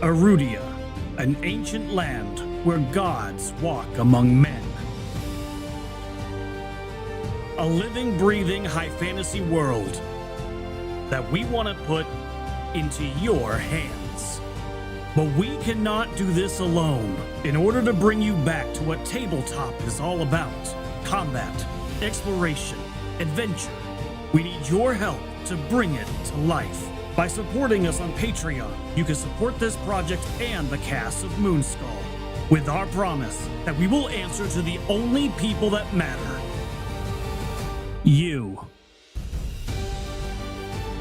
Arudia, an ancient land where gods walk among men. A living, breathing high fantasy world that we want to put into your hands. But we cannot do this alone. In order to bring you back to what tabletop is all about, combat, exploration, adventure, we need your help to bring it to life. By supporting us on Patreon, you can support this project and the cast of Moonskull, with our promise that we will answer to the only people that matter. You.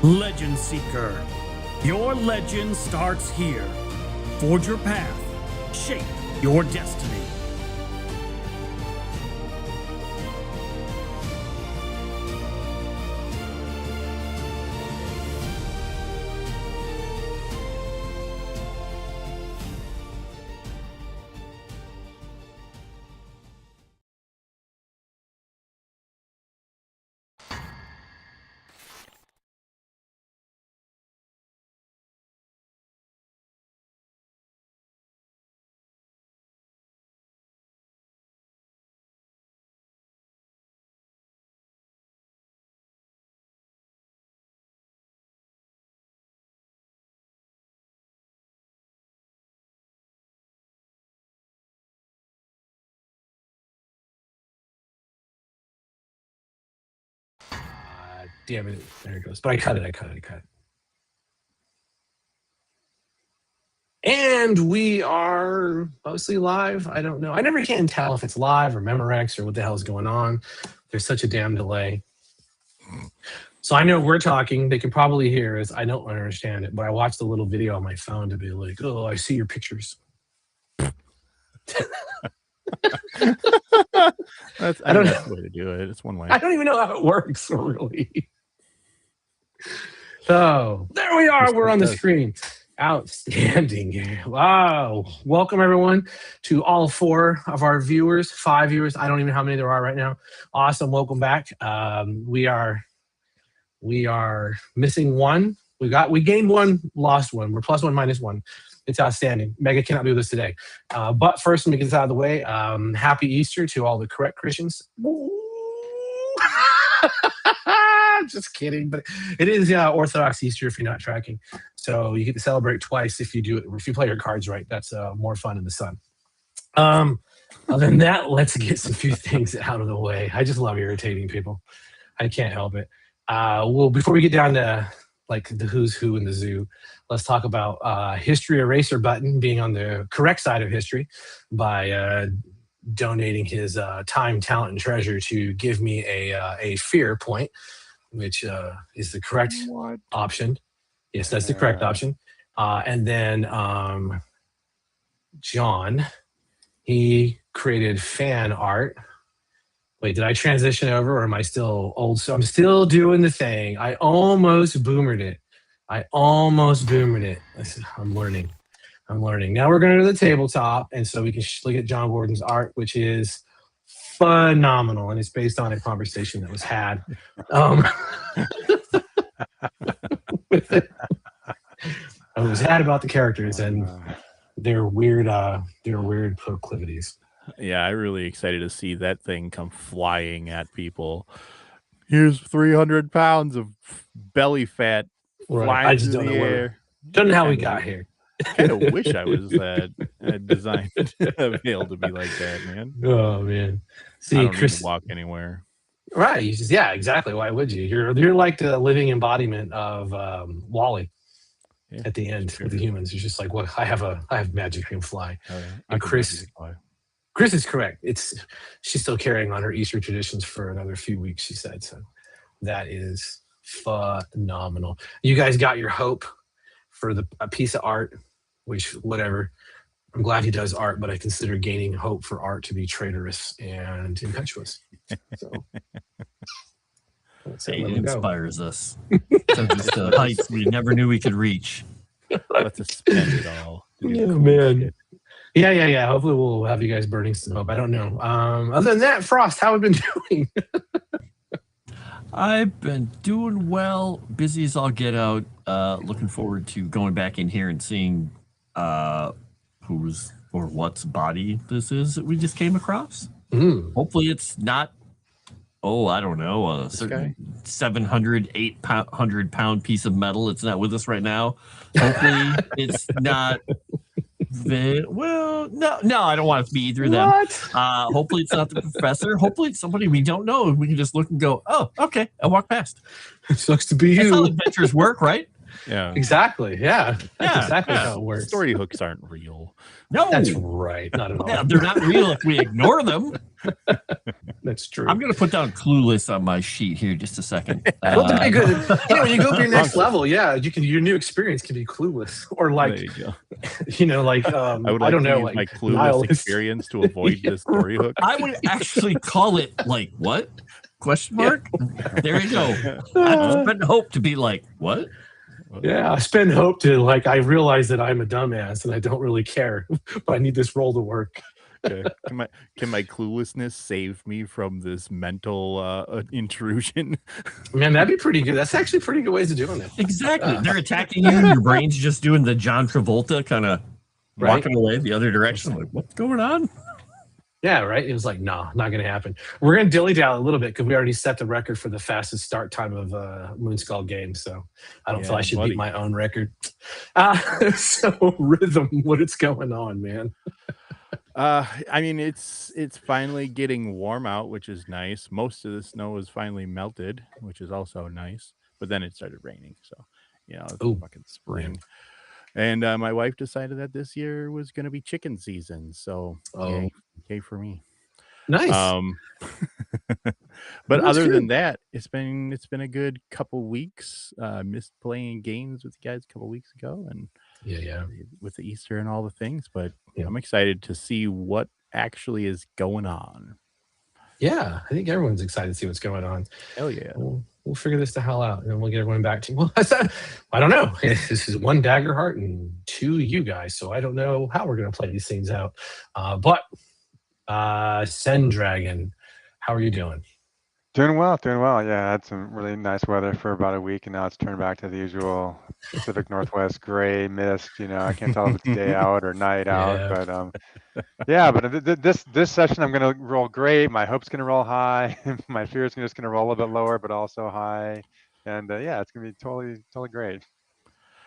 Legend Seeker. Your legend starts here. Forge your path. Shape your destiny. Damn it. There it goes. But I cut it. And we are mostly live. I don't know. I never can tell if it's live or Memorex or what the hell is going on. There's such a damn delay. So I know we're talking. They can probably hear us. I don't understand it, but I watched a little video on my phone to be like, oh, I see your pictures. I don't know the way to do it. It's one way. I don't even know how it works, really. So there we are. We're on the screen. Outstanding. Wow. Welcome, everyone, to all 4 of our viewers, 5 viewers. I don't even know how many there are right now. Awesome. Welcome back. We are missing 1. We gained 1, lost 1. We're +1, -1. It's outstanding. Mega cannot do this today. But first, let me get this out of the way. Happy Easter to all the correct Christians. Just kidding, but it is Orthodox Easter if you're not tracking. So you get to celebrate twice if you do it. If you play your cards right, that's more fun in the sun. Other than that, let's get some few things out of the way. I just love irritating people. I can't help it. Well, before we get down to like the who's who in the zoo, let's talk about History Eraser Button being on the correct side of history by donating his time, talent, and treasure to give me a fear point, which is the correct option. Yes, that's the correct option. And then John, he created fan art. Wait, did I transition over or am I still old? So I'm still doing the thing. I almost boomered it. I'm learning. Now we're going to the tabletop, and so we can look at John Gordon's art, which is phenomenal, and it's based on a conversation that was had. It was had about the characters and their weird proclivities. Yeah, I'm really excited to see that thing come flying at people. Here's 300 pounds of belly fat flying I just through don't the know air. Don't know how we got here. Kind of wish I was designed to be able to be like that, man. Oh man! See, I don't Chris, need to walk anywhere. Right? You just, yeah, exactly. Why would you? You're like the living embodiment of Wally. Yeah, at the end with the humans. It's just like, well, I have magic. I can fly. Oh, yeah. And Chris is correct. She's still carrying on her Easter traditions for another few weeks. She said so. That is phenomenal. You guys got your hope for a piece of art, which whatever. I'm glad he does art, but I consider gaining hope for art to be traitorous and impetuous. So it inspires us. So just the heights we never knew we could reach. Let's spend it all. Yeah, cool man. Shit. Yeah. Hopefully we'll have you guys burning some hope. I don't know. Other than that, Frost, how have you been doing? I've been doing well. Busy as all get out. Looking forward to going back in here and seeing whose or what's body this is that we just came across. Hopefully it's not, I don't know, a certain 700, 800-pound piece of metal. It's not with us right now. Hopefully it's not. No, I don't want it to be either of them. Hopefully it's not the professor. Hopefully it's somebody we don't know, and we can just look and go, "Oh, okay," and walk past. It sucks to be That's you. how adventures work, right? Yeah, Exactly. Yeah. That's exactly how it works. Story hooks aren't real. No, That's right. Not at all. yeah, they're not real if we ignore them. That's true. I'm going to put down Clueless on my sheet here just a second. Well, that'd be good. When you go to your next level, you can. Your new experience can be Clueless, or like, There you go. I I don't know, use like my clueless nihilist. experience to avoid the story hook. I would actually call it like what? Question mark? There you go. I spent hope to be like, what? Yeah, I spend hope to I realize that I'm a dumbass and I don't really care, but I need this role to work. Okay. Can my cluelessness save me from this mental intrusion? Man, that'd be pretty good. That's actually pretty good ways of doing it. Exactly. They're attacking you. Your brain's just doing the John Travolta kind of Right. walking away the other direction. Like, what's going on? Yeah, right. It was like, no, not going to happen. We're going to dilly-dally a little bit because we already set the record for the fastest start time of Moonskull games. So I don't feel I should beat my own record. So Rhythm, what is going on, man? I mean, it's finally getting warm out, which is nice. Most of the snow is finally melted, which is also nice. But then it started raining, so it's fucking spring. And my wife decided that this year was going to be chicken season, so yay for me. Nice. But other than that, it's been a good couple weeks. Missed playing games with you guys a couple weeks ago, and with the Easter and all the things. But I'm excited to see what actually is going on. Yeah, I think everyone's excited to see what's going on. Hell yeah. We'll figure this the hell out, and we'll get everyone back to. Well, I don't know. This is one Daggerheart and two you guys, so I don't know how we're going to play these things out. But Send Dragon, how are you doing? Doing well. Yeah, I had some really nice weather for about a week, and now it's turned back to the usual Pacific Northwest gray mist. I can't tell if it's day out or night out, but this session I'm gonna roll great. My hope's gonna roll high. My fear is just gonna roll a bit lower, but also high, and it's gonna be totally great.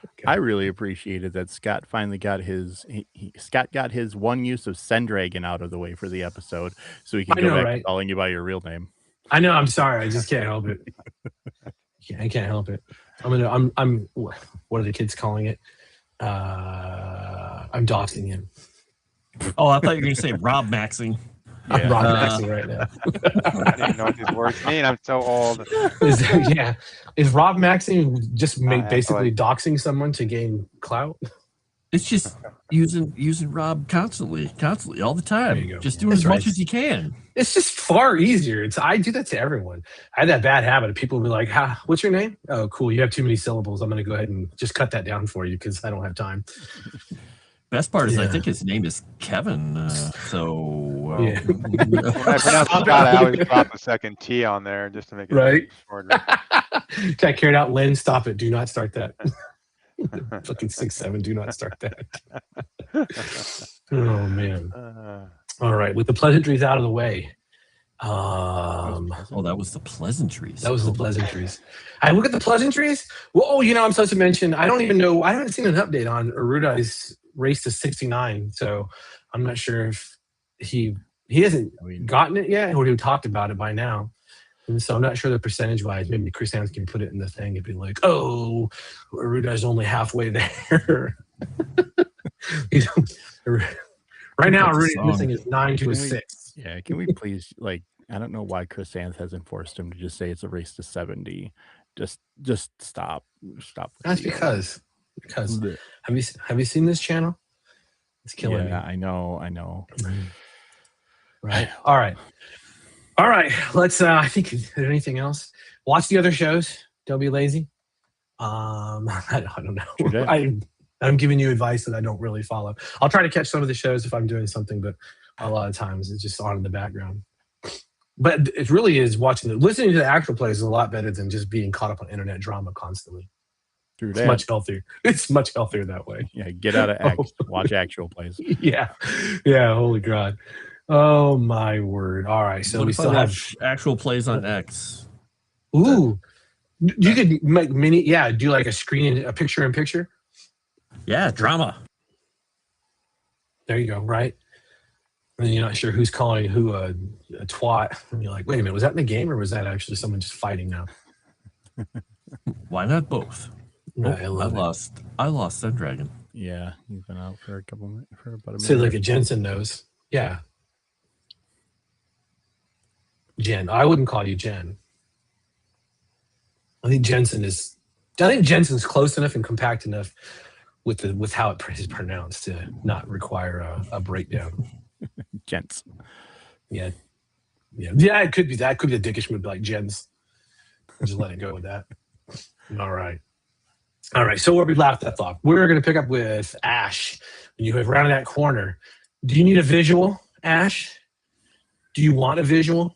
Okay. I really appreciated that Scott finally got his Scott got his one use of Send Dragon out of the way for the episode, so he can go back to calling you by your real name. I know. I'm sorry. I just can't help it. I can't help it. I'm. What are the kids calling it? I'm doxing him. Oh, I thought you were going to say Rob Maxing. I'm Rob Maxing right now. I don't even know what these words mean. I'm so old. Is Rob Maxing just basically doxing someone to gain clout? It's just using Rob constantly, all the time. Just doing as much as you can. It's just far easier. I do that to everyone. I had that bad habit of people be like, what's your name? Oh, cool. You have too many syllables. I'm going to go ahead and just cut that down for you because I don't have time. Best part is I think his name is Kevin. When I pronounce Scott, I always drop a second T on there just to make it shorter. I carried out Lynn. Stop it. Do not start that. Fucking 6'7". Do not start that. Oh man. All right. With the pleasantries out of the way. That was the pleasantries. That was the pleasantries. I look at the pleasantries. Well, I'm supposed to mention. I don't even know. I haven't seen an update on Arudai's race to 69, so I'm not sure if he hasn't gotten it yet, or he talked about it by now. And so I'm not sure the percentage-wise. Maybe Chris Hans can put it in the thing and be like, "Oh, Arudai's only halfway there." Right now, Arudai's missing is 9 to a 6. Yeah, can we please I don't know why Chris Hans hasn't forced him to just say it's a race to 70. Just stop. That's because have you seen this channel? It's killing me. I know. Right. All right. Let's. I think. Is there anything else? Watch the other shows. Don't be lazy. I don't know. I'm giving you advice that I don't really follow. I'll try to catch some of the shows if I'm doing something, but a lot of times it's just on in the background. But it really is listening to the actual plays is a lot better than just being caught up on internet drama constantly. Through It's that. much healthier. It's much healthier that way. Yeah, get out of X. Watch actual plays. Yeah. Holy God. Oh my word. All right. So what we if still I have watch actual plays on X? Ooh. You could make do like a picture in picture. Yeah, drama. There you go, right? And you're not sure who's calling who a twat. And you're like, wait a minute, was that in the game or was that actually someone just fighting now? Why not both? Right, I lost that dragon. Yeah, he's been out for about a minute. So like a Jensen knows. Yeah. Jen. I wouldn't call you Jen. I think Jensen's close enough and compact enough with how it is pronounced to not require a breakdown. Gents. Yeah. It could be that. It could be a dickish move like Jens. Just let it go with that. All right. So where we left that off, we're going to pick up with Ash. When you have rounded that corner, do you need a visual, Ash? Do you want a visual?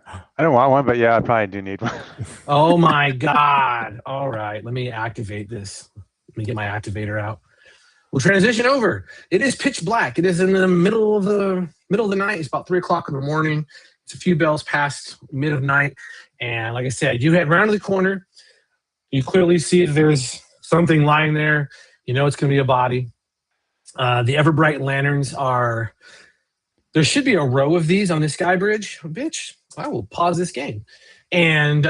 I don't want one, but yeah, I probably do need one. Oh my God. All right. Let me activate this. Let me get my activator out. We'll transition over. It is pitch black. It is in the middle of the night. It's about 3:00 in the morning. It's a few bells past mid of night. And like I said, you head round the corner. You clearly see there's something lying there. You know it's going to be a body. The ever-bright lanterns are... There should be a row of these on the sky bridge. Bitch, I will pause this game. And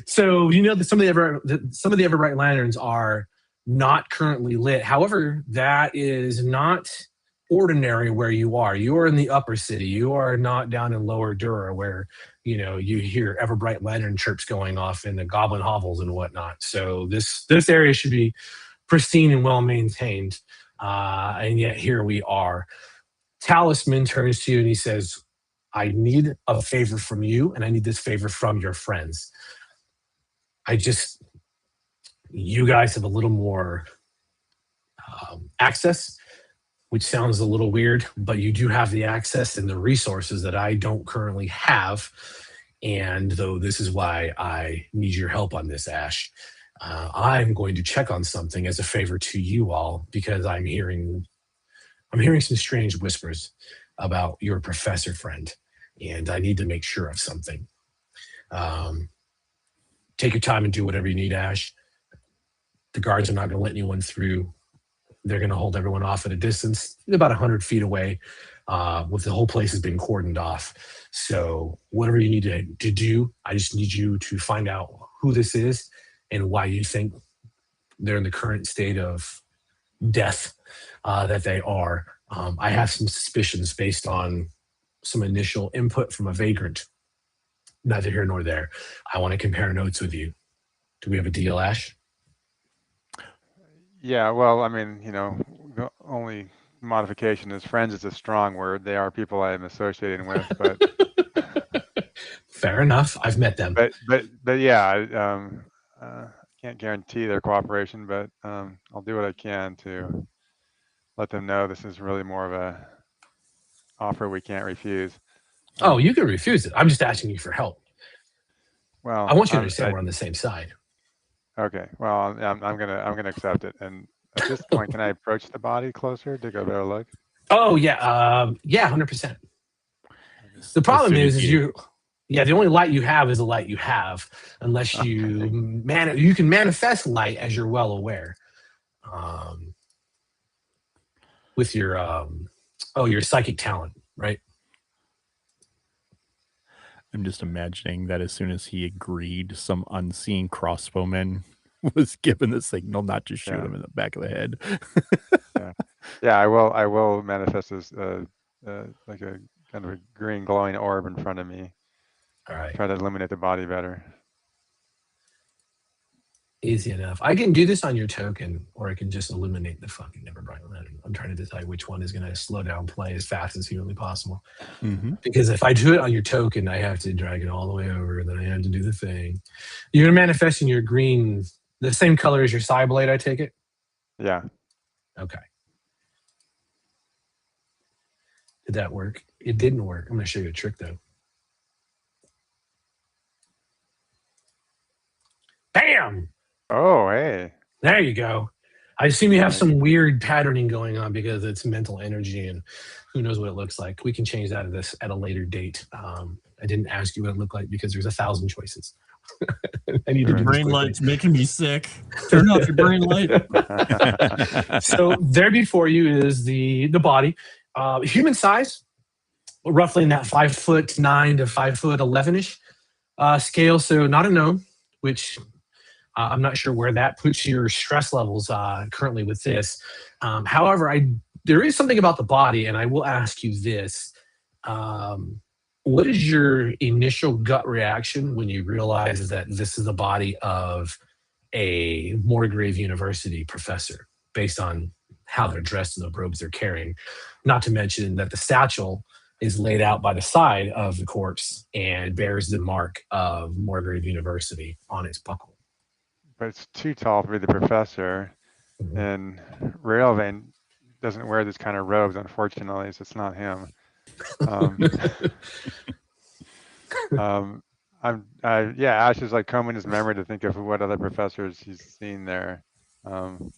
so you know that some of the ever-bright lanterns are not currently lit. However, that is not ordinary where you are. You are in the upper city. You are not down in lower Dura where you hear ever-bright lantern chirps going off in the goblin hovels and whatnot. So this area should be pristine and well maintained. And yet here we are. Talisman turns to you and he says, I need a favor from you, and I need this favor from your friends. You guys have a little more access, which sounds a little weird, but you do have the access and the resources that I don't currently have. And though this is why I need your help on this, Ash, I'm going to check on something as a favor to you all because I'm hearing some strange whispers about your professor friend. And I need to make sure of something. Take your time and do whatever you need, Ash. The guards are not going to let anyone through. They're going to hold everyone off at a distance, about 100 feet away, with the whole place has been cordoned off. So whatever you need to do, I just need you to find out who this is and why you think they're in the current state of death that they are. I have some suspicions based on some initial input from a vagrant. Neither here nor there. I want to compare notes with you. Do we have a deal, Ash? Yeah, well, I mean, the only modification is friends is a strong word. They are people I'm associating with, but fair enough. I've met them. But yeah, I can't guarantee their cooperation, but I'll do what I can to let them know this is really more of a offer we can't refuse. Oh, you can refuse it. I'm just asking you for help. Well, I want you to understand we're on the same side. Okay. Well, I'm gonna accept it. And at this point, can I approach the body closer to get a better look? Oh yeah, 100%. The problem is the only light you have is the light you have, unless you you can manifest light, as you're well aware, with your your psychic talent, right? I'm just imagining that as soon as he agreed, some unseen crossbowman was given the signal not to shoot him in the back of the head. Yeah. I will manifest as like a kind of a green glowing orb in front of me. All right. Try to illuminate the body better. Easy enough. I can do this on your token, or I can just illuminate the fucking ever-bright lantern. I'm trying to decide which one is going to slow down play as fast as humanly possible. Mm-hmm. Because if I do it on your token, I have to drag it all the way over, and then I have to do the thing. You're going to manifest in your green, the same color as your side blade, I take it? Yeah. Okay. Did that work? It didn't work. I'm going to show you a trick, though. Bam! Oh, hey. There you go. I assume you have some weird patterning going on because it's mental energy and who knows what it looks like. We can change that at a later date. I didn't ask you what it looked like because there's 1,000 choices. I need to do brain light's making me sick. Turn off your brain light. So there before you is the body, human size, roughly in that 5'9" to 5'11" scale. So not a gnome, which I'm not sure where that puts your stress levels currently with this. However, there is something about the body, and I will ask you this. What is your initial gut reaction when you realize that this is the body of a Morgrave University professor, based on how they're dressed and the robes they're carrying? Not to mention that the satchel is laid out by the side of the corpse and bears the mark of Morgrave University on its buckle. But it's too tall to be the professor, and Railvane doesn't wear this kind of robes, unfortunately, so it's not him. Ash is like combing his memory to think of what other professors he's seen there. Man,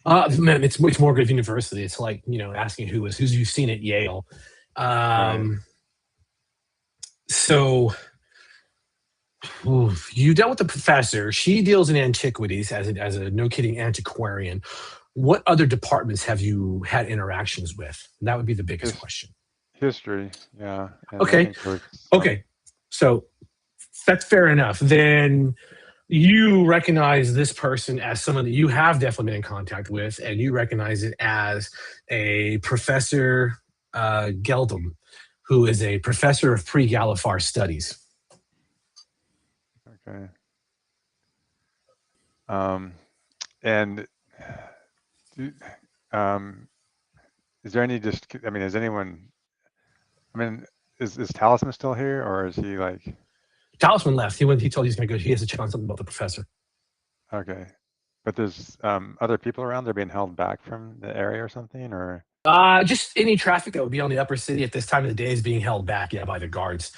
it's Morgrave University. It's like, asking who's you've seen at Yale. Right. So you dealt with the professor. She deals in antiquities as a no kidding antiquarian. What other departments have you had interactions with? That would be the biggest question. History, yeah. Okay. Okay. So that's fair enough. Then you recognize this person as someone that you have definitely been in contact with, and you recognize it as a Professor Geldum, who is a professor of pre-Galifar studies. Okay. And is there any is anyone, is Talisman still here, or is he like? Talisman left. He told he's going to go. He has to check on something about the professor. Okay. But there's other people around. They're being held back from the area or something, or? Just any traffic that would be on the upper city at this time of the day is being held back, by the guards.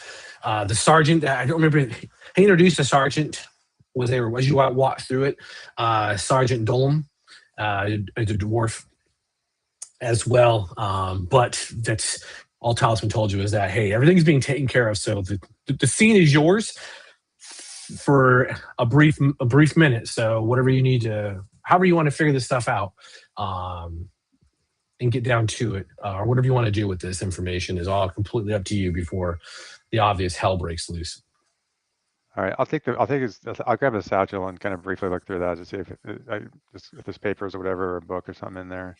The sergeant, I don't remember, he introduced a sergeant, as you walked through it, Sergeant Dolum, a dwarf as well. But that's all Talisman told you, is that, hey, everything's being taken care of. So the scene is yours for a brief minute. So whatever you need to, however you want to figure this stuff out, and get down to it, or whatever you want to do with this information is all completely up to you before the obvious hell breaks loose. All right, I'll grab a satchel and kind of briefly look through that to see if there's papers or whatever, or a book or something in there.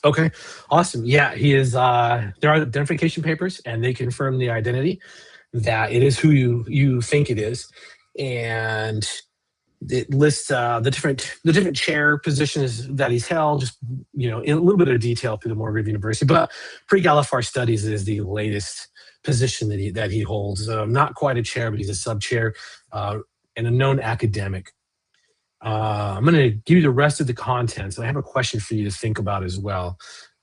Okay, awesome. Yeah, he is. There are identification papers, and they confirm the identity that it is who you think it is, and it lists the different chair positions that he's held, just in a little bit of detail through the Morgrave University. But pre-Galifar Studies is the latest position that he holds. Not quite a chair, but he's a sub-chair and a known academic. I'm going to give you the rest of the contents. I have a question for you to think about as well.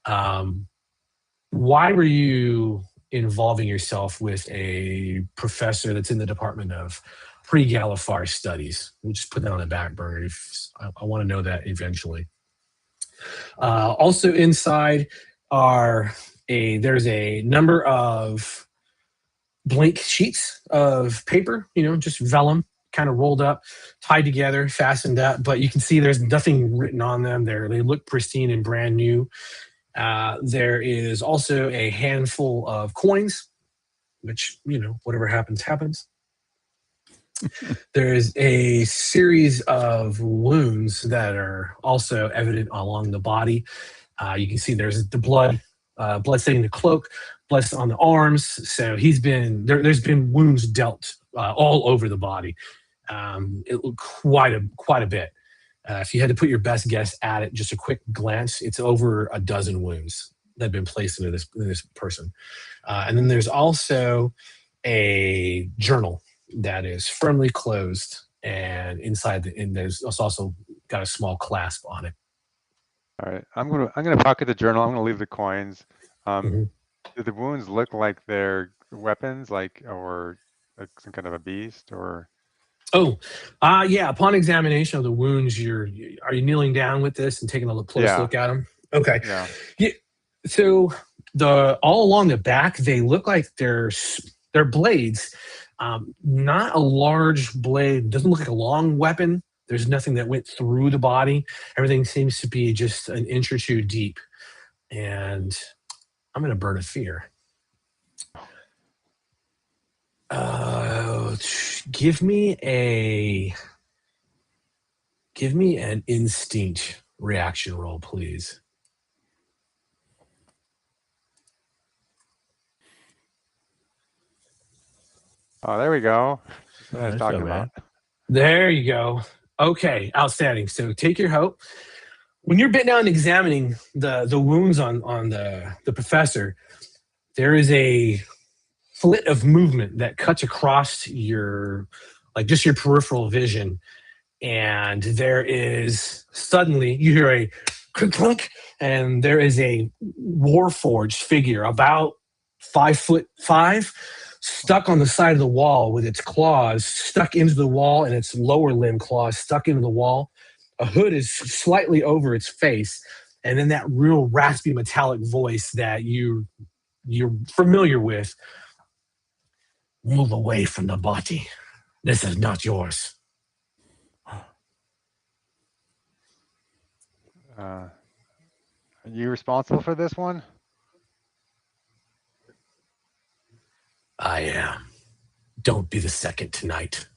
Why were you involving yourself with a professor that's in the Department of Pre-Galifar Studies? We'll just put that on the back burner. I want to know that eventually. Also inside there's a number of blank sheets of paper, just vellum, kind of rolled up, tied together, fastened up, but you can see there's nothing written on them. They look pristine and brand new. There is also a handful of coins, which, whatever happens, happens. There is a series of wounds that are also evident along the body. You can see there's the blood staining the cloak, blood on the arms. So there's been wounds dealt all over the body. It looked quite a bit. If you had to put your best guess at it, just a quick glance, it's over a dozen wounds that have been placed into this person. And then there's also a journal that is firmly closed, and there's also got a small clasp on it. All right, I'm gonna pocket the journal. I'm gonna leave the coins. Do the wounds look like they're weapons, or like some kind of a beast, or? Oh, yeah. Upon examination of the wounds, are you kneeling down with this and taking a close look at them? Okay. Yeah. Yeah. So all along the back, they look like they're blades. Not a large blade. Doesn't look like a long weapon. There's nothing that went through the body. Everything seems to be just an inch or two deep. And I'm going to burn a fear. Give me an instinct reaction roll, please. Oh, there we go. That's what I was talking about. There you go. Okay, outstanding. So take your hope. When you're bent down and examining the wounds on the professor, there is a flit of movement that cuts across your peripheral vision, and there is suddenly you hear a clunk, and there is a warforged figure about 5'5", stuck on the side of the wall with its claws stuck into the wall and its lower limb claws stuck into the wall. A hood is slightly over its face, and then that real raspy metallic voice that you're familiar with. Move away from the body. This is not yours. Are you responsible for this one? I am. Don't be the second tonight.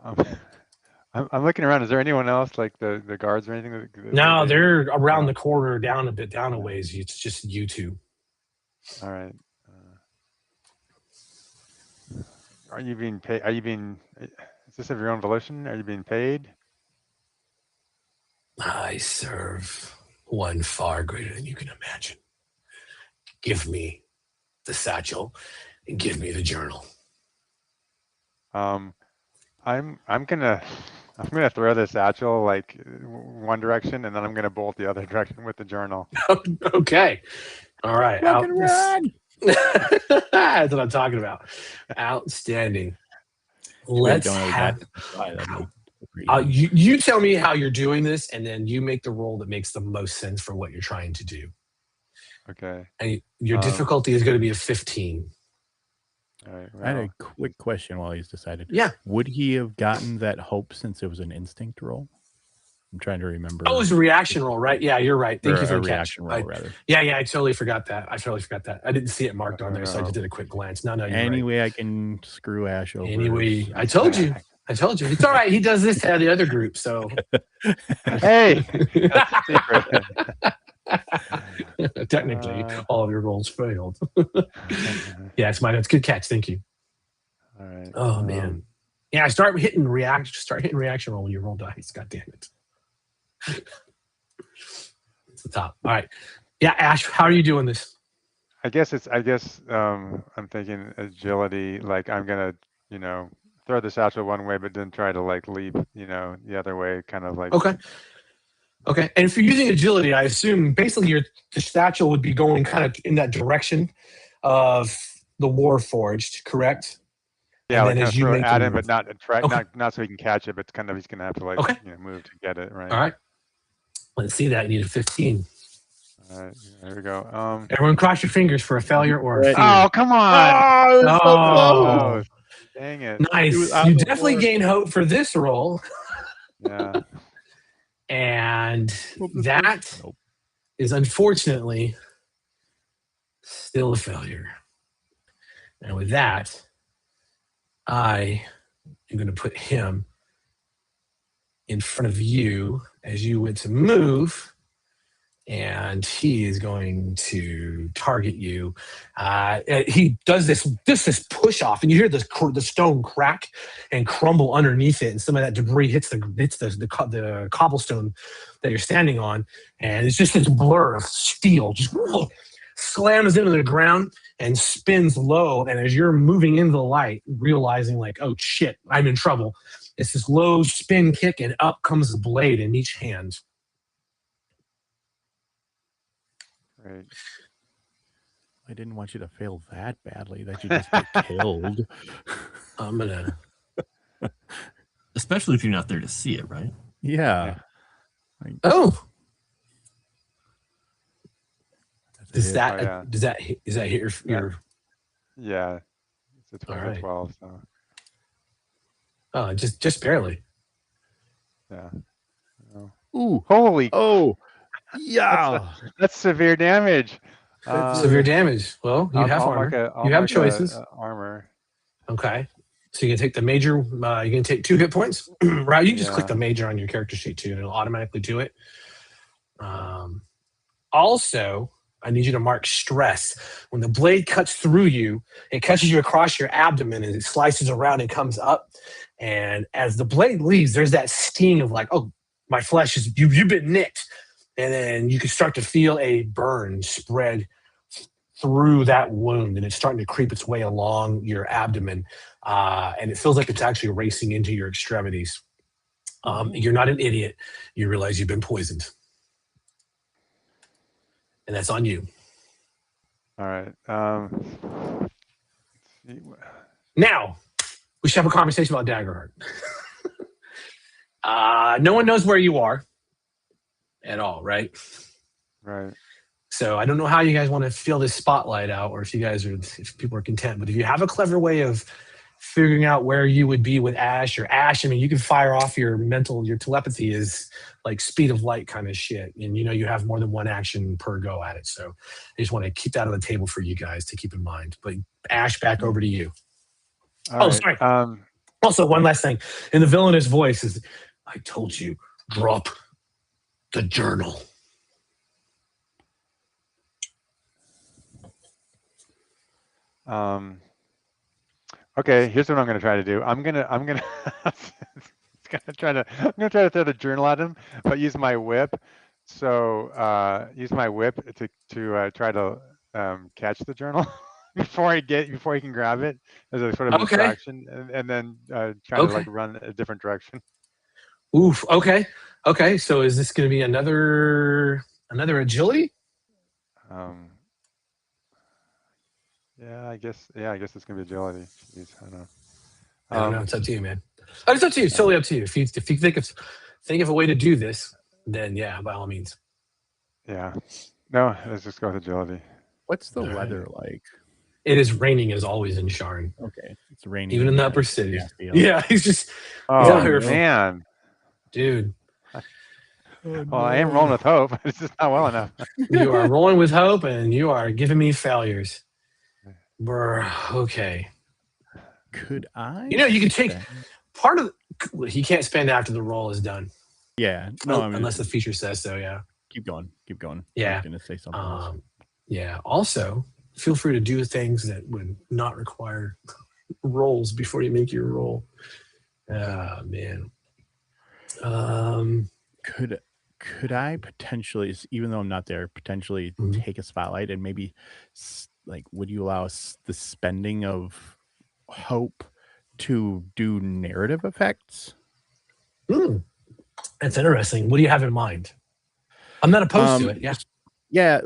I'm looking around. Is there anyone else, like the guards or anything? No, they're around the corner, down a ways. It's just you two. All right. Are you being paid? Is this of your own volition? Are you being paid? I serve one far greater than you can imagine. Give me the satchel and give me the journal. I'm gonna throw the satchel like one direction, and then I'm gonna bolt the other direction with the journal. Okay. All right. Run. That's what I'm talking about. Outstanding. Let's have. You tell me how you're doing this, and then you make the roll that makes the most sense for what you're trying to do. Okay. And your difficulty is going to be a 15. All right. Well, I had a quick question while he's decided. Yeah. Would he have gotten that hope since it was an instinct roll? I'm trying to remember. Oh, it was a reaction roll, right? Yeah, you're right. Thank you for the reaction catch. roll, rather. Yeah, I totally forgot that. I didn't see it marked on there, so I just did a quick glance. No, anyway, I can screw Ash over. Anyway, I told you. It's all right. He does this to the other group, so. Hey. Technically, all of your rolls failed. Yeah, it's mine. That's a good catch. Thank you. All right. Oh man. Yeah, start hitting reaction roll when you roll dice. God damn it. It's the top. All right. Yeah, Ash, how are you doing this? I guess I'm thinking agility. Like I'm gonna, throw the satchel one way, but then try to like leap, the other way, kind of like. Okay. And if you're using agility, I assume basically the satchel would be going kind of in that direction of the Warforged, correct? Yeah, like kind of throw it at him, but not so he can catch it, but kind of he's gonna have to like move to get it, right? All right. Let's see that. You need a 15. All right, there we go. Everyone cross your fingers for a failure or a fear. Oh, come on! Oh, dang it. Nice. You definitely gain hope for this roll. Yeah. And that is unfortunately still a failure. And with that, I am going to put him in front of you as you went to move, and he is going to target you. He does this push off, and you hear the stone crack and crumble underneath it, and some of that debris hits the cobblestone that you're standing on, and it's just this blur of steel just slams into the ground and spins low. And as you're moving into the light, realizing like, oh shit, I'm in trouble, it's this low spin kick, and up comes the blade in each hand. Right. I didn't want you to fail that badly that you just get killed. I'm gonna. Especially if you're not there to see it, right? Yeah. Oh. Does hit. that Oh, yeah. does that hit, is that hit your Yeah. It's a 12, All right. 12, so Oh, just barely. yeah. Oh. Ooh. Holy! Oh. Yeah. That's severe damage. Severe damage. Well, you have armor. You have choices. Armor. Okay. So you can take the major. You can take 2 hit points. Right. You can just click Yeah. the major on your character sheet too, and it'll automatically do it. Also, I need you to mark stress. When the blade cuts through you, it catches you across your abdomen and it slices around and comes up. And as the blade leaves, there's that sting of like, oh, my flesh is you've been nicked. And then you can start to feel a burn spread through that wound, and it's starting to creep its way along your abdomen. And it feels like it's actually racing into your extremities. You're not an idiot. You realize you've been poisoned. And that's on you. All right. Now, we should have a conversation about Daggerheart. No one knows where you are at all, right? Right. So I don't know how you guys want to feel this spotlight out, or if people are content. But if you have a clever way of figuring out where you would be with Ash, I mean, you can fire off your telepathy is like speed of light kind of shit. And you have more than one action per go at it. So I just want to keep that on the table for you guys to keep in mind. But Ash, back over to you. All sorry. right. Also, one last thing. In the villainous voice is, I told you, drop the journal. Okay, here's what I'm gonna try to do. I'm gonna try to throw the journal at him, but use my whip. So use my whip to try to catch the journal before he can grab it as a sort of distraction, and then try to like run a different direction. Oof. Okay. So is this going to be another agility? Yeah, I guess it's gonna be agility. Jeez, I don't know. I don't know. It's up to you, man. It's up to you. It's totally up to you. If you think of a way to do this, then yeah, by all means. Yeah. No, let's just go with agility. What's the weather like? It is raining as always in Sharn. Okay, it's raining even in the upper city. Yeah, he's just. Oh man, dude. Well, I am rolling with hope. It's just not well enough. You are rolling with hope, and you are giving me failures. Brr, okay. Could I? You can take part of. He can't spend after the roll is done. Yeah. No, unless the feature says so. Yeah. Keep going. Yeah. I was gonna say something else. Yeah. Also, feel free to do things that would not require rolls before you make your roll. Man. Could I potentially, even though I'm not there, potentially take a spotlight and maybe would you allow the spending of hope to do narrative effects? That's interesting. What do you have in mind? I'm not opposed to it. Yeah. Yeah,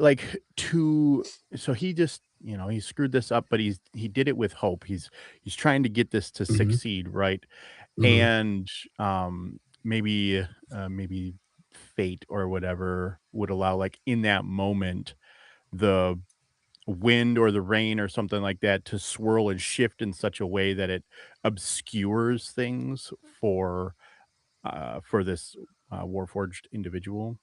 so he just, he screwed this up, but he did it with hope. He's trying to get this to succeed, right? And maybe fate or whatever would allow, like, in that moment, the wind or the rain or something like that to swirl and shift in such a way that it obscures things for this Warforged individual.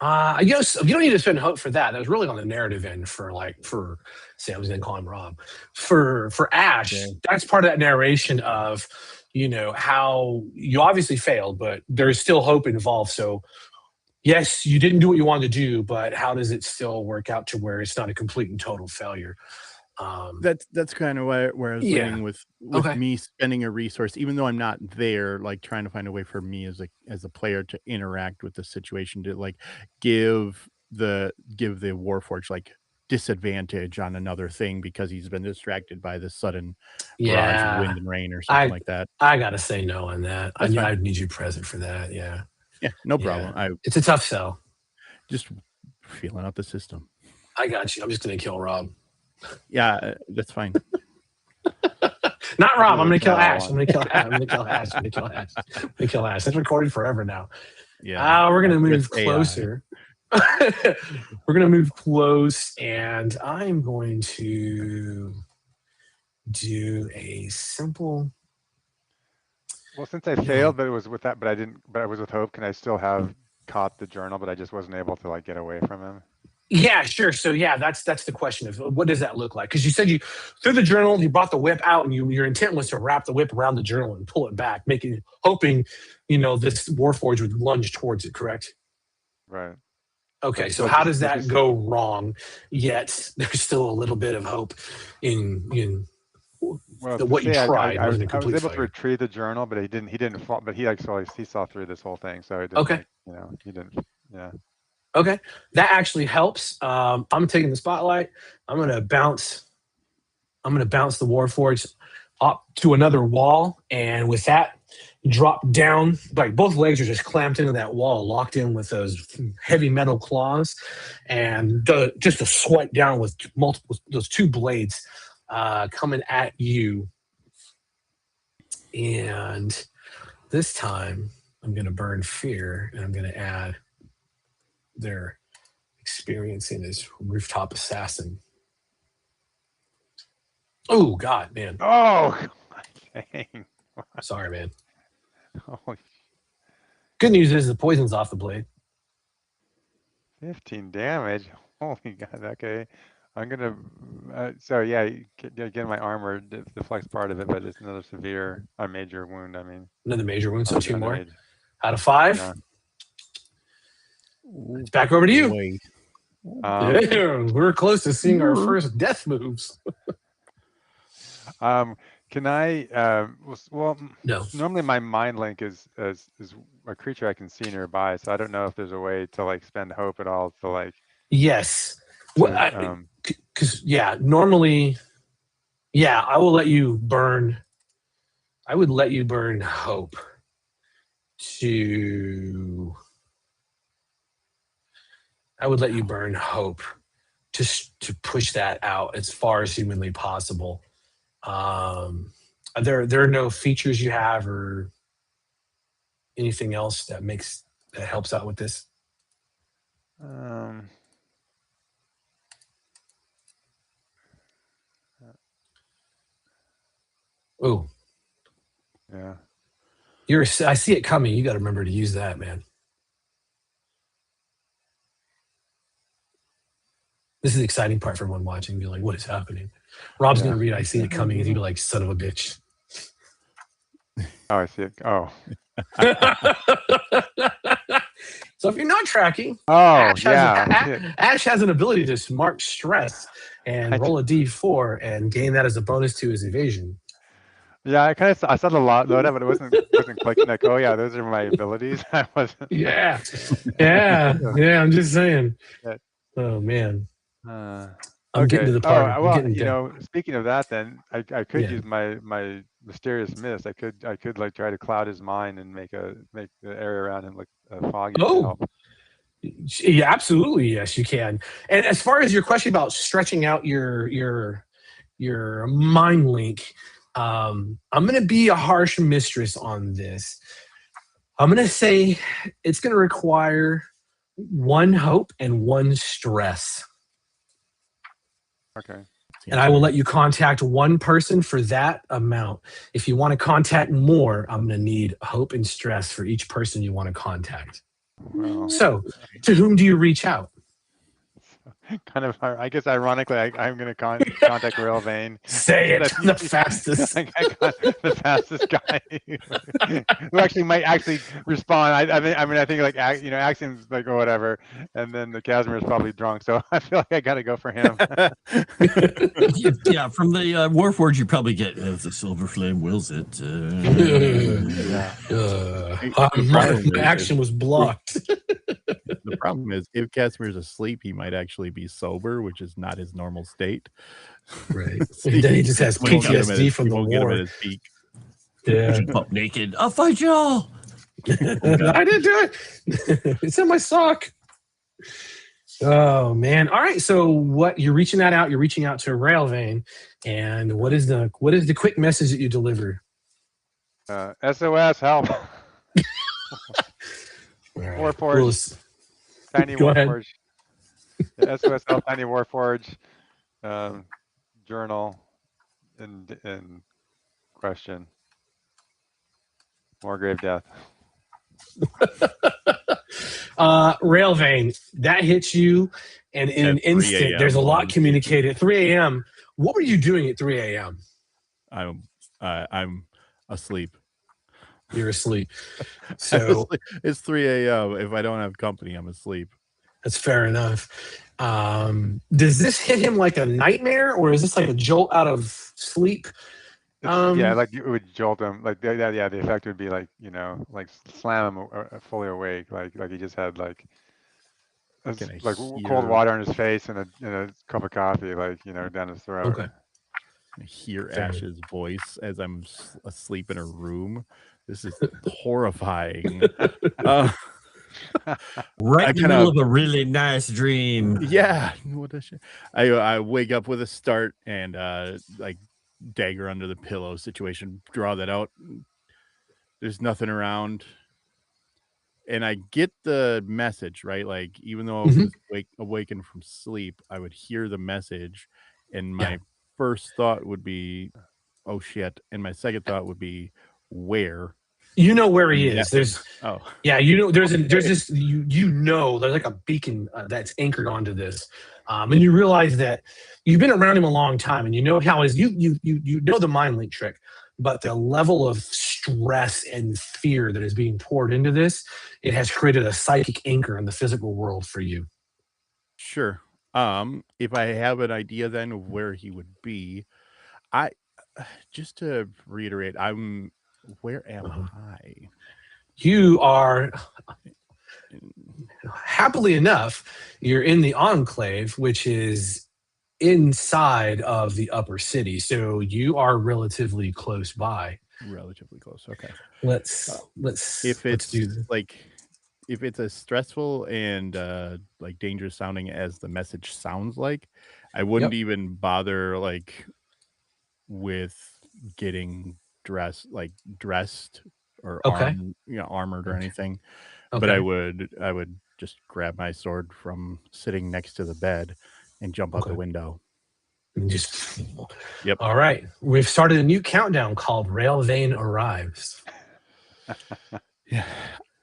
I guess you don't need to spend hope for that. That was really on the narrative end for say I was gonna call him Rob. For Ash, that's part of that narration of, how you obviously failed, but there's still hope involved. So yes, you didn't do what you wanted to do, but how does it still work out to where it's not a complete and total failure? That's kind of where I was leaning with me spending a resource, even though I'm not there, like trying to find a way for me as a player to interact with the situation, to like give the Warforged like disadvantage on another thing because he's been distracted by the sudden barrage of wind and rain or something like that. I gotta say no on that. I need you present for that. Yeah, no problem. It's a tough sell. Just feeling out the system. I got you. I'm just gonna kill Rob. Yeah, that's fine. Not Rob. I'm gonna kill Ash. I'm gonna kill Ash. I'm gonna kill Ash. I'm gonna kill Ash. I'm gonna kill Ash. It's recorded forever now. Yeah. We're gonna move closer. We're gonna move close, and I'm going to do a simple. Well, since I failed, but it was with that, but I didn't. But I was with Hope. Can I still have caught the journal? But I just wasn't able to like get away from him. Yeah, sure. So yeah, that's the question of what does that look like? Because you said you threw the journal, you brought the whip out, and your intent was to wrap the whip around the journal and pull it back, hoping, this Warforged would lunge towards it. Correct? Right. Okay. So how does that go wrong? Yet there's still a little bit of hope in what you tried. I was able to retrieve the journal, but he didn't fall. But he saw through this whole thing. So it didn't, he didn't. Yeah. Okay, that actually helps. I'm taking the spotlight. I'm gonna bounce the Warforged up to another wall, and with that, drop down. Like both legs are just clamped into that wall, locked in with those heavy metal claws, and just a swipe down with those two blades coming at you. And this time, I'm gonna burn fear, and I'm gonna add their experiencing as rooftop assassin. Oh God, man. Oh, dang. Sorry, man. Oh, good news is the poison's off the blade. 15 damage. Holy God. Okay. I'm gonna. So yeah, again, my armor deflects part of it, but it's another severe, a major wound. I mean, another major wound. So 2 more out of 5. Yeah. It's back over to you. We're close to seeing our first death moves. Can I? Well, no. Normally, my mind link is a creature I can see nearby, so I don't know if there's a way to like spend hope at all to like. Yes. Because normally, I will let you burn. I would let you burn hope to. I would let you burn hope to push that out as far as humanly possible. There are no features you have or anything else that helps out with this. Oh, yeah. I see it coming. You got to remember to use that, man. This is the exciting part for everyone watching. Be like, what is happening? Rob's going to read, I see it coming, and he'll be like, son of a bitch. Oh, I see it. Oh. So if you're not tracking, Ash has an ability to mark stress and roll a D4 and gain that as a bonus to his evasion. Yeah, I saw the lot load up, but it wasn't clicking like, oh yeah, those are my abilities. I wasn't. Yeah. I'm just saying. Oh man. I'm getting to the part. Speaking of that, then I could use my mysterious mist. I could like try to cloud his mind and make the area around him look foggy. Oh, yeah, absolutely. Yes, you can. And as far as your question about stretching out your mind link, I'm going to be a harsh mistress on this. I'm going to say it's going to require 1 hope and 1 stress. Okay. And I will let you contact 1 person for that amount. If you want to contact more, I'm going to need hope and stress for each person you want to contact. Well, so, to whom do you reach out? Kind of, I guess, ironically, I'm going to contact Royal Vane. Say it, the fastest. The fastest guy who actually might respond. I think like Axiom's like or whatever, and then the Kasimir is probably drunk, so I feel like I got to go for him. Yeah, from the Warforged, you probably get if the Silver Flame wills it. My action was blocked. The problem is, if Kasimir's asleep, he might actually be sober, which is not his normal state. Right. So then he just has PTSD from the war. Get him at his peak. Yeah. Pop naked. I'll fight y'all. I didn't do it. It's in my sock. Oh man! All right. So what you're reaching that out? You're reaching out to Railvane, and what is the quick message that you deliver? SOS, help! Warforged, tiny Go ahead. Warforged. Yeah, SOS, help, tiny Warforged. Journal in question. More grave death. Railvane, that hits you, and in an instant, there's a lot communicated. 3 a.m. What were you doing at 3 a.m.? I'm asleep. You're asleep. So it's 3 a.m. If I don't have company, I'm asleep. That's fair enough. Does this hit him like a nightmare, or is this like a jolt out of sleep? Yeah, like it would jolt him. Like yeah, the effect would be like, you know, like slam him fully awake, like he just had like cold water on his face and a cup of coffee, like, you know, down his throat. Okay. I hear Ash's voice as I'm asleep in a room. This is horrifying. Right in the middle of a really nice dream. Yeah. What the shit? I wake up with a start and like dagger under the pillow situation. Draw that out. There's nothing around. And I get the message, right? Like, even though I was awakened from sleep, I would hear the message, and my first thought would be, "Oh shit!" And my second thought would be, "Where?" You know where he is. There's you know there's this you know there's like a beacon that's anchored onto this, and you realize that you've been around him a long time, and you know how you know the mind link trick, but the level of stress and fear that is being poured into this, it has created a psychic anchor in the physical world for you. Sure. If I have an idea then of where he would be, I just to reiterate, where am I? You are, happily enough, you're in the Enclave, which is inside of the upper city. So you are relatively close by. Relatively close. Okay. Let's do this. Like, if it's as stressful and like dangerous sounding as the message sounds like, I wouldn't even bother like with getting dressed or armored or anything. But I would just grab my sword from sitting next to the bed and jump out the window. And just All right. We've started a new countdown called Railvane Arrives. Yeah.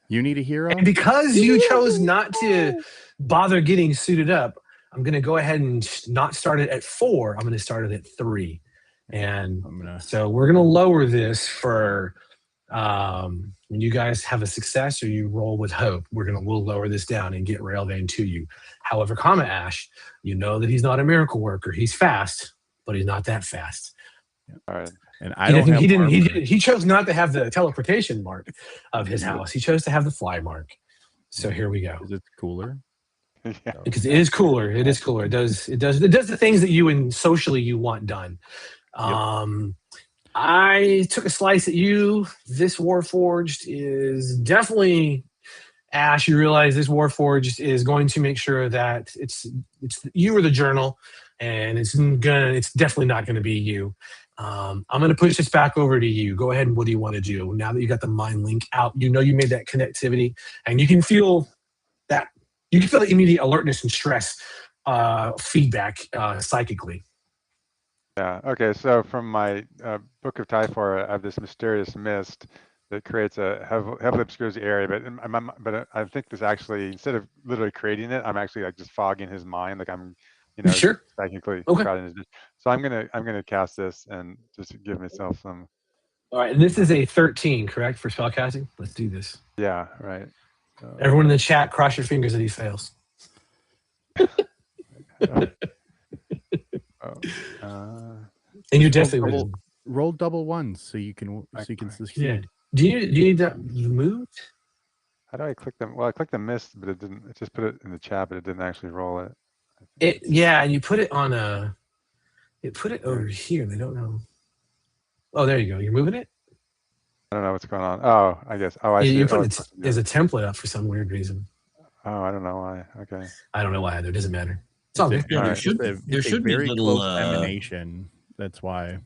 You need a hero? And because you chose not to bother getting suited up, I'm going to go ahead and not start it at 4. I'm going to start it at 3. And so we're going to lower this for when you guys have a success or you roll with hope. We'll lower this down and get Railvane to you. However, Ash, you know that he's not a miracle worker. He's fast, but he's not that fast. All right. And he chose not to have the teleportation mark of his house. He chose to have the fly mark. So here we go. Is it cooler? Because it is cooler. It is cooler. It does the things that you socially you want done. I took a slice at you. This Warforged is definitely, Ash, you realize this Warforged is going to make sure that it's you or the journal, and it's definitely not going to be you. I'm going to push this back over to you. Go ahead, and what do you want to do? Now that you got the mind link out, you know you made that connectivity, and you can feel that immediate alertness and stress feedback psychically. Yeah. Okay. So from my Book of Typhor, I have this mysterious mist that creates a heavily obscures the area. But I think this actually, instead of literally creating it, I'm actually like just fogging his mind. Like I'm, technically crowding his. So I'm gonna cast this and just give myself some. All right. And this is a 13, correct, for spellcasting? Let's do this. Yeah. Right. Everyone in the chat, cross your fingers that he fails. And you definitely roll double ones so you can succeed. Yeah. Do you need that moved? How do I click them? Well, I clicked the mist, but it didn't. It just put it in the chat, but it didn't actually roll it. And you put it on over here. They don't know. Oh, there you go. You're moving it. I don't know what's going on. Oh, I guess. Oh, I see. You put it as a template up for some weird reason. Oh, I don't know why. Okay. I don't know why either. It doesn't matter. It's all good. Yeah, there Alright. should be very little close emanation. That's why.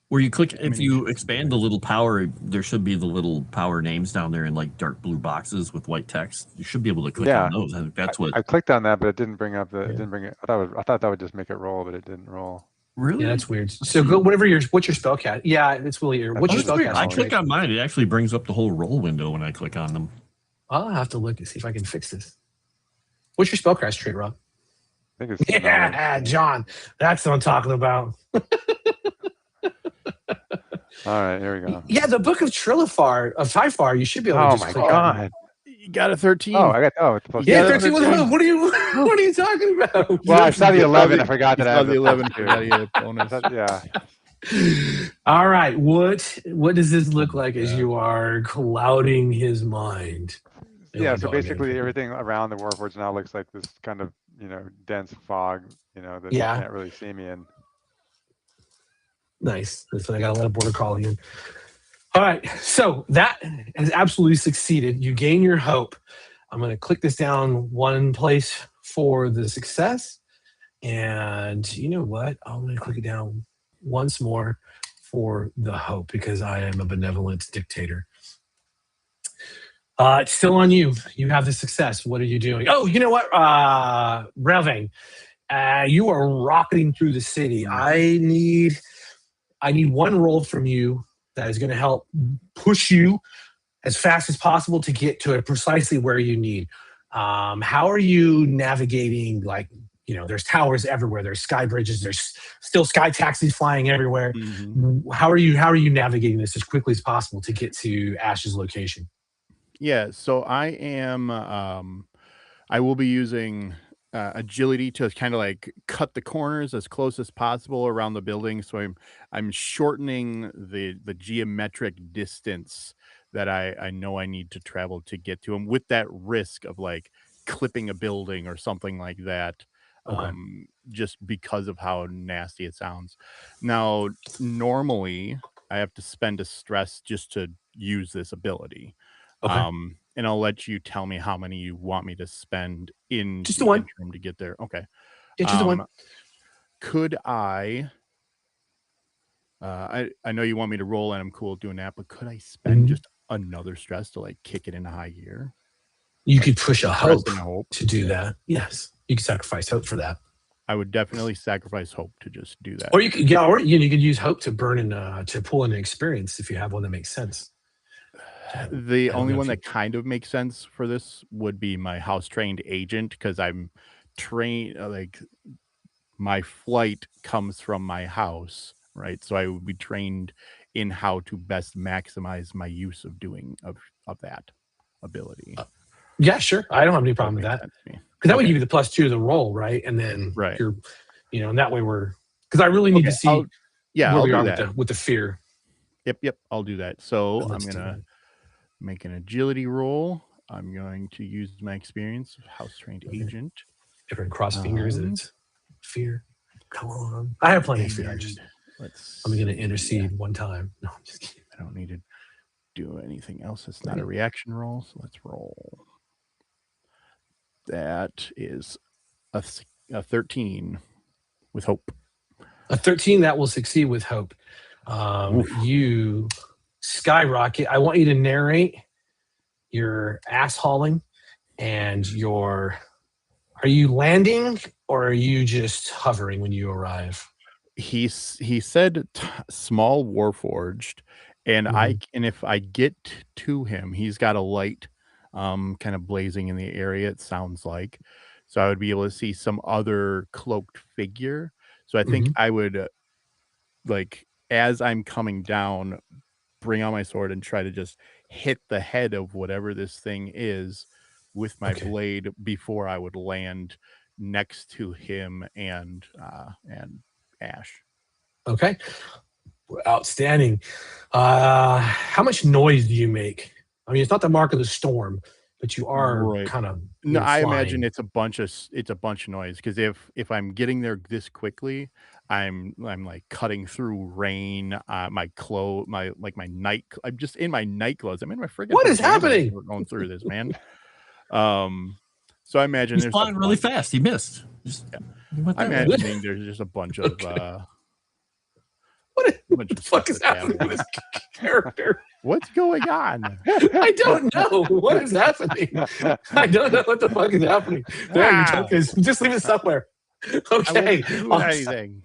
where you click if Emanation. you expand the little power. There should be the little power names down there in like dark blue boxes with white text. You should be able to click on those. I think that's what. I clicked on that, but it didn't bring up the. It didn't bring it. I thought that would just make it roll, but it didn't roll. Really? Yeah, that's weird. So go whatever what's your spellcast? Yeah, it's really your what's your spellcast? I click on mine. It actually brings up the whole roll window when I click on them. I'll have to look and see if I can fix this. What's your spellcast trait, Rob? I think it's Yeah, John. That's what I'm talking about. All right, here we go. Yeah, the Book of Trilifar of Typhar, you should be able to Oh just my click on. god. You got a 13. Oh, I got it's supposed Yeah, to 13. What are you talking about? Well, I saw the 11. I forgot that I saw had the 11. Bonus. Yeah. All right. What does this look like as you are clouding his mind? Yeah, so basically everything around the Warforged now looks like this kind of, dense fog, that you can't really see me in. Nice. That's when I got to let a border collie in. All right. So that has absolutely succeeded. You gain your hope. I'm going to click this down one place for the success. And you know what? I'm going to click it down once more for the hope because I am a benevolent dictator. It's still on you. You have the success. What are you doing? Oh, you know what? Vane, you are rocketing through the city. I need one roll from you that is going to help push you as fast as possible to get to precisely where you need. How are you navigating? Like, there's towers everywhere. There's sky bridges. There's still sky taxis flying everywhere. Mm-hmm. How are you navigating this as quickly as possible to get to Ash's location? Yeah, so I am. I will be using agility to kind of like cut the corners as close as possible around the building. So I'm shortening the geometric distance that I know I need to travel to get to him, with that risk of like clipping a building or something like that. Okay. Just because of how nasty it sounds. Now, normally I have to spend a stress just to use this ability. Okay. And I'll let you tell me how many you want me to spend in just the one interim to get there. Okay. Yeah, just the one. Could I know you want me to roll and I'm cool with doing that, but could I spend just another stress to like kick it into high gear? You could push a hope to do that. Yes. You can sacrifice hope for that. I would definitely sacrifice hope to just do that. Or you could you could use hope to burn in to pull in an experience if you have one that makes sense. The only one that kind of makes sense for this would be my house trained agent, because I'm trained, like my flight comes from my house, right? So I would be trained in how to best maximize my use of that ability. Yeah, sure. I don't have any problem with that. Because that would give you the +2 to the roll, right? And then you're, and that way because I really need to see where we are with the fear. Yep. I'll do that. So I'm gonna make an agility roll. I'm going to use my experience of house trained agent. Everyone cross fingers and it's fear. Come on. I have plenty of fear. I'm going to intercede one time. No, I'm just kidding. I don't need to do anything else. It's not a reaction roll. So let's roll. That is a 13 with hope. A 13 that will succeed with hope. You skyrocket. I want you to narrate your ass hauling and are you landing or are you just hovering when you arrive? He said small warforged, and if I get to him, he's got a light kind of blazing in the area, it sounds like. So I would be able to see some other cloaked figure. So I think I would as I'm coming down, bring out my sword and try to just hit the head of whatever this thing is with my blade before I would land next to him and Ash. Okay. Outstanding. How much noise do you make? I mean, it's not the mark of the storm, but you are kind of I imagine it's a bunch of noise, because if I'm getting there this quickly, I'm like cutting through rain, my clothes, I'm just in my night clothes. I'm in my friggin' What is happening? We're going through this, man. So I imagine He's there's flying really fast. He missed. I'm imagining there's just a bunch of what the fuck is happening with this character? What's going on? I don't know. What is happening? I don't know what the fuck is happening. There, your token is, just leave it somewhere. Okay. Anything.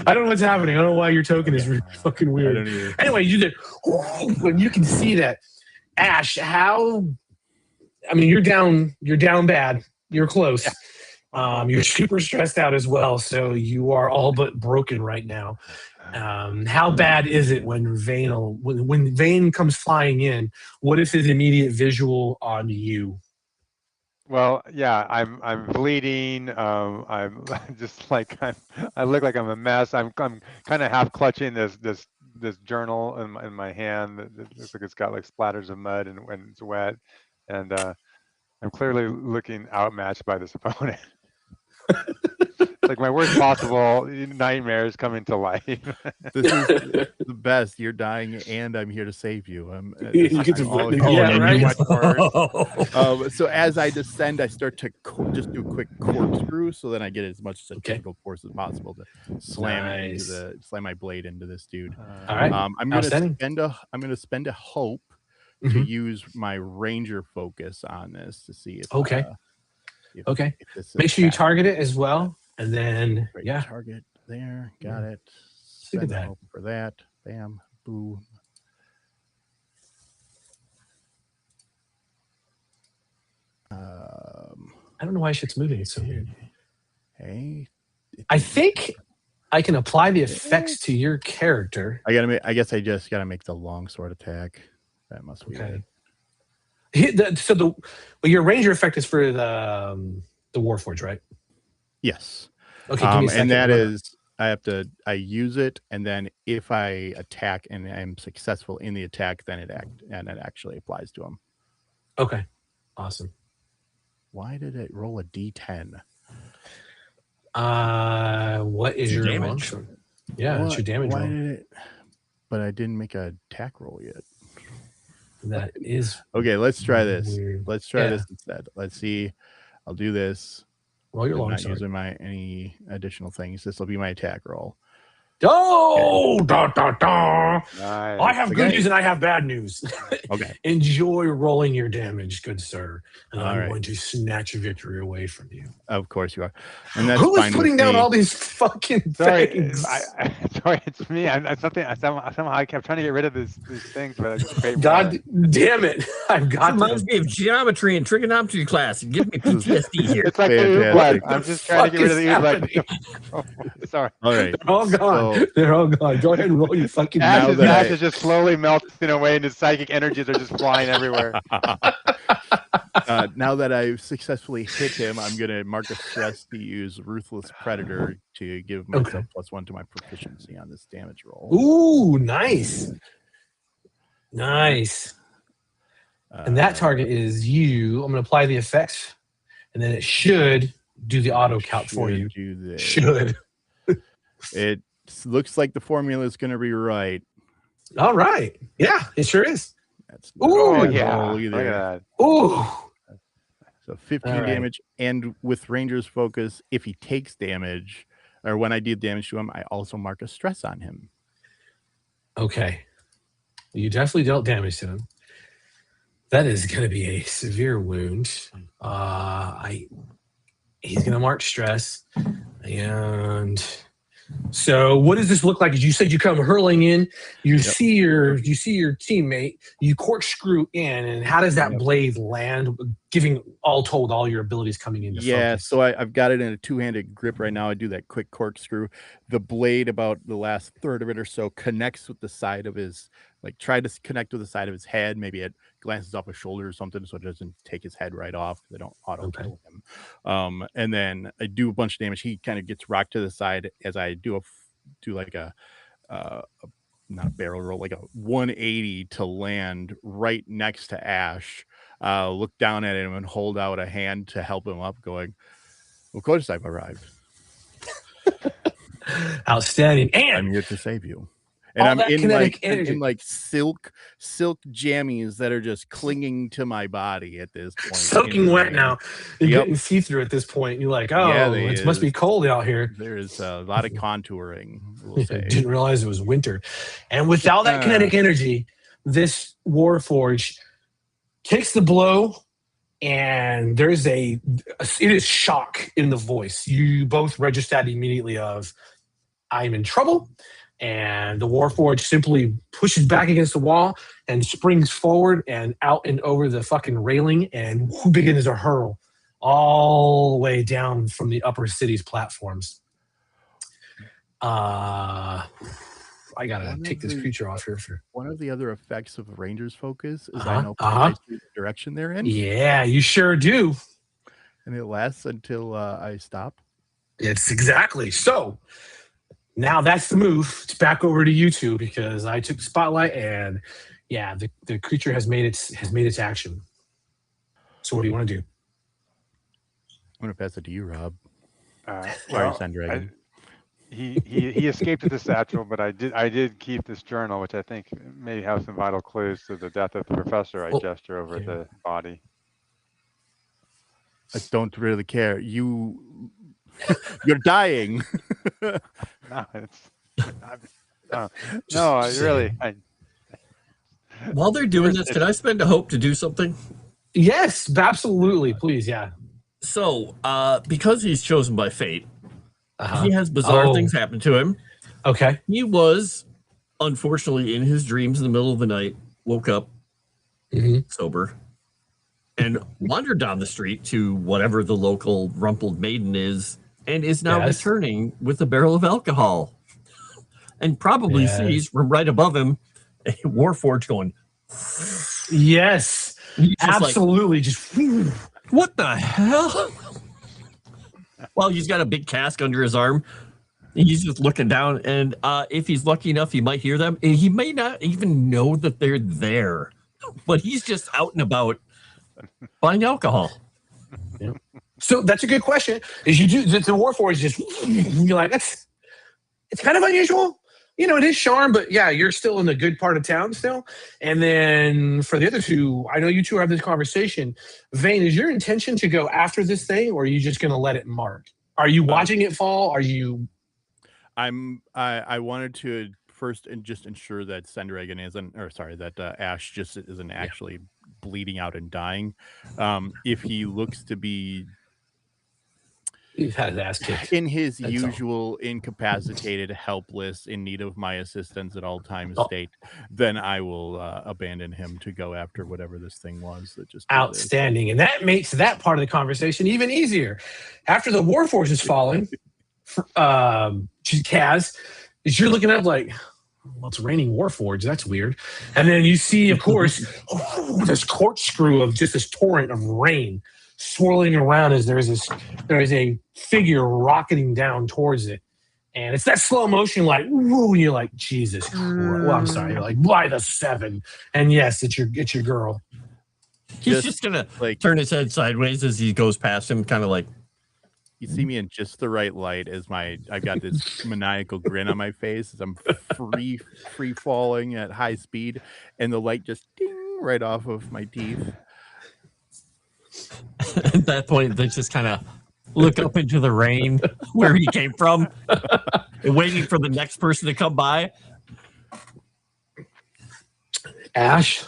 I don't know what's happening. I don't know why your token is really fucking weird. I don't either. Anyway, you did when you can see that. Ash, how I mean you're down bad. You're close. You're super stressed out as well, so you are all but broken right now. How bad is it when Vane comes flying in? What is his immediate visual on you? Well, yeah, I'm bleeding. I'm just like I look like I'm a mess. I'm kind of half clutching this journal in my hand. It looks like it's got like splatters of mud and when it's wet, and I'm clearly looking outmatched by this opponent. Like my worst possible nightmares coming to life. This is the best. You're dying, and I'm here to save you. You get to right. So as I descend, I start to just do a quick corkscrew, so then I get as much centrifugal force as possible to slam slam my blade into this dude. All right. I'm gonna spend a hope to use my ranger focus on this to see if if make sure you target it as well. And then, target there. Got it. Look at that. For that. Bam. Boom. I don't know why shit's moving. It's so weird. Hey. I think I can apply the effects to your character. I guess I just gotta make the longsword attack. That must be it. Your ranger effect is for the Warforged, right? Yes. Okay. Give me a second. And that is, I use it, and then if I attack and I'm successful in the attack, then it actually applies to him. Okay. Awesome. Why did it roll a D10? What is your damage? Yeah, it's your damage roll. But I didn't make an attack roll yet. That is okay. Let's try this. Weird. Let's try this instead. Let's see. I'll do this. Roll your I'm not using any additional things. This will be my attack roll. Oh, da, da, da. Nice. I have good news and I have bad news. Okay. Enjoy rolling your damage, good sir. And I'm right. going to snatch victory away from you. Of course you are. And that's who is putting down all these fucking things? Sorry, it's me. Somehow I kept trying to get rid of these things, but God damn it! I've got reminds me of geometry and trigonometry class. Give me PTSD here. It's like the oobleck. I'm just trying to get rid of the oobleck. Sorry. All right. They're all gone. They're all gone. Go ahead and roll your fucking. Ash is just slowly melting away, and his psychic energies are just flying everywhere. Now that I've successfully hit him, I'm going to mark a stress to use Ruthless Predator to give myself +1 to my proficiency on this damage roll. Ooh, nice. Nice. And that target is you. I'm going to apply the effects, and then it should do the auto count for you. Do this. Should. It looks like the formula is going to be right. All right. Yeah, it sure is. That's look at that. Ooh. So 15 damage, and with Ranger's focus, if he takes damage, or when I do damage to him, I also mark a stress on him. Okay. You definitely dealt damage to him. That is going to be a severe wound. He's going to mark stress. And so what does this look like? As you said, you come hurling in, you see your teammate, you corkscrew in, and how does that blade land, giving all told all your abilities coming into focus? So I've got it in a two-handed grip right now. I do that quick corkscrew. The blade, about the last third of it or so, connects with the side of his, try to connect with the side of his head. Maybe it glances off his shoulder or something, so it doesn't take his head right off. They don't auto kill him. And then I do a bunch of damage. He kind of gets rocked to the side as I do like a not a barrel roll, like a 180 to land right next to Ash. Look down at him and hold out a hand to help him up, going, "Of course I've arrived. Outstanding. And I'm here to save you." And all I'm that in kinetic like energy. in like silk jammies that are just clinging to my body at this point. Soaking wet now. You're Yep. getting see-through at this point. You're like, Yeah, oh, it must be cold out here. There is a lot of contouring, we'll say. Didn't realize it was winter. And with all that kinetic energy, this Warforged takes the blow, and there's it is shock in the voice. You both register that immediately of, I'm in trouble. And the Warforged simply pushes back against the wall and springs forward and out and over the fucking railing and begins a hurl all the way down from the upper city's platforms. I gotta take this creature off here. One of the other effects of Ranger's focus is I know precisely the direction they're in. Yeah, you sure do. And it lasts until I stop. It's exactly. So now that's the move. It's back over to you two because I took the spotlight, and yeah, the creature has made its action. So what do you want to do? I'm gonna pass it to you, Rob. Well, Dragon. He escaped with the satchel, but I did keep this journal, which I think may have some vital clues to the death of the professor. I gesture over the body. I don't really care. You're dying. No, I really. While they're doing this, can I spend a hope to do something? Yes, absolutely. Please, yeah. So, because he's chosen by fate, he has bizarre things happen to him. Okay. He was, unfortunately, in his dreams in the middle of the night, woke up sober, and wandered down the street to whatever the local rumpled maiden is, and is now returning with a barrel of alcohol. And probably sees from right above him a Warforged going, yes, absolutely. What the hell? Well, he's got a big cask under his arm. He's just looking down, and if he's lucky enough, he might hear them. He may not even know that they're there, but he's just out and about buying alcohol. Yeah. So that's a good question. Is you do the Warforged just you're like it's kind of unusual. You know, it is charm, but yeah, you're still in the good part of town still. And then for the other two, I know you two have this conversation. Vane, is your intention to go after this thing, or are you just going to let it mark? Are you watching it fall? Are you? I wanted to first and just ensure that Sendragon isn't, or sorry, that Ash just isn't actually bleeding out and dying. If he looks to be. He's had his ass kicked. In his usual incapacitated, helpless, in need of my assistance at all times state, then I will abandon him to go after whatever this thing was that just outstanding. And that makes that part of the conversation even easier. After the Warforged is falling, Kaz, is you're looking up like, well, it's raining Warforged. That's weird. And then you see, of course, this corkscrew of just this torrent of rain swirling around as there is a figure rocketing down towards it, and it's that slow motion, like woo, and you're like, Jesus Christ. Well, I'm sorry, you're like, by the seven, and yes, it's your girl. He's just gonna turn his head sideways as he goes past him, kind of like. You see me in just the right light as I've got this maniacal grin on my face as I'm free falling at high speed, and the light just ding right off of my teeth. At that point, they just kind of look up into the rain where he came from, and waiting for the next person to come by. Ash,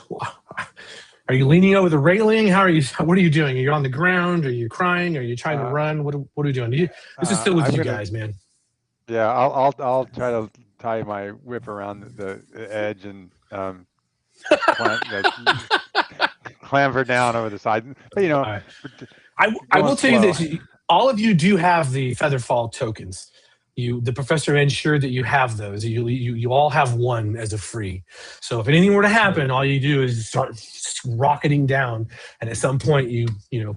are you leaning over the railing? What are you doing? Are you on the ground? Are you crying? Are you trying to run? What are you doing? This is still with you guys, man. Yeah, I'll try to tie my whip around the edge and clamber down over the side. But right. I will tell you this: all of you do have the Featherfall tokens. The professor ensured that you have those. You all have one as a free. So if anything were to happen, all you do is start rocketing down, and at some point you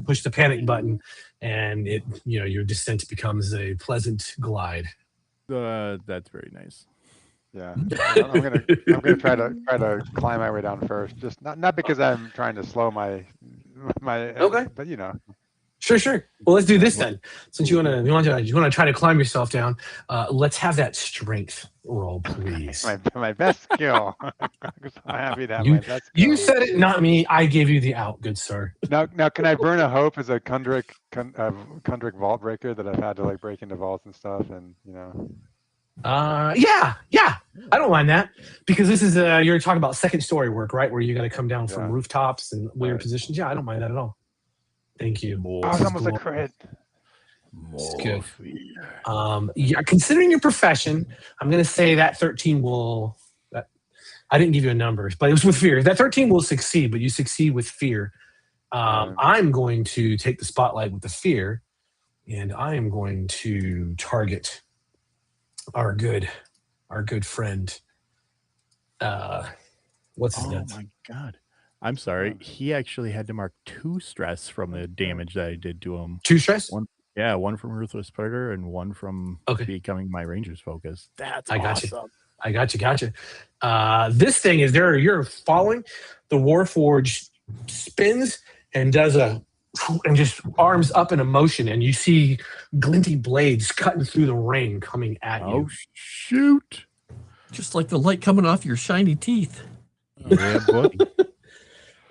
push the panic button, and your descent becomes a pleasant glide. That's very nice. Yeah, I'm gonna try to climb my way down first. Just not because I'm trying to slow my okay, but Sure. Well, let's do this then. Since you want to try to climb yourself down, let's have that strength roll, please. my best skill. I'm so happy to have my best skill. You said it, not me. I gave you the out, good sir. Now, can I burn a hope as a Kundric vault breaker that I've had to like break into vaults and stuff, and Yeah. I don't mind that because this is you're talking about second story work, right? Where you got to come down from rooftops and weird positions. Yeah, I don't mind that at all. Thank you. It's almost a crit. It's good. Yeah, considering your profession, I'm going to say that 13 will. I didn't give you a number, but it was with fear. That 13 will succeed, but you succeed with fear. I'm going to take the spotlight with the fear, and I am going to target our good friend. What's his name? Oh my god. I'm sorry. He actually had to mark 2 stress from the damage that I did to him. 2 stress? One from Ruthless Predator and one from becoming my Ranger's focus. That's awesome. I got you. This thing is there. You're following. The Warforged spins and does and just arms up in a motion, and you see glinty blades cutting through the ring coming at you. Oh shoot! Just like the light coming off your shiny teeth. Yeah, boy.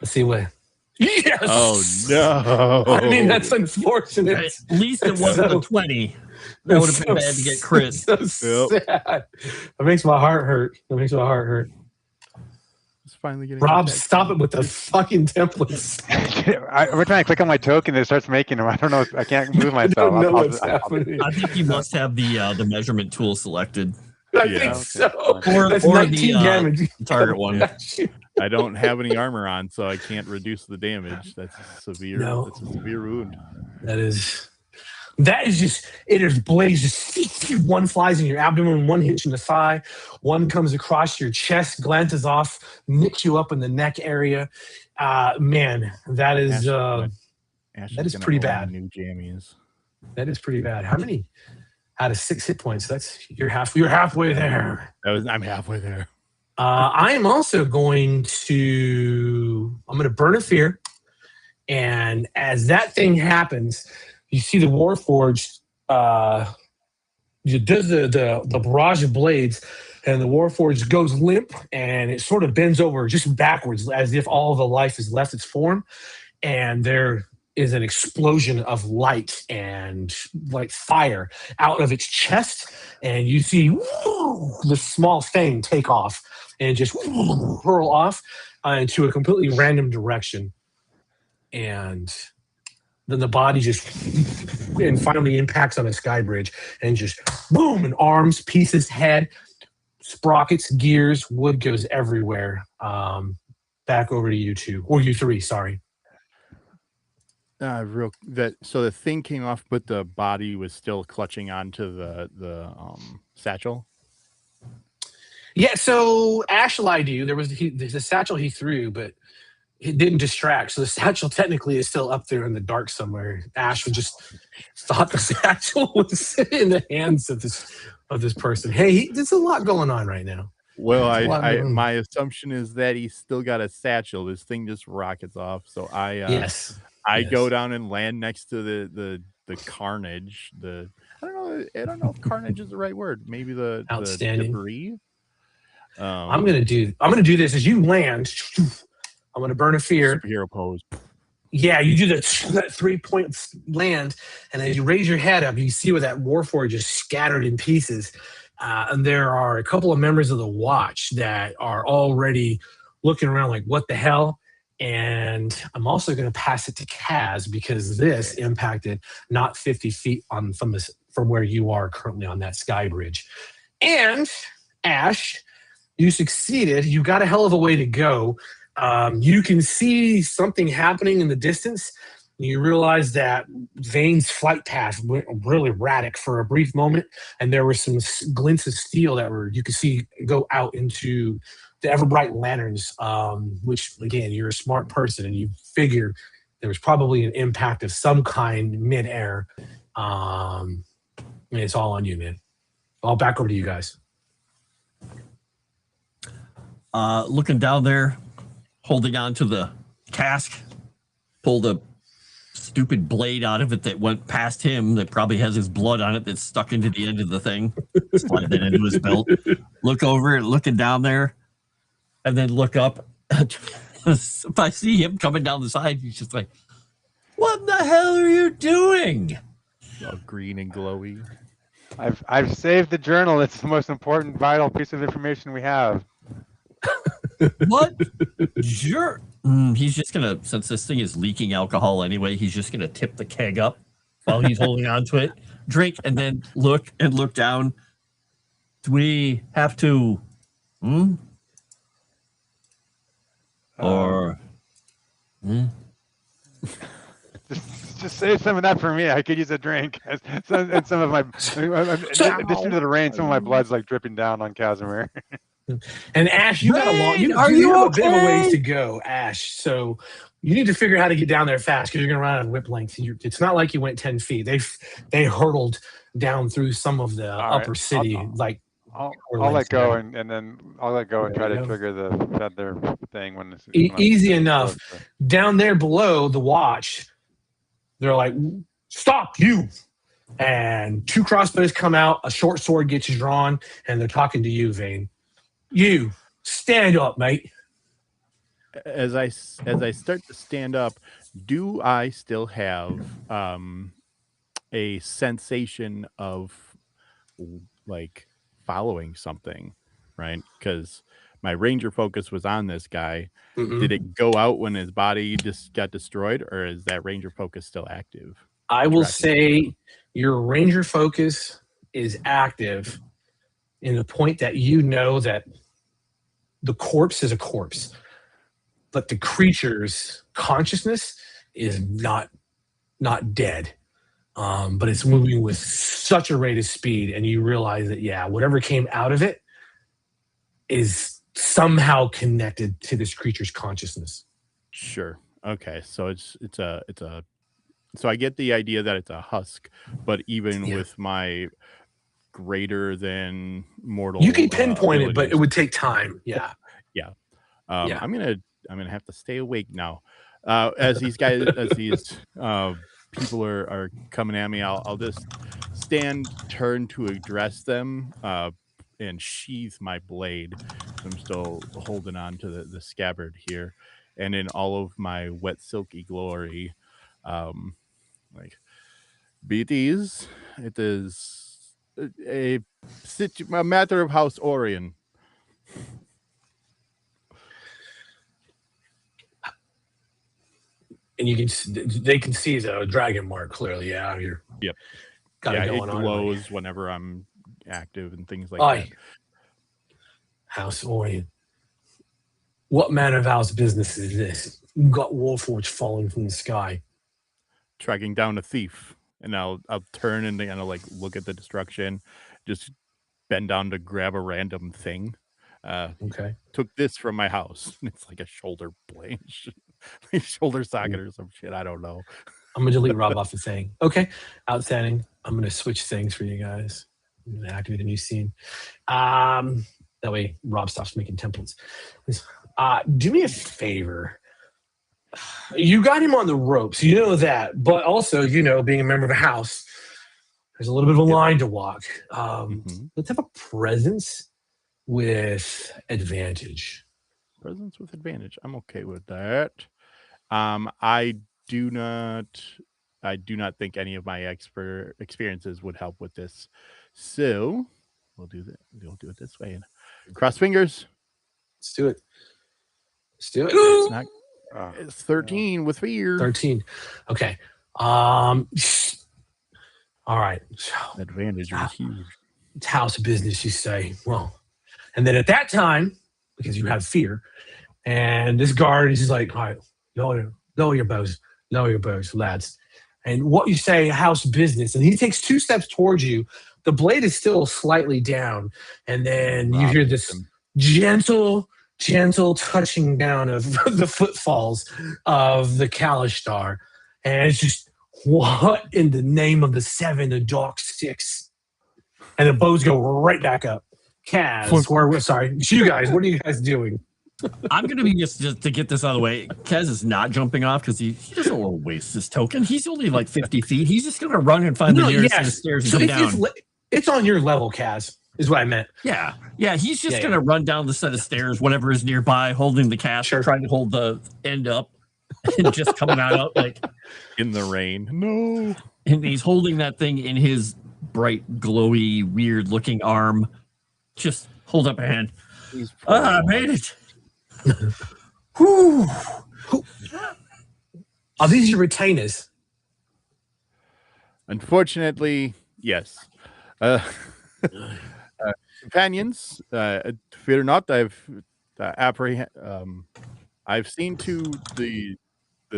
Let's see what. Yes. Oh no! I mean, that's unfortunate. At least it wasn't a 20. That would have been bad to get crit. So sad. That makes my heart hurt. It's finally getting. Rob, stop it with the fucking templates. Every time I click on my token, it starts making them. I don't know. I can't move myself. I don't know what's happening. I think you must have the measurement tool selected. I think so. Or that's or 19 damage. Target one. I don't have any armor on, so I can't reduce the damage. That's severe. No. That's a severe wound. That is just, it is blades just, one flies in your abdomen, one hits you in the thigh, one comes across your chest, glances off, nicks you up in the neck area. Man, that is pretty bad. New jammies. That is pretty bad. How many out of 6 hit points? You're halfway there. I'm halfway there. I am also going to burn a fear, and as that thing happens, you see the Warforged does the barrage of blades, and the Warforged goes limp, and it sort of bends over just backwards as if all the life has left its form, and there is an explosion of light and like fire out of its chest, and you see the small thing take off and just hurl off into a completely random direction, and then the body just and finally impacts on a sky bridge and just boom, and arms, pieces, head, sprockets, gears, wood goes everywhere. Back over to you two, or you three, sorry. So the thing came off, but the body was still clutching onto the satchel. Yeah, so Ash lied to you. There was the satchel he threw, but it didn't distract. So the satchel technically is still up there in the dark somewhere. Ash would just thought the satchel was in the hands of this person. Hey, there's a lot going on right now. Well, my assumption is that he's still got a satchel. This thing just rockets off. So I go down and land next to the carnage. I don't know if carnage is the right word. Maybe the debris. I'm gonna do this as you land. I'm gonna burn a fear. Superhero pose. Yeah, you do that 3-point land, and as you raise your head up, you see where that Warforged is scattered in pieces. And there are a couple of members of the Watch that are already looking around like, what the hell? And I'm also going to pass it to Kaz because this impacted not 50 feet from where you are currently on that sky bridge. And Ash, you succeeded. You got a hell of a way to go. You can see something happening in the distance. You realize that Vane's flight path went really erratic for a brief moment, and there were some glints of steel that you could see go out into the ever-bright lanterns, which, again, you're a smart person, and you figure there was probably an impact of some kind mid-air. And it's all on you, man. All back over to you guys. Looking down there, holding on to the cask, pull the stupid blade out of it that went past him that probably has his blood on it that's stuck into the end of the thing. Slide that into his belt. Look over it, looking down there, and then look up. If I see him coming down the side, he's just like, "What the hell are you doing?" All green and glowy. I've saved the journal. It's the most important, vital piece of information we have. What? Sure. He's just gonna, since this thing is leaking alcohol anyway, he's just gonna tip the keg up while he's holding on to it, drink, and then look down. Do we have to? Or? Just save some of that for me. I could use a drink. And some of my, in addition to the rain, some of my blood's like dripping down on Kasimir. And Ash, you got a long. You have a bit of a ways to go, Ash. So you need to figure out how to get down there fast because you're going to run out of whip length. It's not like you went 10 feet. They hurtled down through some of the upper city. I'll let go and then I'll let go and try to trigger the feather thing when it's easy enough. Down there below the watch, they're like, "Stop you!" And 2 crossbows come out. A short sword gets drawn, and they're talking to you, Vane. You stand up, mate. As I start to stand up, do I still have a sensation of like following something, right? Because my ranger focus was on this guy. Did it go out when his body just got destroyed, or is that ranger focus still active? I will say your ranger focus is active in the point that you know that the corpse is a corpse, but the creature's consciousness is not dead. But it's moving with such a rate of speed, and you realize that whatever came out of it is somehow connected to this creature's consciousness. Sure. Okay. So it's a so I get the idea that it's a husk, but even with my greater than mortal, you can pinpoint it, but it would take time. I'm gonna have to stay awake now. As these people are coming at me, I'll just turn to address them, and sheath my blade. I'm still holding on to the scabbard here, and in all of my wet silky glory, like, be at ease. It is a matter of House Orion. And they can see the dragon mark clearly. Yeah, you're. Yep. It glows whenever I'm active and things like that. House Orion. What manner of house business is this? You've got warforged falling from the sky. Tracking down a thief, and I'll turn and kind of like look at the destruction, just bend down to grab a random thing. Okay. Took this from my house. It's like a shoulder blade, shoulder socket or some shit. I don't know. I'm gonna delete Rob off the thing. Okay, outstanding. I'm gonna switch things for you guys. I'm gonna activate a new scene. That way Rob stops making templates. Do me a favor. You got him on the ropes, you know that, but also, being a member of a house, there's a little bit of a line to walk. Let's have a presence with advantage. Presence with advantage. I'm okay with that. I do not think any of my experiences would help with this. So we'll do it this way and cross fingers. Let's do it. It's not. It's 13 with fear. 13. Okay. All right. So, advantage is huge. It's house business, you say. Well, and then at that time, because you have fear, and this guard is like, all right, lower your bows, lads. And what you say, house business, and he takes 2 steps towards you. The blade is still slightly down, and then you hear this gentle touching down of the footfalls of the Kalishtar. And it's just, what in the name of the 7, the dark 6? And the bows go right back up. Kaz, sorry, you guys, what are you guys doing? I'm going to be just to get this out of the way. Kez is not jumping off because he doesn't want to waste his token. He's only like 50 feet. He's just going to run and find the nearest set of stairs and so come down. It's on your level, Kaz, is what I meant. Yeah. He's just going to run down the set of stairs, whatever is nearby, holding the cast, trying to hold the end up, and just coming out like in the rain. No. And he's holding that thing in his bright, glowy, weird-looking arm. Just hold up a hand. I made it. Whew. Are these your retainers? Unfortunately, yes. Companions, fear not. I've seen to the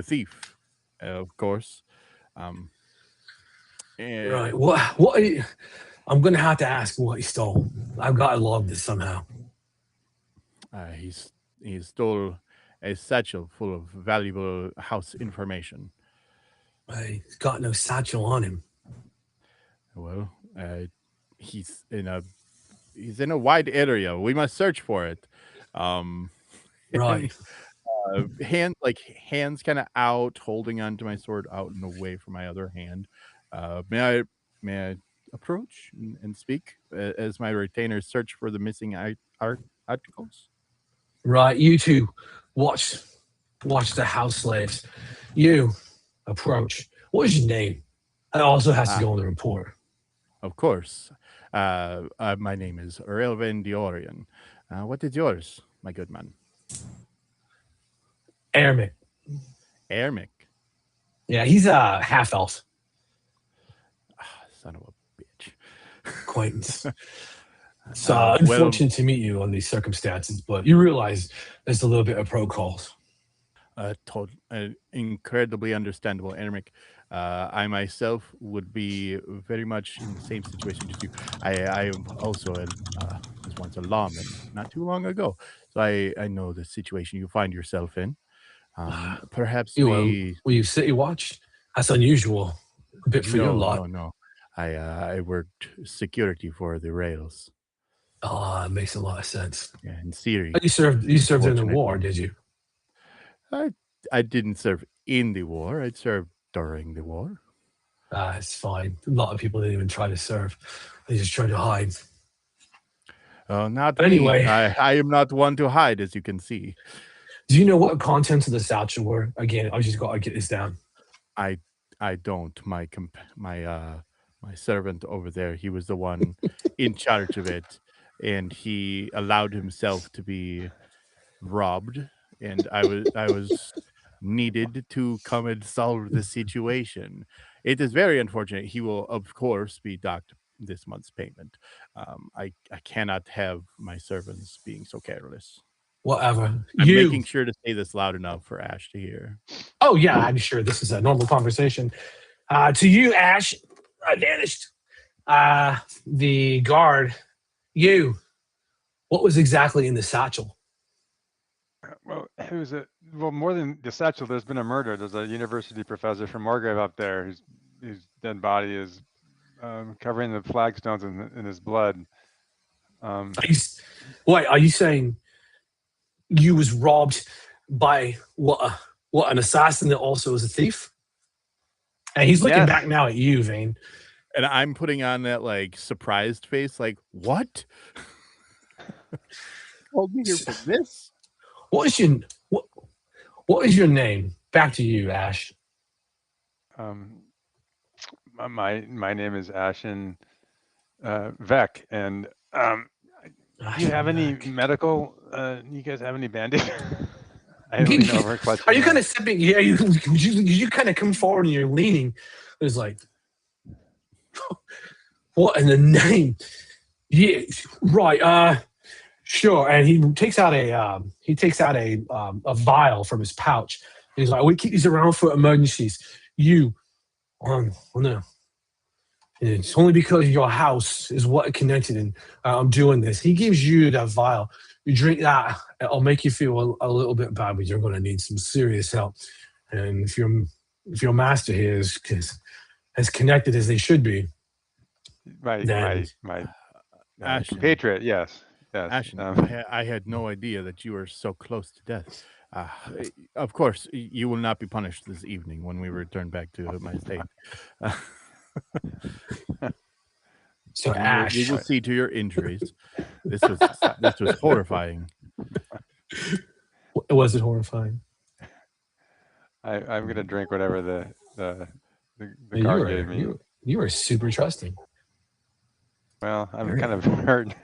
thief, of course. Right. What? I'm gonna have to ask what he stole. I've got to log this somehow. He stole a satchel full of valuable house information. He's got no satchel on him. Well, he's in a wide area. We must search for it. Right. Hands kind of out, holding onto my sword out and away from my other hand. May I approach and speak as my retainers search for the missing articles? Right, you two watch the house slaves. You approach. What is your name? It also has to go on the report. Of course. My name is Relvin Diorian. What is yours, my good man? Ermic. Ermic? Yeah, he's a half-elf. Son of a bitch. Acquaintance. It's unfortunate to meet you on these circumstances, but you realize there's a little bit of protocols. Incredibly understandable, Ermic. I myself would be very much in the same situation as you. I also was once a lawman not too long ago, so I know the situation you find yourself in. Perhaps will you city watch? That's unusual. A bit for your lot. No. I worked security for the rails. Oh, it makes a lot of sense. Yeah, in Syria. You served in the war, did you? I didn't serve in the war. I served during the war. It's fine. A lot of people didn't even try to serve. They just tried to hide. Not anyway. Me. I am not one to hide, as you can see. Do you know what the contents of the satchel were? Again, I just got to get this down. I don't. My servant over there, he was the one in charge of it, and he allowed himself to be robbed, and I was needed to come and solve the situation. It is very unfortunate. He will, of course, be docked this month's payment. I cannot have my servants being so careless. Whatever. I'm making sure to say this loud enough for Ash to hear. Oh, yeah, I'm sure this is a normal conversation. To you, Ash, I vanished. The guard, what was exactly in the satchel? Well, more than the satchel, there's been a murder. There's a university professor from Margrave up there whose dead body is covering the flagstones in his blood. Are you saying you was robbed by what an assassin that also is a thief? And he's looking back now at you, Vane. And I'm putting on that like surprised face, like, what? Hold me here for this? What is your name? Back to you, Ash. My name is Ashen Vek, and do you have any medical? You guys have any bandage? I don't know if we're clutching. Are you kind of stepping? Yeah, you kind of come forward and you're leaning. There's like, what in the name? Yeah, right. Sure. And he takes out a vial from his pouch. And he's like, we keep these around for emergencies. No. It's only because your house is what connected, and I'm doing this. He gives you that vial. You drink that. It'll make you feel a little bit bad, but you're going to need some serious help. And if your master here is as connected as they should be, my compatriot, yes. Yes. Ashen, I had no idea that you were so close to death. Of course, you will not be punished this evening when we return back to my state. So Ash, we will see to your injuries. This was horrifying. Was it horrifying? I'm gonna drink whatever the guard gave me. You are super trusting. Well, I'm kind of hurt.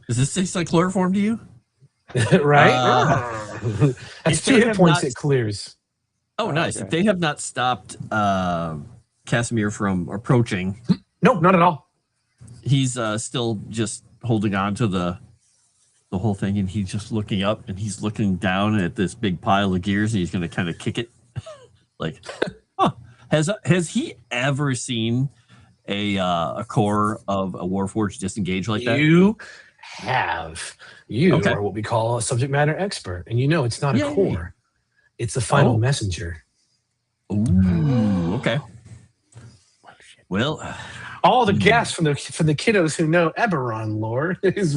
Does this taste like chloroform to you? Right? That's 2 hit points it clears. Oh, nice. Okay. If they have not stopped Kasimir from approaching. No, not at all. He's still just holding on to the whole thing, and he's just looking up, and he's looking down at this big pile of gears, and he's going to kind of kick it. Like, huh. Has he ever seen a core of a Warforged disengage like that? You have. You are what we call a subject matter expert, and you know it's not a core. It's a final messenger. Ooh, okay. Well, all the gas from the kiddos who know EBERRON lore is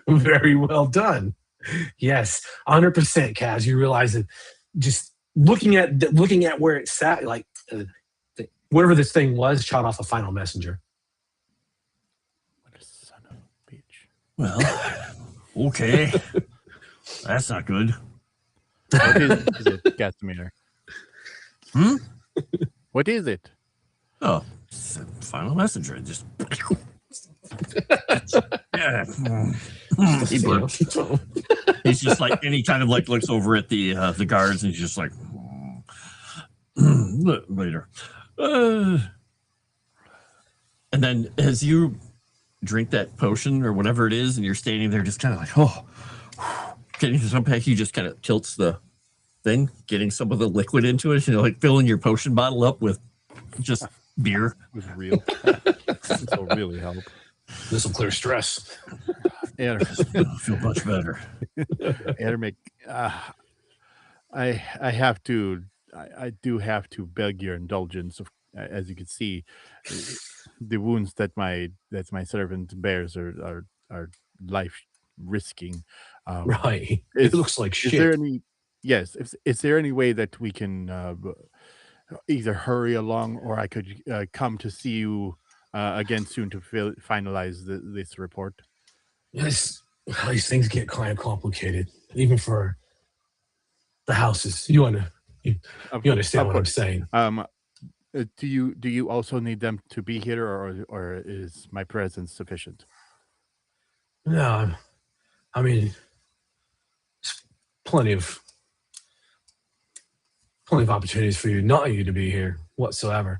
very well done. Yes, 100%, Kaz. You realize that just looking at where it sat, like whatever this thing was, shot off a final messenger. What a son of a bitch. Well, okay. That's not good. What is it, Kasimir? What is it? Oh, it's a final messenger. Just yeah. He's just like, and he kind of like looks over at the guards, and he's just like, later. And then as you drink that potion or whatever it is, and you're standing there just kind of like, getting some pack, he just kind of tilts the thing, getting some of the liquid into it, like filling your potion bottle up with just beer. It was real. This will really help. This will clear stress. I feel much better. Ermic, I do have to beg your indulgence. As you can see, the wounds that my servant bears are life risking. Right. It looks like shit. Is there any way that we can either hurry along, or I could come to see you again soon to finalize this report? Yes, these things get kind of complicated, even for the houses. You understand what I'm saying? Do you also need them to be here, or is my presence sufficient? No, I mean, plenty of opportunities for you to be here whatsoever.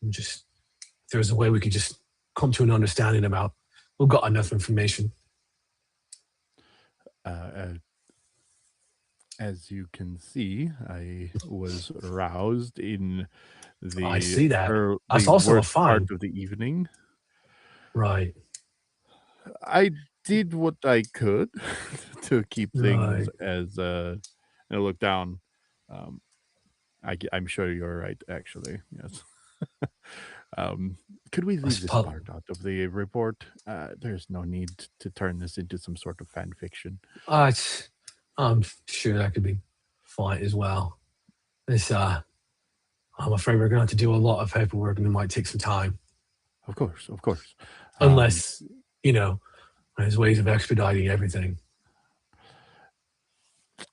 Just if there's a way we could just come to an understanding about. We've got enough information. As you can see, I was aroused in the. I see that. That's the also a worst fine part of the evening. Right. I did what I could to keep things as. And I look down. I'm sure you're right. Actually, yes. Could we leave this part out of the report? There's no need to turn this into some sort of fan fiction. I'm sure that could be fine as well. I'm afraid we're going to have to do a lot of paperwork, and it might take some time. Of course. Unless, there's ways of expediting everything.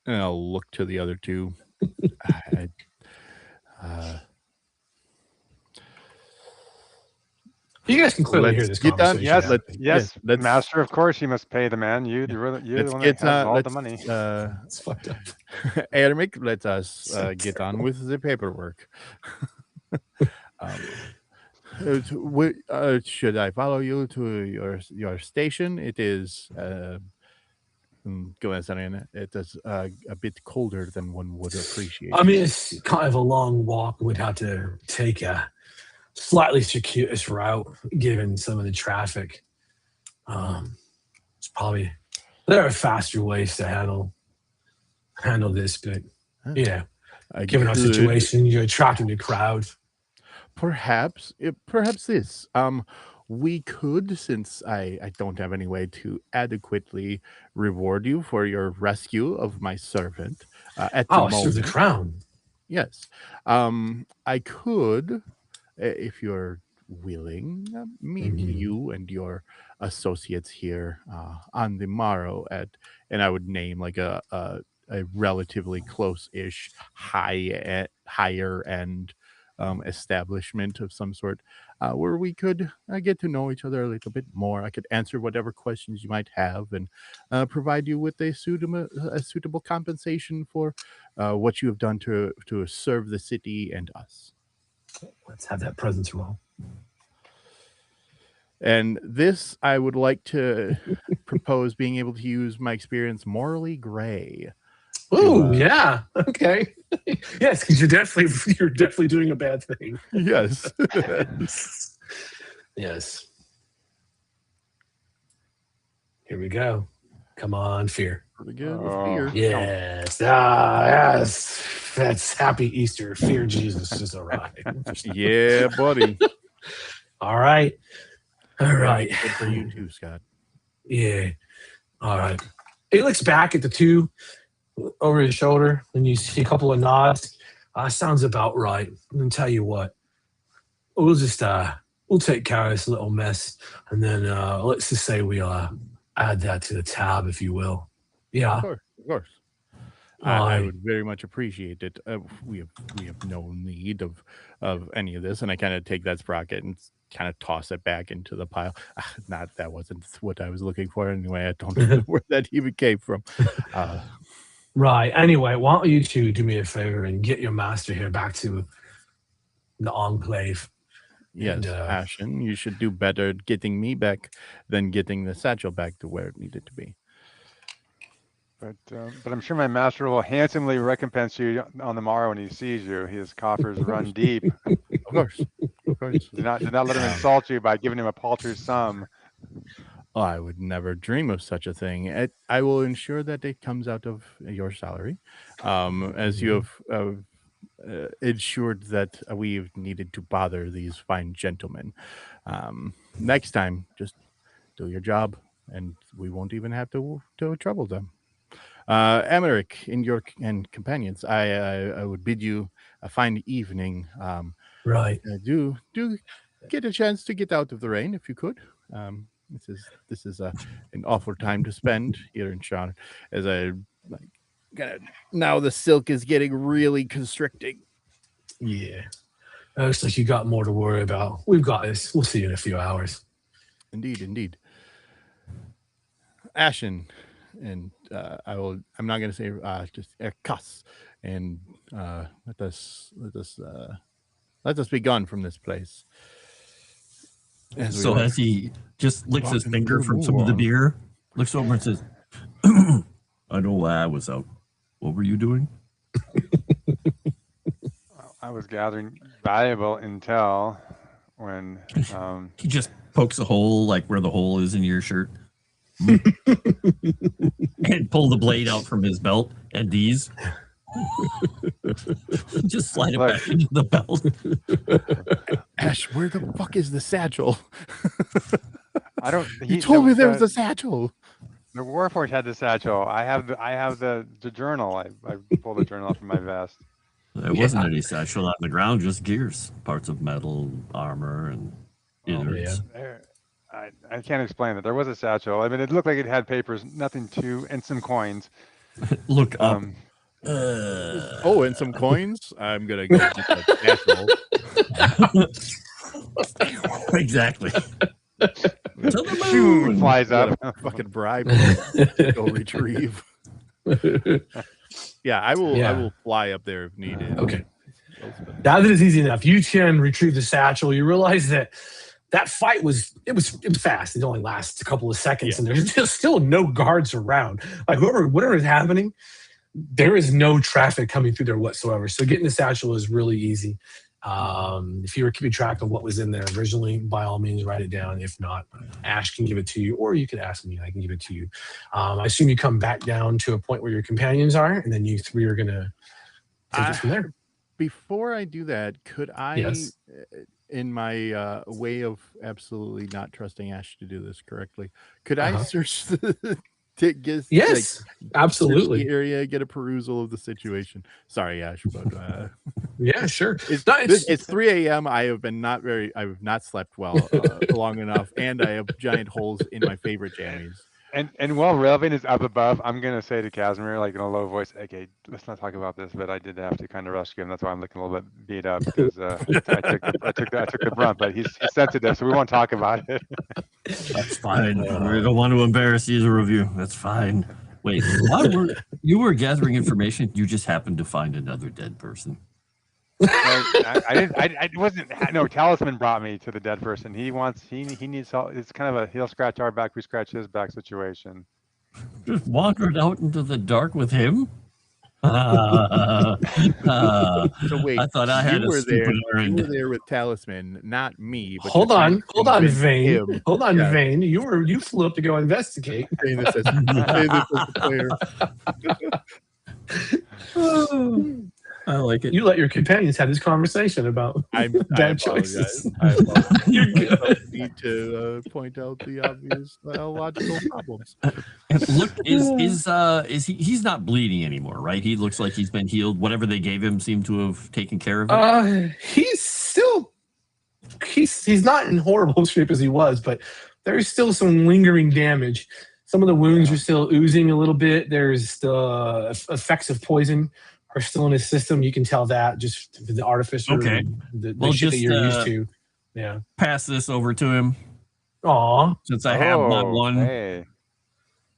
And I'll look to the other two. You guys can clearly hear this conversation. Yes, Master, of course you must pay the man. You're the one that has all the money. It's fucked up. Ermic, let us get on with the paperwork. Should I follow you to your station? It is it is a bit colder than one would appreciate. I mean, it's kind of a long walk. We'd have to take a slightly circuitous route given some of the traffic. There are faster ways to handle this, but given our situation, you're attracting the crowd. Perhaps this. we could, since I don't have any way to adequately reward you for your rescue of my servant at the moment. Serve the crown. Yes. I could, if you're willing, meet you and your associates here on the morrow and I would name like a relatively close-ish higher end establishment of some sort where we could get to know each other a little bit more. I could answer whatever questions you might have and provide you with a suitable compensation for what you have done to serve the city and us. Let's have that presence roll. And this, I would like to propose being able to use my experience morally gray. Oh, yeah. Okay. Yes, because you're definitely doing a bad thing. Yes. Yes. Here we go. Come on, fear. Pretty good with fear. Yes. Yes. That's happy Easter. Fear Jesus just arrived. Yeah, buddy. All right. All right. Good for you too, Scott. Yeah. All right. He looks back at the two over his shoulder, and you see a couple of nods. Sounds about right. And tell you what, we'll just we'll take care of this little mess, and then let's just say we add that to the tab, if you will. Yeah. Of course. I would very much appreciate it. We have no need of any of this, and I kind of take that sprocket and kind of toss it back into the pile. That wasn't what I was looking for anyway. I don't know where that even came from. Right. Anyway, why don't you two do me a favor and get your master here back to the Enclave? Yes, and, Ashen, you should do better getting me back than getting the satchel back to where it needed to be. But I'm sure my master will handsomely recompense you on the morrow when he sees you. His coffers run deep. Of course. Do not let him insult you by giving him a paltry sum. Oh, I would never dream of such a thing. I will ensure that it comes out of your salary, as you have ensured that we've needed to bother these fine gentlemen. Next time, just do your job, and we won't even have to trouble them. Emmerich and companions, I would bid you a fine evening. Right. Do get a chance to get out of the rain if you could. This is an awful time to spend here in Charlotte, as now the silk is getting really constricting. Yeah. Looks like you got more to worry about. We've got this. We'll see you in a few hours. Indeed. Ashen, and I'm not going to say just cuss, and let us be gone from this place. As he just licks his finger from some of the beer, looks over and says, I know why I was out. What were you doing? I was gathering valuable intel when he just pokes a hole like where the hole is in your shirt. And pull the blade out from his belt and these just slide it back into the belt. Ash, where the fuck is the satchel? You told me there was a satchel. The Warforged had the satchel. I have the journal. I pulled the journal from my vest. There wasn't any satchel on the ground, just gears, parts of metal, armor, and innards. I can't explain it. There was a satchel. I mean, it looked like it had papers, and some coins. Look up. And some coins. I'm gonna go get that satchel. Exactly. To the moon flies up. Fucking bribe to go retrieve. Yeah, I will fly up there if needed. Okay. Now that it's easy enough, you can retrieve the satchel. You realize that fight was fast. It only lasts a couple of seconds, and there's still no guards around. Like whatever is happening, there is no traffic coming through there whatsoever. So getting the satchel is really easy. If you were keeping track of what was in there originally, by all means, write it down. If not, Ash can give it to you, or you could ask me. I can give it to you. I assume you come back down to a point where your companions are, and then you three are going to take it from there. Before I do that, could I... Yes. in my way of absolutely not trusting Ash to do this correctly, could I search the yes, absolutely. Search the area, get a perusal of the situation. Sorry, Ash, but yeah, sure. It's 3 a.m. I have not slept well long enough, and I have giant holes in my favorite jammies. And while Raven is up above, I'm gonna say to Kasimir, like in a low voice, okay, let's not talk about this, but I did have to kind of rescue him. That's why I'm looking a little bit beat up because I took the brunt, but he's sensitive, so we won't talk about it. That's fine. We don't want to embarrass either of you. That's fine. Wait, you were gathering information. You just happened to find another dead person. I didn't. I wasn't. No, Talisman brought me to the dead person. He needs help. It's kind of a he'll scratch our back, we scratch his back situation. Just wandered out into the dark with him. So wait, I thought I had a stupid errand. You were there with Talisman, not me. But hold on, Vane. Hold on, Vane. You flew up to go investigate. Say this as the player. I like it. You let your companions have this conversation about bad choices. You're good. I need to point out the obvious logical problems. Look, is he's not bleeding anymore, right? He looks like he's been healed. Whatever they gave him seemed to have taken care of it. He's not in horrible shape as he was, but there's still some lingering damage. Some of the wounds are still oozing a little bit. There's the effects of poison are still in his system. You can tell that just the artificer, the shit that you're used to. Yeah. Pass this over to him. Aw. Since I have my one. Hey.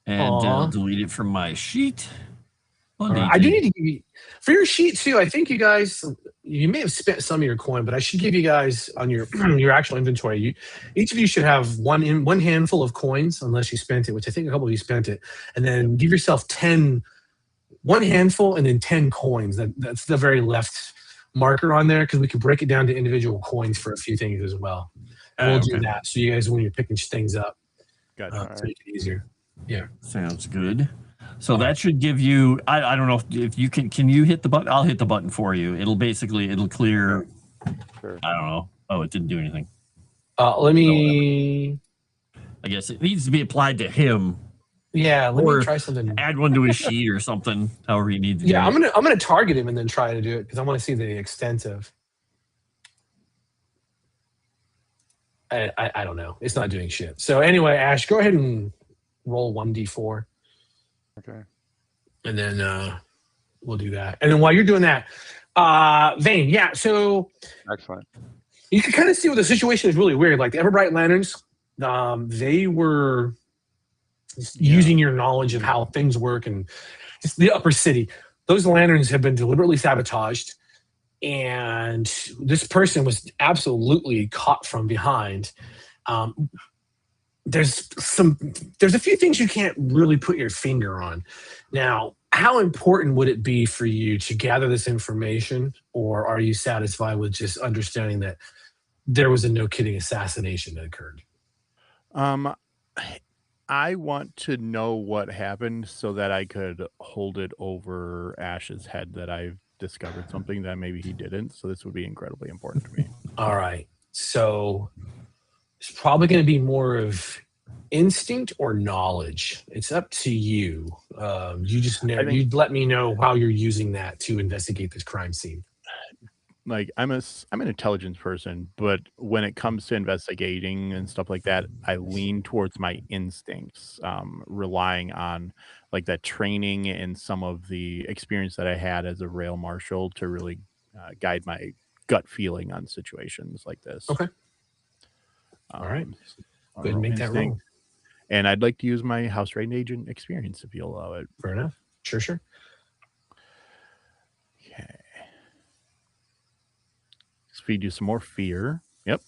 And delete it from my sheet. I do need to give you, for your sheet too, I think you may have spent some of your coin, but I should give you guys on your your actual inventory. Each of you should have one handful of coins, unless you spent it, which I think a couple of you spent it. And then give yourself 1 handful and then 10 coins. That's the very left marker on there because we can break it down to individual coins for a few things as well. We'll do that so you guys, when you're picking things up, gotcha. make it easier. Yeah, sounds good. So that should give you. I don't know if you can you hit the button. I'll hit the button for you. It'll clear. Sure. I don't know. Oh, it didn't do anything. Let me. I guess it needs to be applied to him. Yeah, let me try something. Add one to his sheet or something. However you need to. do it. I'm gonna target him and then try to do it because I want to see the extent of. I don't know. It's not doing shit. So anyway, Ash, go ahead and roll 1d4. Okay. And then we'll do that. And then while you're doing that, Vane, yeah. So excellent. You can kind of see what the situation is really weird. Like the Everbright Lanterns, they were. Using your knowledge of how things work and just the upper city, those lanterns have been deliberately sabotaged, and this person was absolutely caught from behind. There's a few things you can't really put your finger on. Now, how important would it be for you to gather this information, or are you satisfied with just understanding that there was a no-kidding assassination that occurred? I want to know what happened so that I could hold it over Ash's head that I've discovered something that maybe he didn't. So this would be incredibly important to me. All right. So it's probably going to be more of instinct or knowledge. It's up to you. You just you let me know how you're using that to investigate this crime scene. Like I'm an intelligence person, but when it comes to investigating and stuff like that, I lean towards my instincts, relying on like that training and some of the experience that I had as a rail marshal to really guide my gut feeling on situations like this. Okay. All right. Go ahead and make that roll. And I'd like to use my house raid agent experience if you allow it. Fair enough. Sure. Okay. Feed you some more fear. Yep.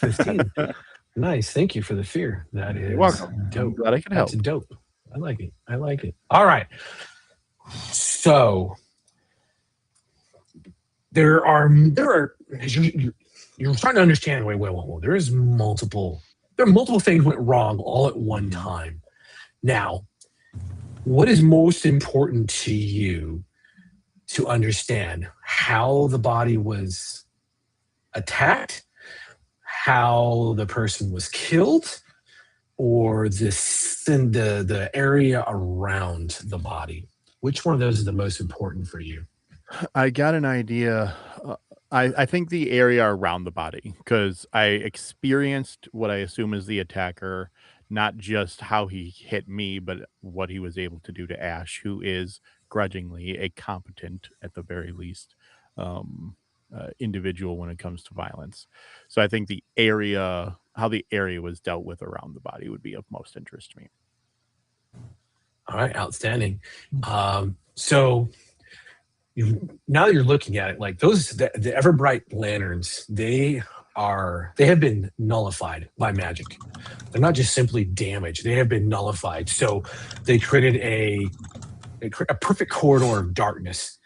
15. Nice. Thank you for the fear. That is welcome. Dope. I'm glad I can help. That's dope. I like it. All right. So there are you're trying to understand. Wait. There are multiple things went wrong all at one time. Now, what is most important to you to understand how the body was attacked, how the person was killed, or the area around the body? Which one of those is the most important for you? I got an idea. I think the area around the body, because I experienced what I assume is the attacker, not just how he hit me, but what he was able to do to Ash, who is grudgingly a competent, at the very least, individual when it comes to violence. So I think how the area was dealt with around the body would be of most interest to me. All right, outstanding. So now that you're looking at it, like the Everbright lanterns, they have been nullified by magic. They're not just simply damaged; they have been nullified. So they created a perfect corridor of darkness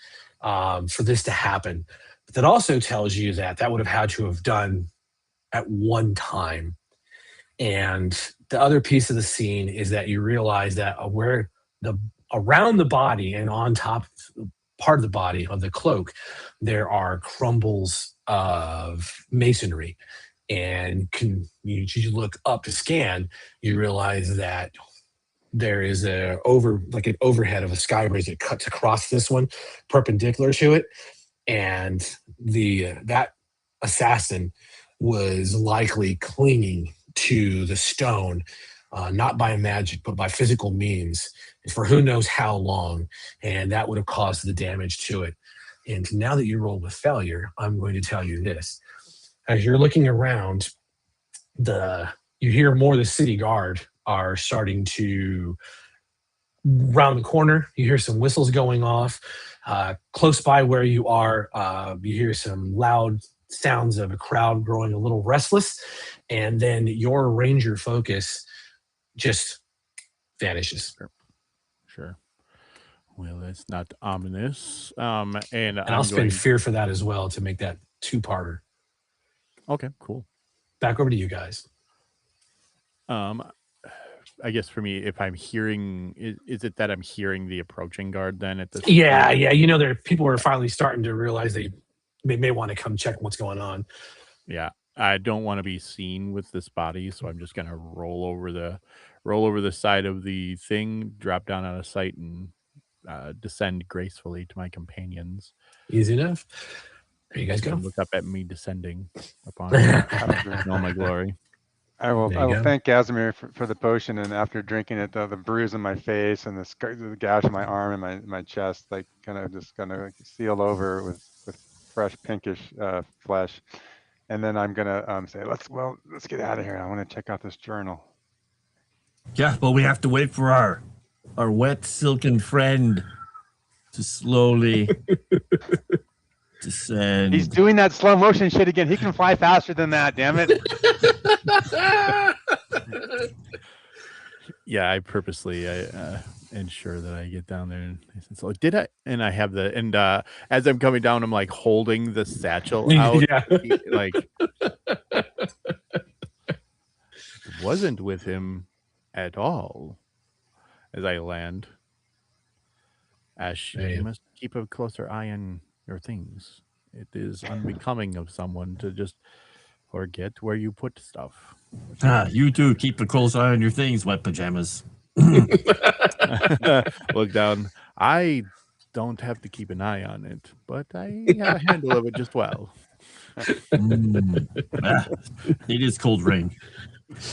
for this to happen. But that also tells you that would have had to have done at one time. And the other piece of the scene is that you realize that around the body and on top part of the body of the cloak, there are crumbles of masonry. And you look up to scan, you realize that there is an overhead of a skybridge that cuts across this one, perpendicular to it. And that assassin was likely clinging to the stone, not by magic, but by physical means, for who knows how long, and that would have caused the damage to it. And now that you rolled with failure, I'm going to tell you this. As you're looking around, you hear more of the city guard are starting to round the corner. You hear some whistles going off. Close by where you are, you hear some loud sounds of a crowd growing a little restless, and then your ranger focus just vanishes. Sure. Well, that's not ominous. And I'll spend fear for that as well to make that two-parter. Okay, cool. Back over to you guys. I guess for me, if I'm hearing, is it that I'm hearing the approaching guard then at this point? Yeah. There people are finally starting to realize they may want to come check what's going on. Yeah, I don't want to be seen with this body, so I'm just gonna roll over the side of the thing, drop down out of sight, and descend gracefully to my companions. Easy enough. There you guys go. Look up at me descending upon all my glory. I will thank Kasimir for the potion, and after drinking it, the bruise on my face and the gash on my arm and my chest, like kind of seal over with fresh pinkish flesh. And then I'm gonna say, let's get out of here. I want to check out this journal. Yeah, but we have to wait for our wet silken friend to slowly descend. He's doing that slow motion shit again. He can fly faster than that, damn it. Yeah, I purposely ensure that I get down there. And so did I? And I have as I'm coming down, I'm like holding the satchel out. Yeah. Like wasn't with him at all as I land. Ash, you must keep a closer eye on your things. It is unbecoming of someone to just forget where you put stuff. You too. Keep a close eye on your things, wet pajamas. Look down. I don't have to keep an eye on it, but I have a handle of it just well. It is cold rain.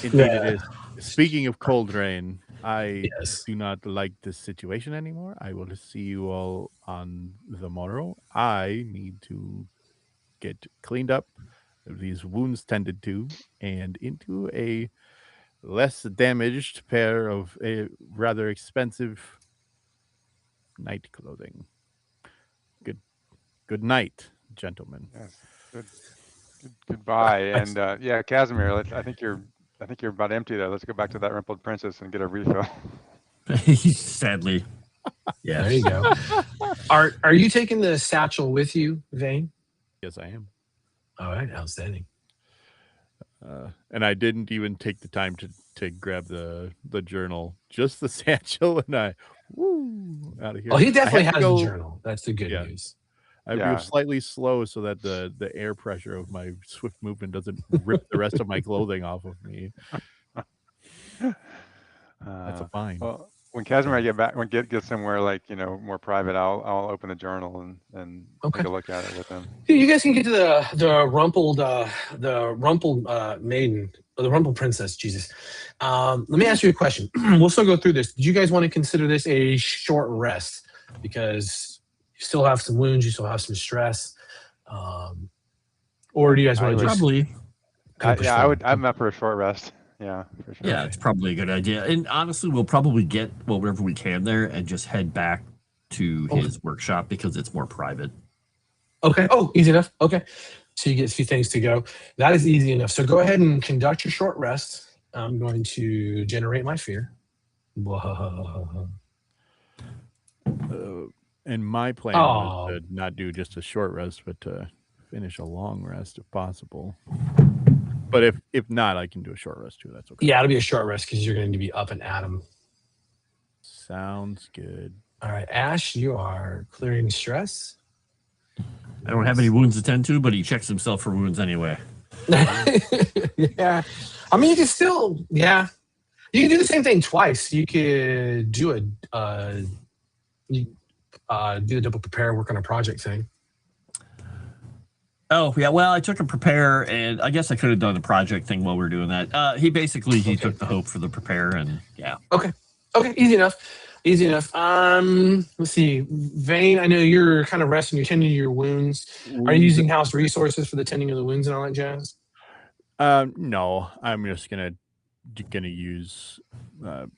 Indeed it is. Speaking of cold rain, I do not like this situation anymore. I will see you all on the morrow. I need to get cleaned up, these wounds tended to, and into a less damaged pair of a rather expensive night clothing. Good night, gentlemen. Yes. Goodbye. And Kasimir, I think you're about empty there. Let's go back to that Rumpled Princess and get a refill. Sadly. Yeah. There you go. Are you taking the satchel with you, Vane? Yes, I am. All right, outstanding. And I didn't even take the time to grab the journal, just the satchel, and I Woo! Out of here. Oh, he definitely has go, a journal. That's the good news. I go slightly slow so that the air pressure of my swift movement doesn't rip the rest of my clothing off of me. That's a fine. Well, when Kasimir get back, when get somewhere like more private, I'll open the journal and take a look at it with him. You guys can get to the rumpled maiden, or the rumpled princess. Jesus. Let me ask you a question. We'll still go through this. Do you guys want to consider this a short rest because you still have some wounds, you still have some stress, or do you guys want to just probably? I'm up for a short rest. Yeah, for sure. Yeah, it's probably a good idea. And honestly, we'll probably get whatever we can there and just head back to his workshop because it's more private. Okay. Oh, easy enough. Okay. So you get a few things to go. That is easy enough. So go ahead and conduct your short rest. I'm going to generate my fear. And my plan was to not do just a short rest, but to finish a long rest if possible. But if not, I can do a short rest too. That's okay. Yeah, it'll be a short rest because you're going to be up and at 'em. Sounds good. All right, Ash, you are clearing stress. I don't have any wounds to tend to, but he checks himself for wounds anyway. Yeah. I mean, you can still, you can do the same thing twice. You could do do a double prepare, work on a project thing. Oh, yeah. Well, I took a prepare, and I guess I could have done the project thing while we were doing that. He took the hope for the prepare, and yeah. Okay. Easy enough. Let's see. Vane, I know you're kind of resting. You're tending to your wounds. Are you using house resources for the tending of the wounds and all that jazz? No, I'm just gonna use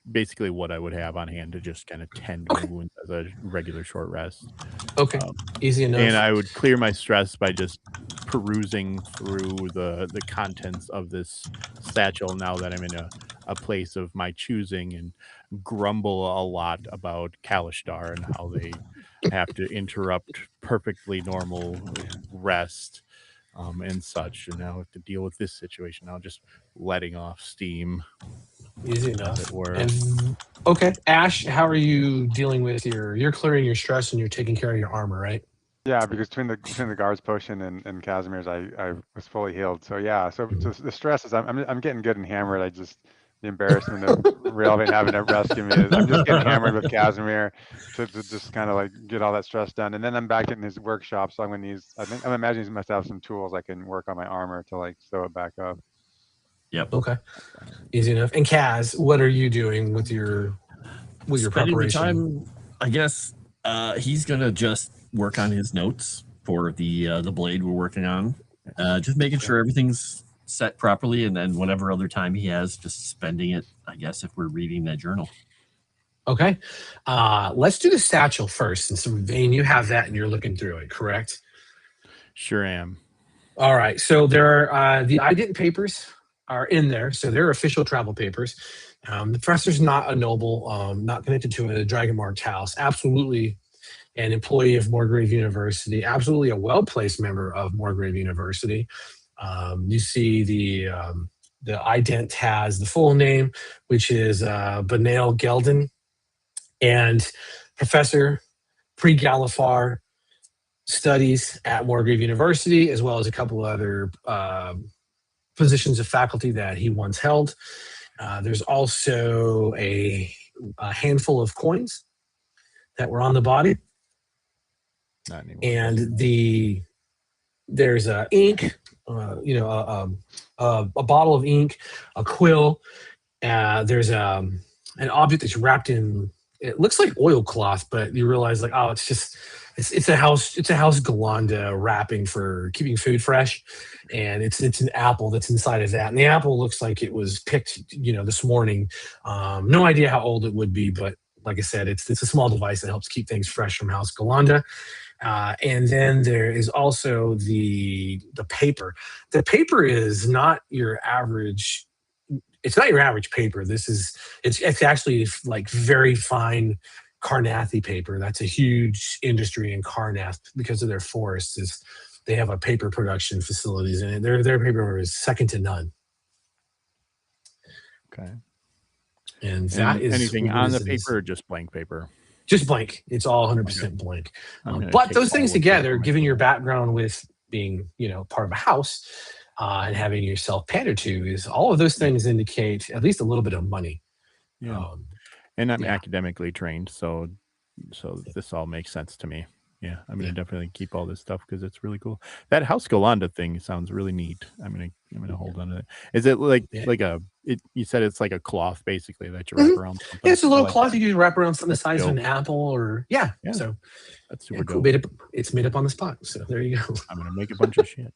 basically what I would have on hand to just kind of tend to wounds as a regular short rest. Okay, easy enough. And I would clear my stress by just perusing through the contents of this satchel now that I'm in a place of my choosing, and grumble a lot about Kalishtar and how they have to interrupt perfectly normal rest and such, and now I have to deal with this situation now, just letting off steam. Easy enough. Okay, Ash, how are you dealing with you're clearing your stress and you're taking care of your armor, right? Yeah, because between the guards potion and Kasimir's, I was fully healed. So yeah, so the stress is I'm getting good and hammered. The embarrassment of Railvane having to rescue me is I'm just getting hammered with Kasimir to just kind of like get all that stress done. And then I'm back in his workshop, so I'm gonna use, I'm imagining he must have some tools I can work on my armor to like sew it back up. Yep. Okay. Easy enough. And Kaz, what are you doing with your preparation? Time, I guess he's gonna just work on his notes for the blade we're working on. Just making sure everything's set properly, and then whatever other time he has, just spending it, I guess, if we're reading that journal. Okay. Let's do the satchel first. And so, Vane, you have that and you're looking through it, correct? Sure am. All right. So there are the ident papers are in there. So they're official travel papers. The professor's not a noble, not connected to a dragonmarked house. Absolutely an employee of Moorgrave University. Absolutely a well-placed member of Moorgrave University. You see the ident has the full name, which is Benail Gelden, and Professor pre-Galifar studies at Moorgrave University, as well as a couple other positions of faculty that he once held. There's also a handful of coins that were on the body, and there's ink. A bottle of ink, a quill. There's an object that's wrapped in, it looks like oilcloth, but you realize like, oh, it's a house Galanda wrapping for keeping food fresh, and it's an apple that's inside of that, and the apple looks like it was picked this morning. No idea how old it would be, but like I said, it's a small device that helps keep things fresh from House Galanda. And then there is also the paper. The paper is not your average. It's not your average paper. It's actually like very fine Karnathi paper. That's a huge industry in Karnath because of their forests. They have a paper production facilities, and their paper is second to none. Okay. And that is anything on the paper or just blank paper? Just blank. It's all 100% blank. But those things together, given your background with being, part of a house and having yourself pandered to, is all of those things indicate at least a little bit of money. Yeah. And I'm academically trained, so this all makes sense to me. Yeah, I'm gonna definitely keep all this stuff because it's really cool. That House Golanda thing sounds really neat. I'm gonna hold on to it. Is it like you said it's like a cloth basically that you wrap around something? Yeah, it's a little cloth you can wrap around something the size of an apple, or so that's super cool. dope. It's made up on the spot, so there you go. I'm gonna make a bunch of shit.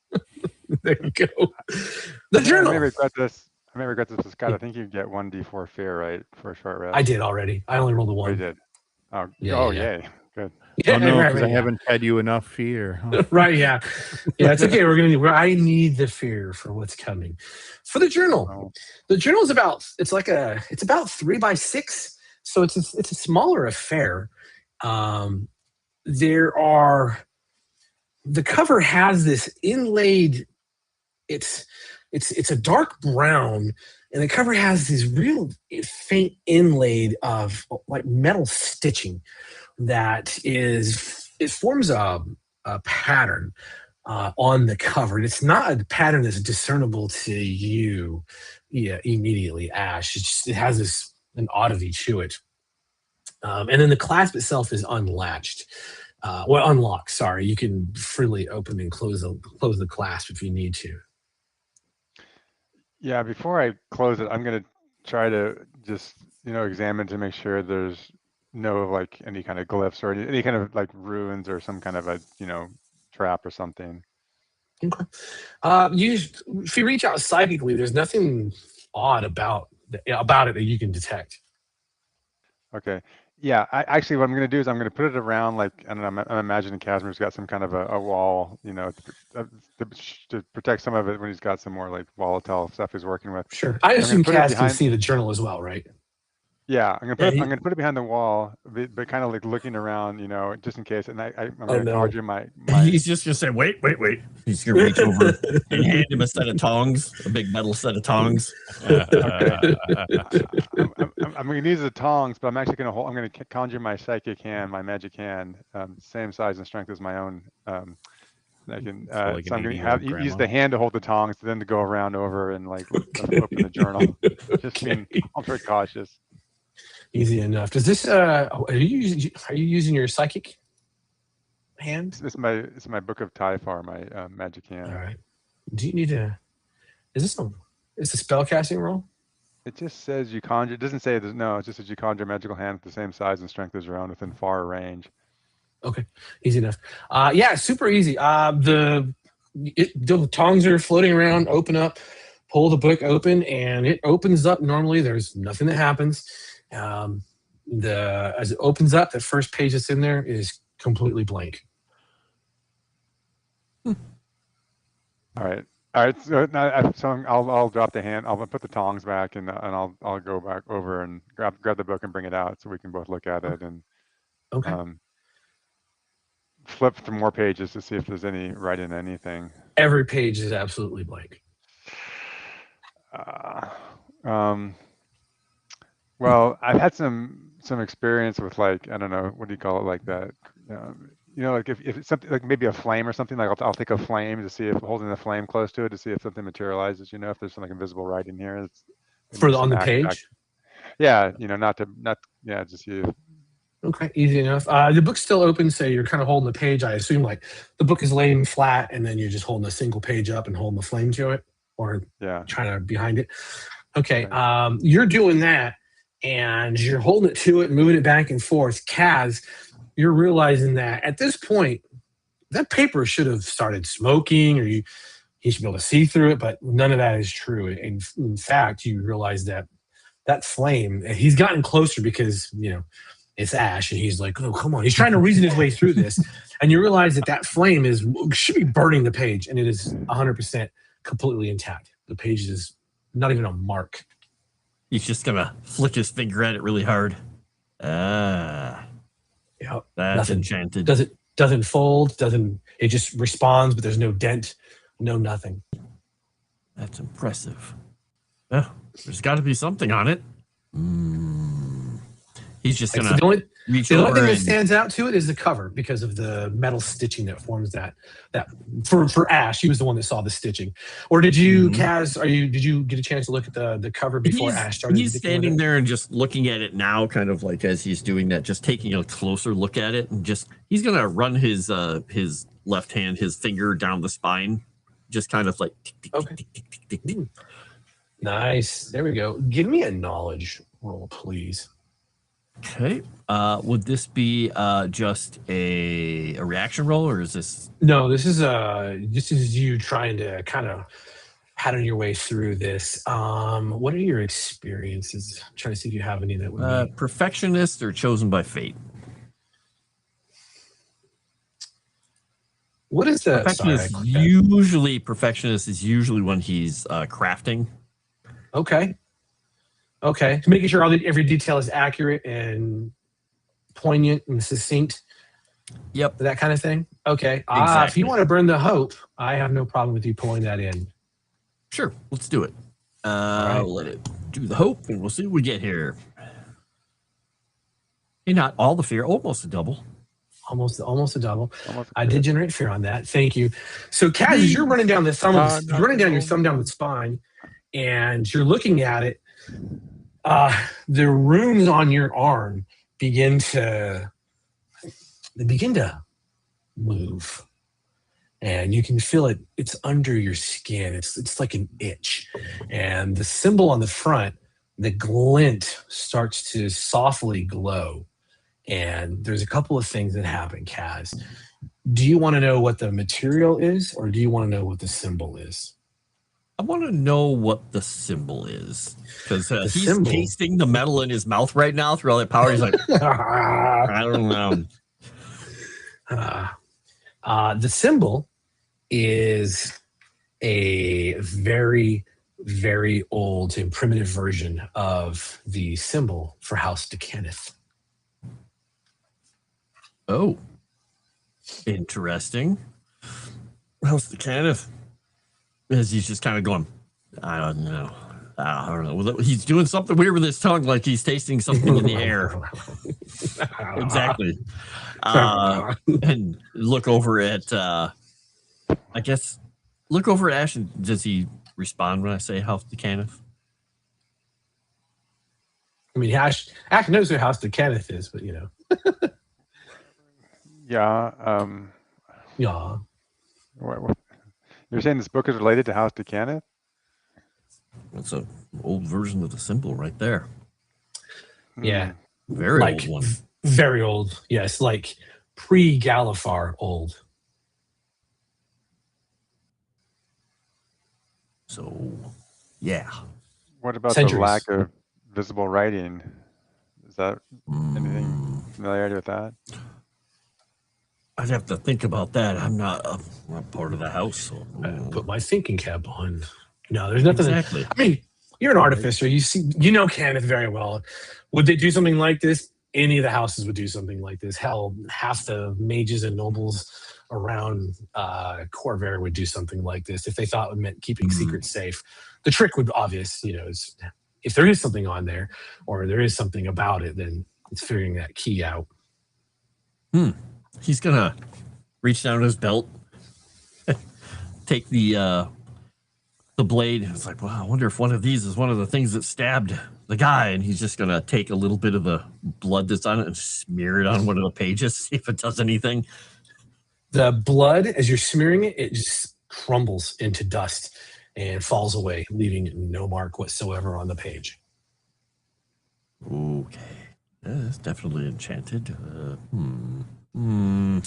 There you go. The journal. I may regret this, but Scott, I think you get 1d4 fear, right, for a short rest. I did already. I only rolled a 1. Oh, you did. Oh, yay. Good. Yeah, no, because I haven't had you enough fear. Huh? Right, yeah. It's okay. I need the fear for what's coming. For the journal. The journal is about 3x6, so it's a smaller affair. The cover has this inlaid, it's a dark brown, and the cover has this real faint inlaid of like metal stitching that forms a pattern on the cover. And it's not a pattern that's discernible to you immediately, Ash. It has an oddity to it. And then the clasp itself is unlatched. Unlocked, sorry. You can freely open and close the clasp if you need to. Yeah, before I close it, I'm going to try to just, examine to make sure there's no like any kind of glyphs or any kind of like ruins or some kind of a, trap or something. Okay. If you reach out psychically, there's nothing odd about it that you can detect. Okay. Yeah, what I'm going to do is I'm going to put it around, like, I don't know, I'm imagining Kasimir's got some kind of a wall, to protect some of it when he's got some more like volatile stuff he's working with. Sure. I assume Kaz can see the journal as well, right? Yeah, I'm gonna put it behind the wall, but kind of like looking around, just in case. And I'm gonna conjure my. He's just gonna say, wait. He's gonna reach over and hand him a set of tongs, a big metal set of tongs. I'm gonna use the tongs, but I'm actually gonna conjure my psychic hand, my magic hand, same size and strength as my own. I can. So I'm gonna use the hand to hold the tongs, then to go around over and like open the journal. Just being ultra cautious. Easy enough. Does this? Are you using your psychic hand? It's my Book of Typhar, my magic hand. All right. Do you need to? Is a spellcasting roll? It just says you conjure. It doesn't say there's no. It just says you conjure a magical hand with the same size and strength as your own within far range. Okay, easy enough. Super easy. The tongs are floating around. Open up. Pull the book open, and it opens up normally. There's nothing that happens. As it opens up, the first page that's in there is completely blank. All right. So I'll drop the hand. I'll put the tongs back, and I'll go back over and grab the book and bring it out so we can both look at it and flip through more pages to see if there's any writing anything. Every page is absolutely blank. Well, I've had some experience with, like, I don't know, what do you call it, like that, like if it's something like maybe a flame or something, like I'll take a flame to see if holding the flame close to it to see if something materializes, if there's some like invisible writing here. On the page? Yeah, just you. Okay, easy enough. The book's still open, so you're kind of holding the page. I assume like the book is laying flat and then you're just holding a single page up and holding the flame to it, or trying to behind it. Okay, you're doing that. And you're holding it to it, moving it back and forth. Kaz, you're realizing that at this point, that paper should have started smoking, or you should be able to see through it, but none of that is true. And in fact, you realize that flame, he's gotten closer because, it's Ash, and he's like, oh, come on. He's trying to reason his way through this. And you realize that flame should be burning the page, and it is 100% completely intact. The page is not even a mark. He's just gonna flick his finger at it really hard. That's nothing. enchanted. Doesn't fold, it just responds, but there's no dent, no nothing. That's impressive. Yeah, there's gotta be something on it. He's just Like, gonna the only reach thing over that and stands out to it is the cover because of the metal stitching that forms that for Ash. He was the one that saw the stitching. Or did you, Kaz? Did you get a chance to look at the cover before Ash started? He's standing there and just looking at it now, kind of like as he's doing that, just taking a closer look at it, and just he's gonna run his left hand, his finger down the spine, just kind of like tick, tick, Okay. tick, tick, tick, tick, tick. Nice. There we go. Give me a knowledge roll, please. Okay. Would this be just a reaction roll, or is this? No, this is you trying to kind of pattern your way through this. What are your experiences? I'm trying to see if you have any that would be Perfectionist or chosen by fate? What is that? Perfectionist is usually when he's crafting. Okay. So making sure every detail is accurate and poignant and succinct. Yep. That kind of thing. Okay. Exactly. If you want to burn the hope, I have no problem with you pulling that in. Sure. Let's do it. right. Let it do the hope, and we'll see what we get here. Hey, not all the fear, almost a double. Almost a double. I did generate fear on that. Thank you. So, Kaz, as you're running down the thumb, you're running down your thumb down the spine, and you're looking at it. The runes on your arm begin to move, and you can feel it. It's under your skin. It's like an itch, and the symbol on the front, the glint, starts to softly glow. And there's a couple of things that happen, Kaz. Do you want to know what the material is, or do you want to know what the symbol is? I want to know what the symbol is, because he's tasting the metal in his mouth right now through all that power. He's like, I don't know. The symbol is a very, very old and primitive version of the symbol for House Kenneth. Oh, interesting. House Kenneth. As he's just kind of going, I don't know. Well, he's doing something weird with his tongue, like he's tasting something in the air. Exactly. And look over at, look over at Ash, and does he respond when I say House Kenneth? I mean, Ash knows who House Kenneth is, but you know. Yeah. Yeah. What, you're saying this book is related to House Kenneth? That's an old version of the symbol right there. Yeah. Very old one. Very old. Yes, like pre-Galifar old. So, yeah. What about Centuries. the lack of visible writing? Is that anything familiarity with that? I'd have to think about that. I'm not part of the house. So. Put my thinking cap on. No, there's nothing. Exactly. I mean, you're an artificer. You know Kenneth very well. Would they do something like this? Any of the houses would do something like this. Hell, half the mages and nobles around Khorvaire would do something like this if they thought it meant keeping secrets safe. The trick would obvious, is if there is something on there or there is something about it, then it's figuring that key out. He's gonna reach down his belt, take the blade. It's like, wow, I wonder if one of these is one of the things that stabbed the guy. And he's just gonna take a little bit of the blood that's on it and smear it on one of the pages, see if it does anything. The blood, as you're smearing it, it just crumbles into dust and falls away, leaving no mark whatsoever on the page. Okay, that's definitely enchanted. I'm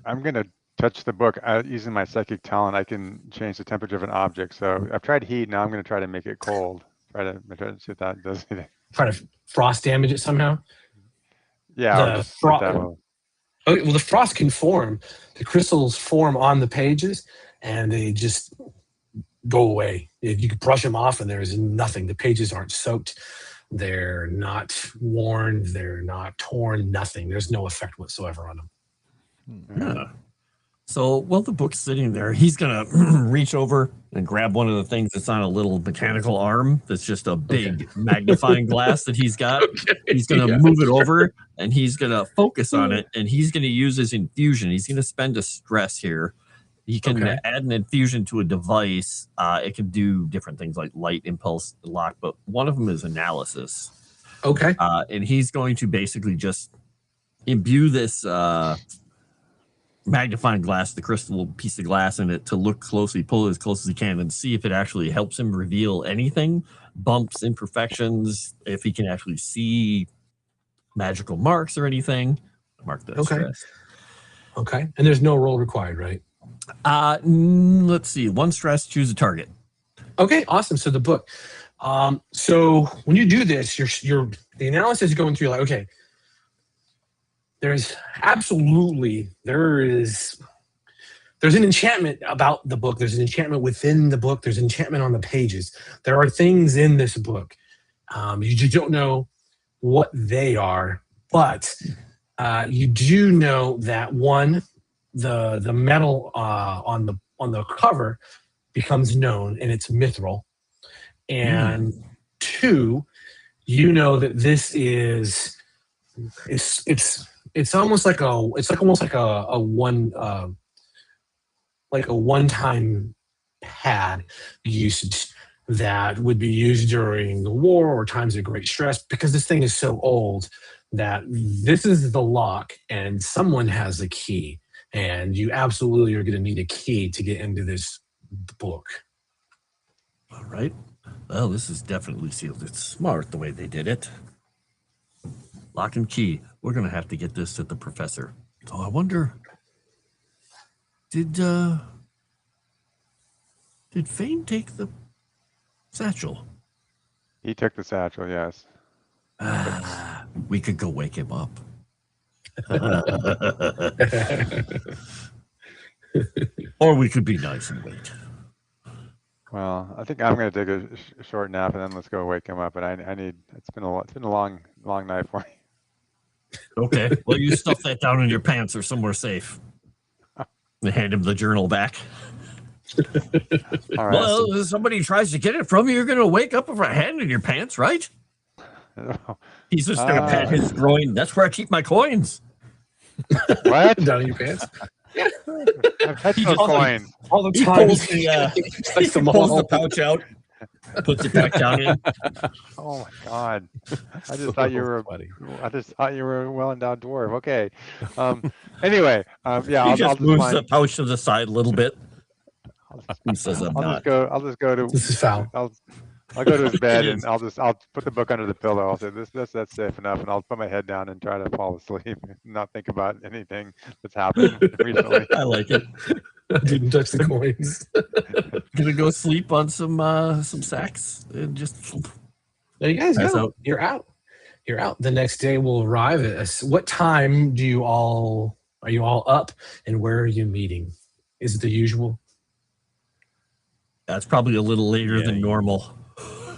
gonna touch the book using my psychic talent. I can change the temperature of an object. So I've tried heat. Now I'm gonna try to make it cold. Try to see if that does anything. Try to frost damage it somehow. Yeah. The frost can form. The crystals form on the pages, and they just go away. You can brush them off, and there's nothing. The pages aren't soaked. They're not worn. They're not torn. Nothing. There's no effect whatsoever on them. Yeah. So while the book's sitting there, he's gonna reach over and grab one of the things that's on a little mechanical arm. That's just a big magnifying glass that he's got. He's gonna move it over and he's gonna focus on it, and he's gonna use his infusion. He's gonna spend a stress here. He can add an infusion to a device. It can do different things like light, impulse, lock, but one of them is analysis. Okay. And he's going to basically just imbue this magnifying glass, the crystal piece of glass in it, to look closely, pull it as close as he can, and see if it actually helps him reveal anything, bumps, imperfections, if he can actually see magical marks or anything. Mark that stress. Okay. And there's no roll required, right? Let's see. One stress, choose a target. Okay, awesome. So the book. So when you do this, the analysis is going through like, okay, there's an enchantment about the book. There's an enchantment within the book. There's enchantment on the pages. There are things in this book. You just don't know what they are, but you do know that one, the metal on the cover becomes known, and it's mithril. And two, you know that this is it's almost like a one-time pad usage that would be used during the war or times of great stress, because this thing is so old that this is the lock and someone has a key, and you absolutely are going to need a key to get into this book. All right. Well, this is definitely sealed. It's smart the way they did it. Lock and key. We're going to have to get this to the professor. So I wonder, did Vane take the satchel? He took the satchel, yes. We could go wake him up. Or we could be nice and wait. Well, I think I'm going to take a short nap and then let's go wake him up. But I need. It's been a long night for me. Okay. Well, you stuff that down in your pants or somewhere safe. And hand him the journal back. All right. Well, if somebody tries to get it from you, you're going to wake up with a hand in your pants, right? He's just going to pat his groin. That's where I keep my coins. What? Down in your pants? I've had no coins. All the He time. pulls the pouch out, puts it back down in. Oh my God! I just thought you were. I just thought you were a well-endowed dwarf. Okay. Anyway, yeah. He I'll just moves the pouch to the side a little bit. He says, "I'm not." I'll just go to. This is foul. I'll go to his bed and I'll put the book under the pillow. I'll say that's safe enough, and I'll put my head down and try to fall asleep and not think about anything that's happened recently. I like it. Didn't touch the coins. Gonna go sleep on some sacks and just. There you guys Pass go. out. You're out. You're out. The next day will arrive. What time are you all up, and where are you meeting? Is it the usual? That's probably a little later than normal.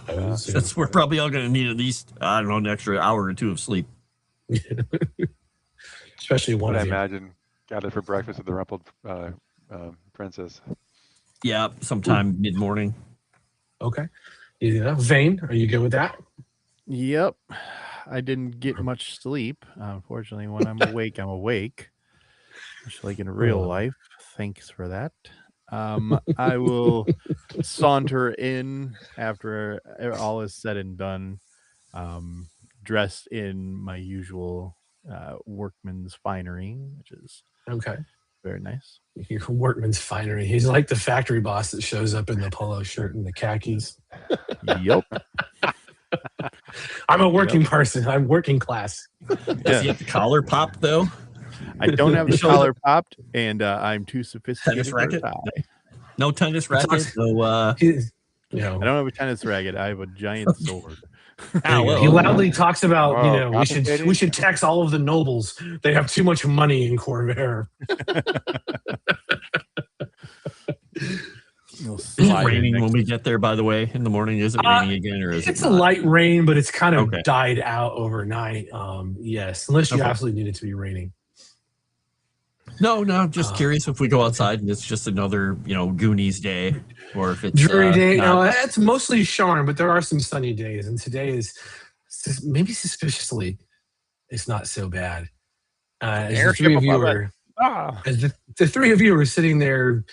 That's We're probably all going to need at least, I don't know, an extra hour or two of sleep. Especially one What I of you. imagine gathered for breakfast with the rumpled princess. Yeah, sometime mid-morning. Okay. Yeah. Vane, are you good with that? Yep. I didn't get much sleep. Unfortunately, when I'm awake, I'm awake. Much like in real life. Thanks for that. I will saunter in after all is said and done, dressed in my usual workman's finery, which is very nice. Your workman's finery. He's like the factory boss that shows up in the polo shirt and the khakis. Yep. I'm a working person. I'm working class. Does he have the collar pop, though? I don't have the collar popped, and I'm too sophisticated. Tennis racket? For a tie. No tennis racket? No, I don't have a tennis racket. I have a giant sword. He loudly talks about, we should tax all of the nobles. They have too much money in Khorvaire. Is it raining when we get there, by the way, in the morning? Is it raining again, or is it? It's a light rain, but it's kind of died out overnight. Yes, unless you absolutely need it to be raining. No, I'm just curious if we go outside and it's just another, Goonies day, or if it's dreary day. not. No, it's mostly charm, but there are some sunny days, and today is maybe suspiciously, it's not so bad. As the three of you are sitting there,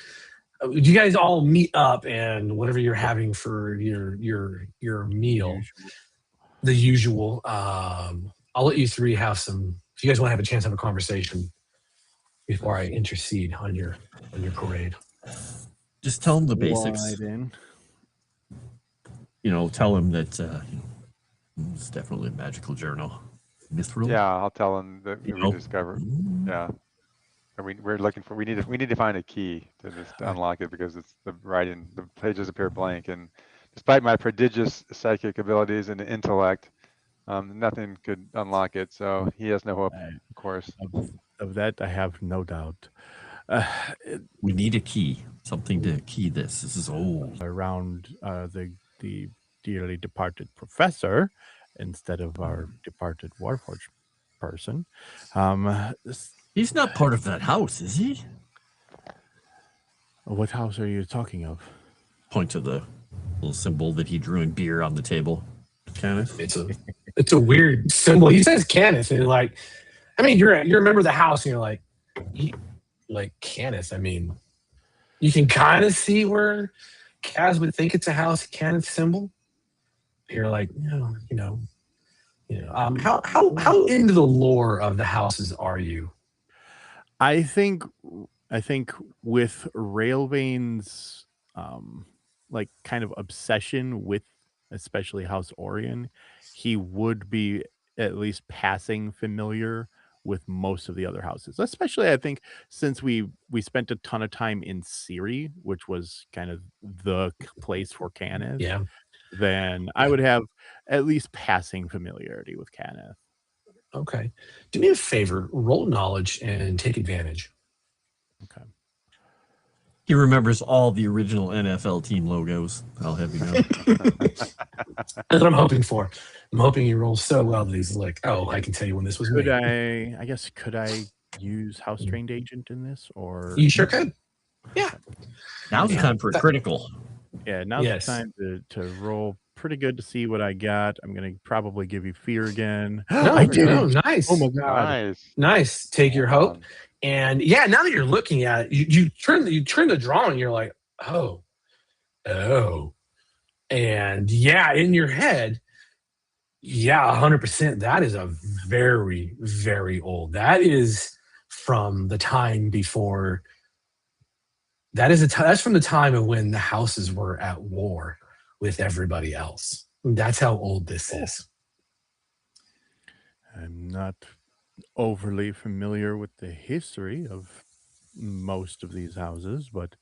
do you guys all meet up and whatever you're having for your meal, the usual? I'll let you three have some. If you guys want to have a chance to have a conversation before I intercede on your parade. Just tell him the basics. Tell him that it's definitely a magical journal. Mithril. Yeah, I'll tell him that we discovered. Yeah, and we're looking for. We need to find a key to just unlock it because it's the pages appear blank, and despite my prodigious psychic abilities and intellect, nothing could unlock it. So he has no hope, of course. Of that, I have no doubt. We need a key, something to key this. This is old. Around the dearly departed professor, instead of our departed Warforged person. He's not part of that house, is he? What house are you talking of? Point to the little symbol that he drew in beer on the table. Kenneth. It's a weird symbol. He says Kenneth, and you remember the house, and you're like Kenneth. You can kind of see where Kaz would think it's a house Kenneth symbol. You're like, how into the lore of the houses are you? I think with Railvane's kind of obsession with especially House Orion, he would be at least passing familiar with most of the other houses. Especially, I think, since we spent a ton of time in Siri, which was kind of the place for Kenneth. Yeah. Then I would have at least passing familiarity with Kenneth. Okay. Do me a favor, roll knowledge and take advantage. Okay. He remembers all the original NFL team logos. I'll have you know. That's what I'm hoping for. I'm hoping he rolls so well that he's like, oh, I can tell you when this was made. Could I use House Trained Agent in this? Or you sure could. Yeah. Now's the time for a critical. Yeah, now's the time to roll pretty good to see what I got. I'm going to probably give you fear again. I did. Oh, nice. Oh, my God. Nice. Take your hope. And yeah, now that you're looking at it, you turn the drawing, you're like, oh. And yeah, in your head, 100%. That is a very, very old. That is from the time before. That's from the time of when the houses were at war with everybody else. That's how old this is. I'm not overly familiar with the history of most of these houses, but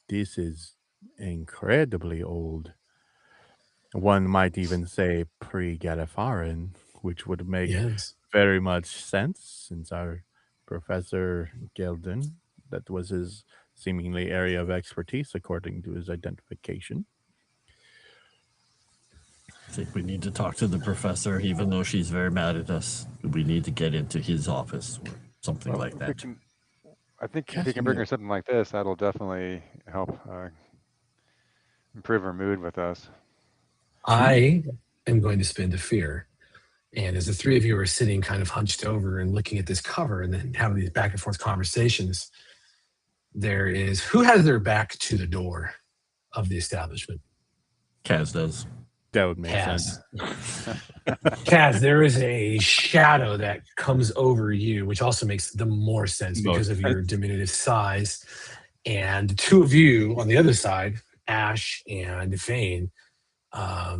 this is incredibly old. One might even say pre-Gadafaran, which would make very much sense since our Professor Gelden, that was his seemingly area of expertise according to his identification. I think we need to talk to the professor, even though she's very mad at us. We need to get into his office or something like that. I think if he can bring her something like this, that'll definitely help improve her mood with us. I am going to spend a fear. And as the three of you are sitting kind of hunched over and looking at this cover and then having these back and forth conversations, who has their back to the door of the establishment? Kaz does. That would make sense. Kaz, there is a shadow that comes over you, which also makes the more sense because of your diminutive size. And the two of you on the other side, Ash and Vane,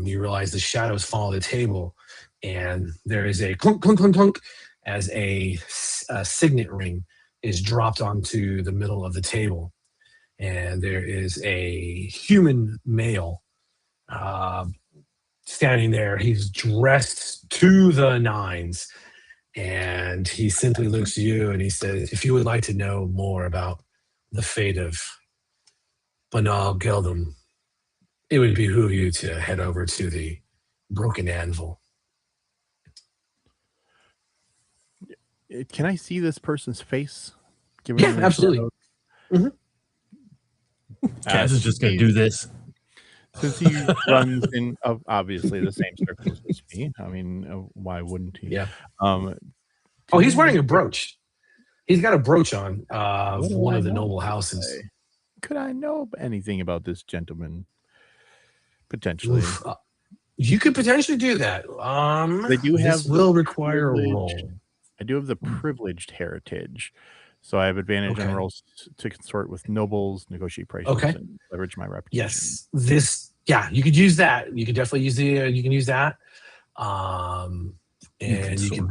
you realize the shadows follow the table, and there is a clunk, clunk, clunk, clunk as a signet ring is dropped onto the middle of the table. And there is a human male standing there. He's dressed to the nines, and he simply looks at you and he says, if you would like to know more about the fate of Banal Geldum, it would behoove you to head over to the Broken Anvil. Can I see this person's face? Give him absolutely. Mm-hmm. Kaz is just going to do this. Since he runs in obviously the same circles as me. I mean, why wouldn't he? Yeah. He's wearing a brooch. He's got a brooch on one of the noble houses. Could I know anything about this gentleman? Potentially. You could potentially do that. They do have this will require a roll. I do have the privileged heritage. So I have advantage on rolls to consort with nobles, negotiate prices, and leverage my reputation. Yes, you could use that. You could definitely use you can use that. And you can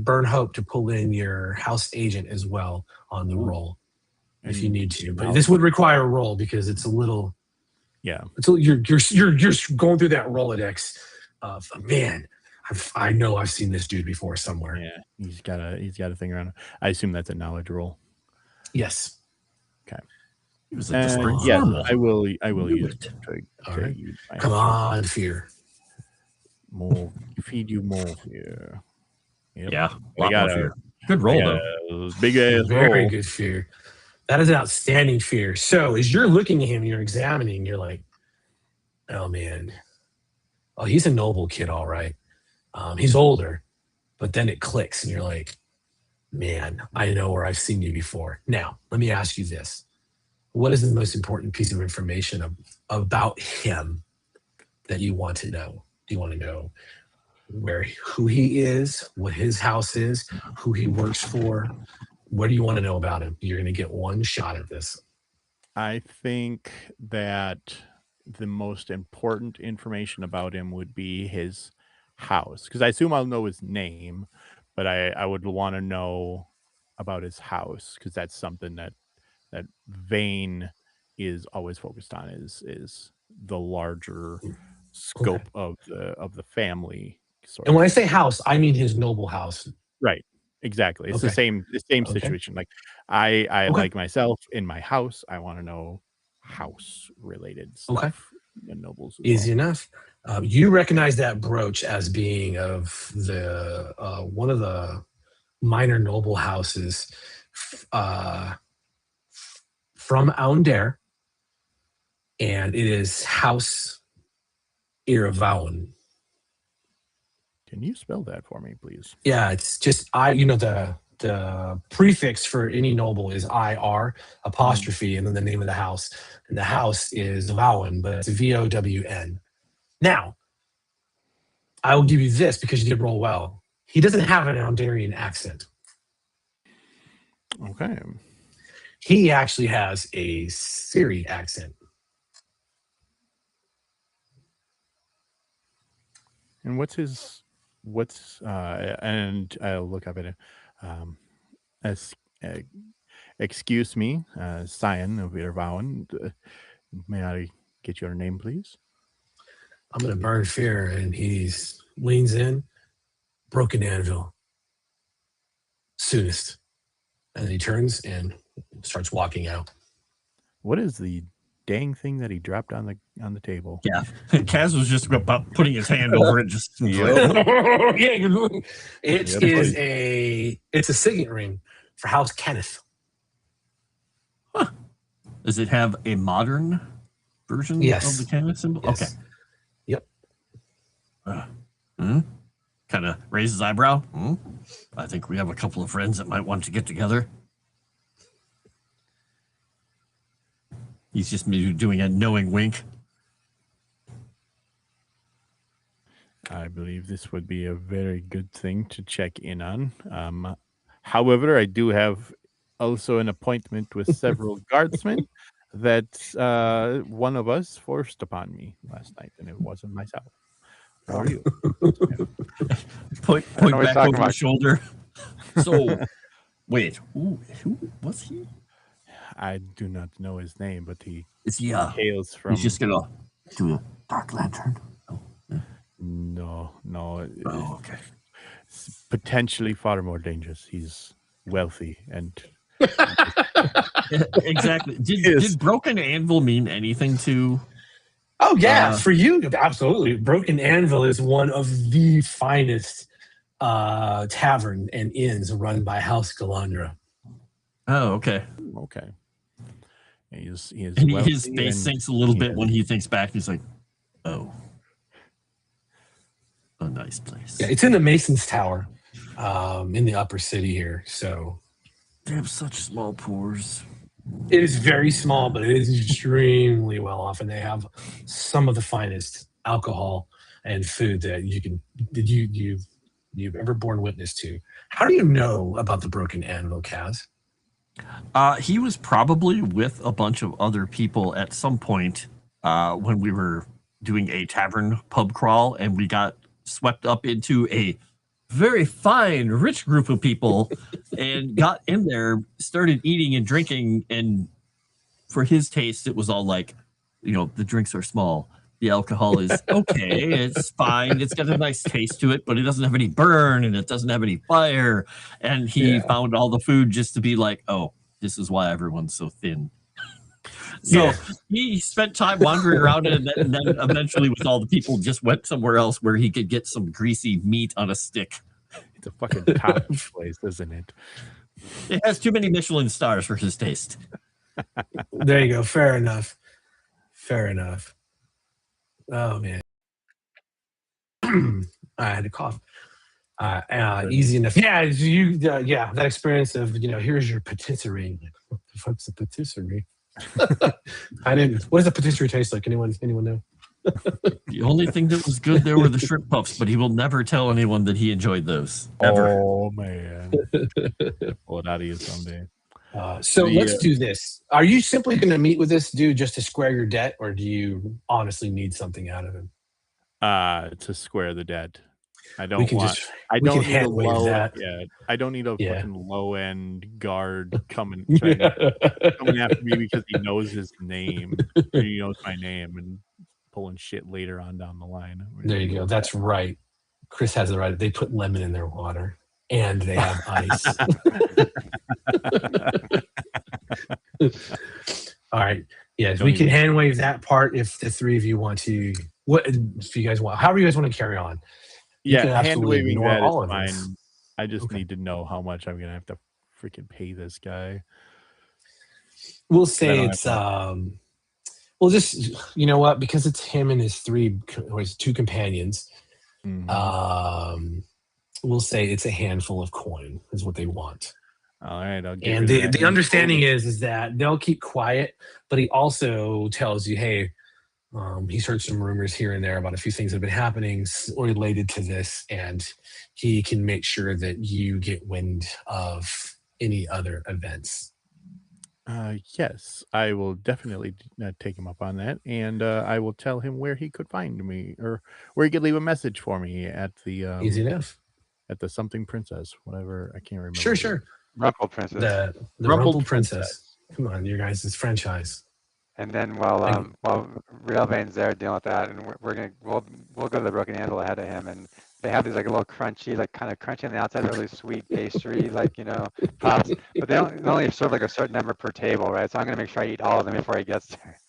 burn hope to pull in your house agent as well on the roll if you need to. But this would require a roll because it's a little. Yeah. Until you're going through that Rolodex of man. I know I've seen this dude before somewhere. Yeah, he's got a thing around him. I assume that's a knowledge roll. Yes. Okay. Yeah, I will use it. All right. Come on, fear. More feed you more fear. Yep. Yeah, I got fear. Good roll though. Big ass Very roll. good fear. That is an outstanding fear. So as you're looking at him, you're examining. You're like, oh man, he's a noble kid, all right. He's older, but then it clicks and you're like, man, I know where I've seen you before. Now, let me ask you this. What is the most important piece of information about him that you want to know? Do you want to know who he is, what his house is, who he works for? What do you want to know about him? You're going to get one shot at this. I think that the most important information about him would be his house, because I assume I'll know his name, but I would want to know about his house because that's something that Vane is always focused on is the larger scope of the family. And when I say house, I mean his noble house. Right. Exactly. It's the same situation. Like I like myself in my house. I want to know house related stuff. The nobles. Easy enough. You recognize that brooch as being of the one of the minor noble houses from Aundare, and it is House Iravaun. Can you spell that for me, please? Yeah, it's just the prefix for any noble is IR apostrophe and then the name of the house. And the house is Vowen, but it's VOWN. Now, I will give you this because you did roll well. He doesn't have an Aundarian accent. Okay. He actually has a Siri accent. And and I'll look up at it. Excuse me, Cyan of Irvaun. May I get your name, please? I'm going to burn fear, and he leans in. Broken Anvil. Soonest. And then he turns and starts walking out. What is the dang thing that he dropped on the table? Yeah, Kaz was just about putting his hand over it. Just it's a signet ring for House Kenneth. Huh. Does it have a modern version of the Kenneth symbol? Yes. Okay. Yep. Kind of raises his eyebrow. I think we have a couple of friends that might want to get together. He's just doing a knowing wink. I believe this would be a very good thing to check in on. However, I do have also an appointment with several guardsmen that one of us forced upon me last night, and it wasn't myself. How are you? Point back over my shoulder. So, wait, who was he? I do not know his name, but he hails from. He's just gonna do a Dark Lantern. No. Oh, okay. It's potentially far more dangerous. He's wealthy and. Exactly. Did Broken Anvil mean anything to? Oh yeah, for you, absolutely. Broken Anvil is one of the finest tavern and inns run by House Galandra. Oh, okay. Okay. His face sinks a little bit when he thinks back. He's like, oh, a nice place. Yeah, it's in the Mason's Tower, in the upper city here. So they have such small pores. It is very small, but it is extremely well off, and they have some of the finest alcohol and food that you've ever borne witness to. How do you know about the Broken Anvil, Kaz? He was probably with a bunch of other people at some point when we were doing a tavern pub crawl, and we got swept up into a very fine, rich group of people and got in there, started eating and drinking. And for his taste, it was all like, the drinks are small. The alcohol is okay. It's fine. It's got a nice taste to it, but it doesn't have any burn and it doesn't have any fire. And he found all the food just to be like, oh, this is why everyone's so thin. So he spent time wandering around, and then eventually with all the people just went somewhere else where he could get some greasy meat on a stick. It's a fucking top place, isn't it? It has too many Michelin stars for his taste. There you go. Fair enough. Fair enough. Oh, man. I had to cough. Easy enough. Yeah, that experience of, here's your patisserie. What the fuck's a patisserie? I didn't. What does a patisserie taste like? Anyone know? The only thing that was good there were the shrimp puffs, but he will never tell anyone that he enjoyed those. Ever. Oh, man. Pull it out of you someday. So let's do this. Are you simply going to meet with this dude just to square your debt, or do you honestly need something out of him? To square the debt. I don't need a fucking low end guard coming after me because he knows his name. He knows my name and pulling shit later on down the line. There you go. That's right. Chris has it right. They put lemon in their water and they have ice. All right. Yes, we can hand wave that part if the three of you want to. What if you guys want? However you guys want to carry on. Hand waving that is fine. I just need to know how much I'm gonna have to freaking pay this guy. We'll say it's well, just you know what? Because it's him and his two companions. Mm-hmm. We'll say it's a handful of coin is what they want. All right, and the understanding is that they'll keep quiet, but he also tells you, hey, he's heard some rumors here and there about a few things that have been happening related to this, and he can make sure that you get wind of any other events. Yes, I will definitely take him up on that, and I will tell him where he could find me, or where he could leave a message for me at the easy enough at the something princess, whatever, I can't remember. Sure. Rumpled Princess. The Rumpled Princess. Come on, your guys' franchise. And then while Real Vane's there dealing with that, and we'll go to the Broken Anvil ahead of him, and they have these like a little crunchy, like kind of crunchy on the outside, really sweet pastry, like puffs. But they only serve like a certain number per table, right? So I'm gonna make sure I eat all of them before he gets there.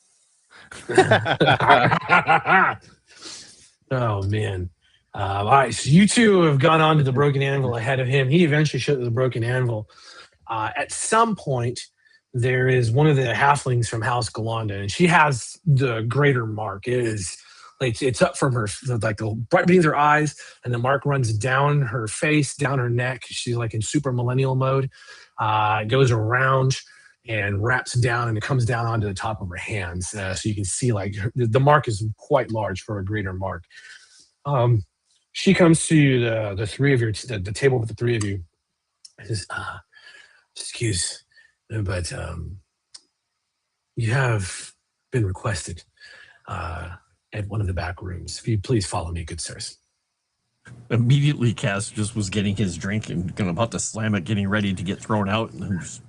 Oh man. All right, so you two have gone on to the Broken Anvil ahead of him. He eventually showed the Broken Anvil. At some point, there is one of the halflings from House Galanda, and she has the greater mark. It is like it's up from her, like right beneath her eyes, and the mark runs down her face, down her neck. She's like in super millennial mode. It goes around and wraps down, and it comes down onto the top of her hands. So you can see like the mark is quite large for a greater mark. She comes to the three of you, the table with the three of you. And says, excuse, but you have been requested at one of the back rooms. If you please follow me, good sirs. Immediately, Cass just was getting his drink and about to slam it, getting ready to get thrown out. And then just,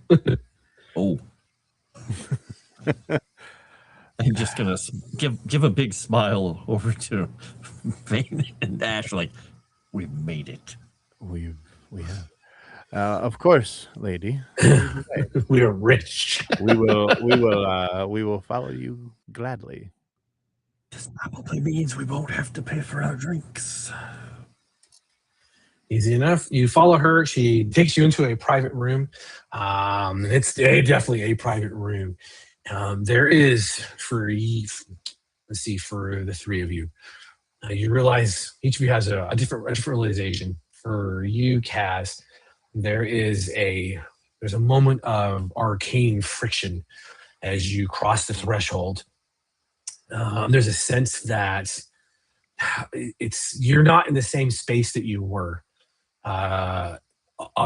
I'm just gonna give a big smile over to Vane and Ash, like, we've made it. We have. Of course, lady. We are rich. we will follow you gladly. This probably means we won't have to pay for our drinks. Easy enough. You follow her. She takes you into a private room. It's definitely a private room. There is for the three of you. You realize each of you has a different realization. For you, Kaz, there's a moment of arcane friction as you cross the threshold. There's a sense that you're not in the same space that you were on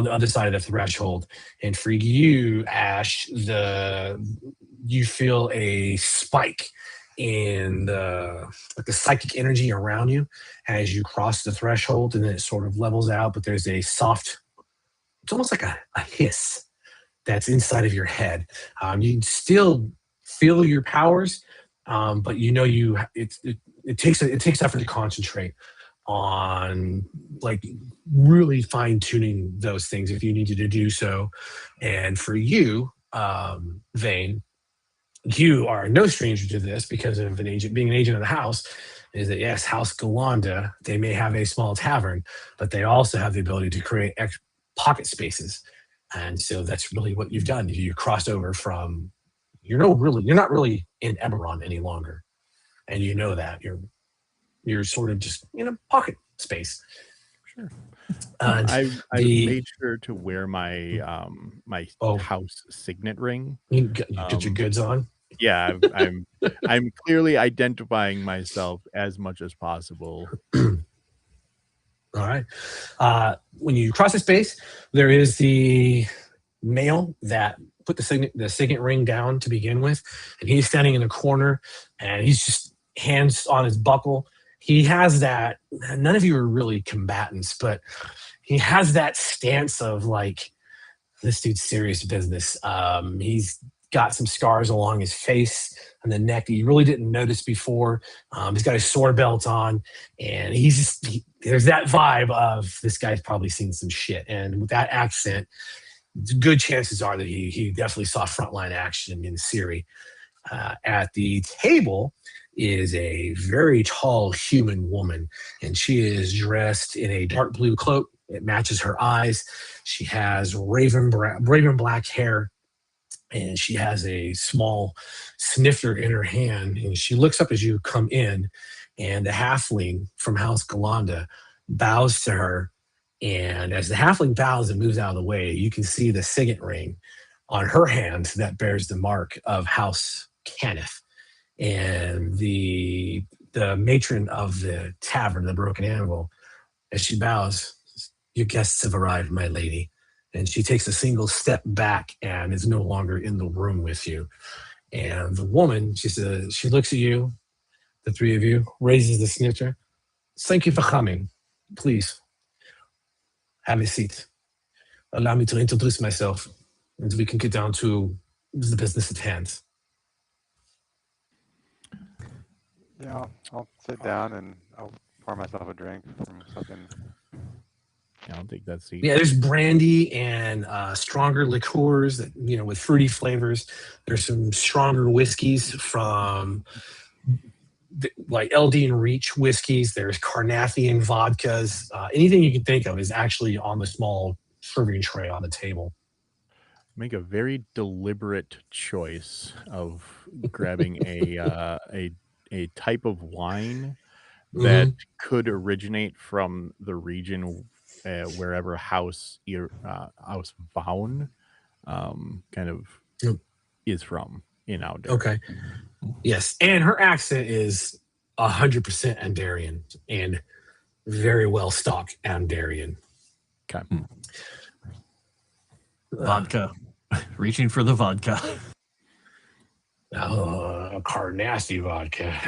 the other side of the threshold. And for you, Ash, you feel a spike in the psychic energy around you as you cross the threshold, and then it sort of levels out. But there's a soft, it's almost like a hiss that's inside of your head. You still feel your powers, but you know it takes effort to concentrate on like really fine tuning those things if you needed to do so. And for you, Vane, you are no stranger to this because of being an agent of the house. Is that yes, House Galanda, they may have a small tavern, but they also have the ability to create pocket spaces. And so that's really what you've done. You crossed over from you're not really in EBERRON any longer, and you know that you're sort of just in a pocket space. Sure. I made sure to wear my my house signet ring. You get your goods on. Yeah, I'm clearly identifying myself as much as possible. All right. When you cross the space, there is the male that put the signet ring down to begin with, and he's standing in a corner, and he's just hands on his buckle. He has that. None of you are really combatants, but he has that stance of like, this dude's serious business. He's got some scars along his face and the neck that you really didn't notice before. He's got his sword belt on, and there's that vibe of this guy's probably seen some shit. And with that accent, good chances are that he definitely saw frontline action in Siri. At the table is a very tall human woman, and she is dressed in a dark blue cloak. It matches her eyes. She has raven black hair, and she has a small snifter in her hand. And she looks up as you come in, and the halfling from House Galanda bows to her. And as the halfling bows and moves out of the way, you can see the signet ring on her hand that bears the mark of House Cannith. And the matron of the tavern, the Broken Anvil, as she bows, your guests have arrived, my lady. And she takes a single step back and is no longer in the room with you. And the woman, she says, she looks at you, the three of you, raises the snifter. Thank you for coming. Please, have a seat. Allow me to introduce myself, and we can get down to the business at hand. Yeah, I'll sit down and I'll pour myself a drink from something. Yeah, I'll take that seat. Yeah, there's brandy and stronger liqueurs that, with fruity flavors. There's some stronger whiskeys from like Eldine Reach whiskeys. There's Carnathian vodkas. Anything you can think of is actually on the small serving tray on the table. Make a very deliberate choice of grabbing a type of wine that could originate from the region wherever House Vane kind of is from in Outdoor. Okay. Yes, and her accent is 100% Andarian and very well stocked Andarian. Okay. Vodka. Reaching for the vodka. Carnasty vodka.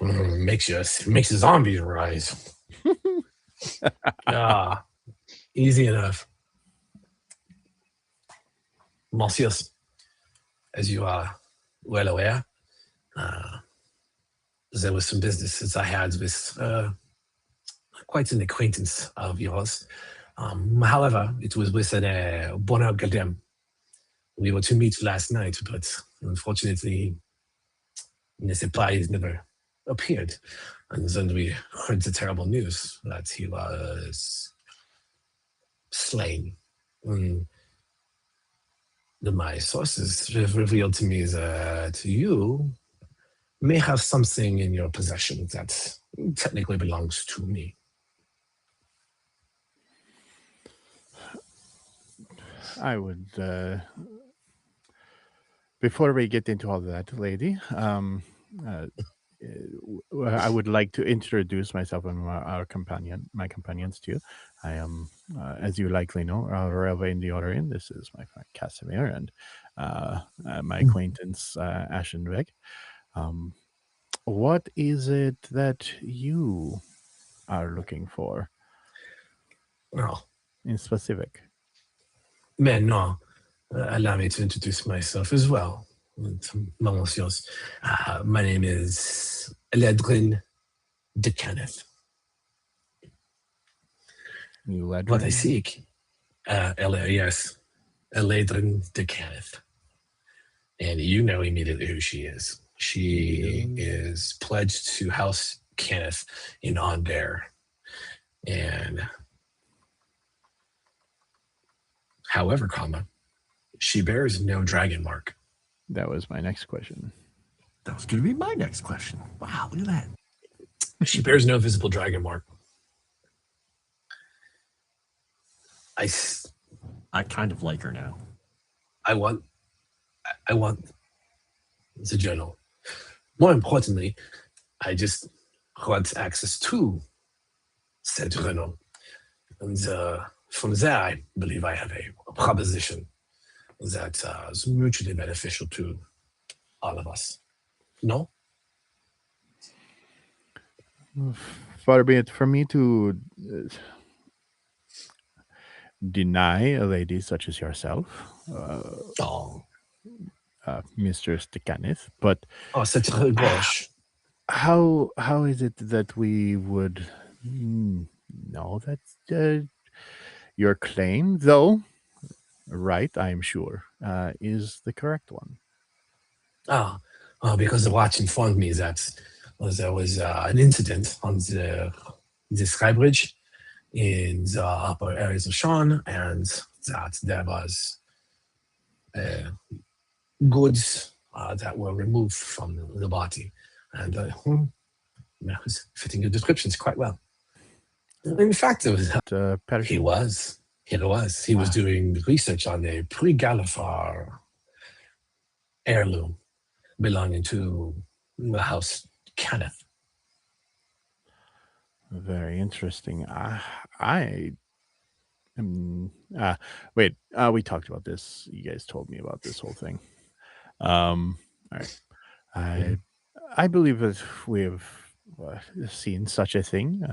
makes the zombies rise. Easy enough. Monsieurs, as you are well aware, there was some business that I had with quite an acquaintance of yours. However, it was with a Bonheur Gadem. We were to meet last night, but unfortunately, Nesepais never appeared. And then we heard the terrible news that he was slain. And my sources revealed to me that you may have something in your possession that technically belongs to me. I would, before we get into all that, lady, I would like to introduce myself and my companions to you. I am, as you likely know, Railway in the Orient. This is my friend Kasimir and my acquaintance Ashen Vek. What is it that you are looking for? Well, in specific. Mais non, allow me to introduce myself as well. My name is Ledrin de Kenneth. What I seek, yes, Ledrin de Kenneth. And you know immediately who she is. She is pledged to House Kenneth in Ondare. And however, she bears no dragon mark. That was my next question. That was going to be my next question. Wow, look at that. She bears no visible dragon mark. I kind of like her now. I want the journal. More importantly, I just want access to said journal. And from there, I believe I have a proposition that is mutually beneficial to all of us. No? Far be it from me to deny a lady such as yourself, Mr. Stikhanith, but c'est très gauche. How is it that we would know that your claim, though right, I am sure, is the correct one? Because the watch informed me that there was an incident on the Sky Bridge in the upper areas of Sean, and that there was goods that were removed from the body. And that was fitting your descriptions quite well. In fact, it was he was doing research on a pre-Galifar heirloom belonging to the House Kenneth. Very interesting. Wait, we talked about this. You guys told me about this whole thing. All right. I believe that we've seen such a thing.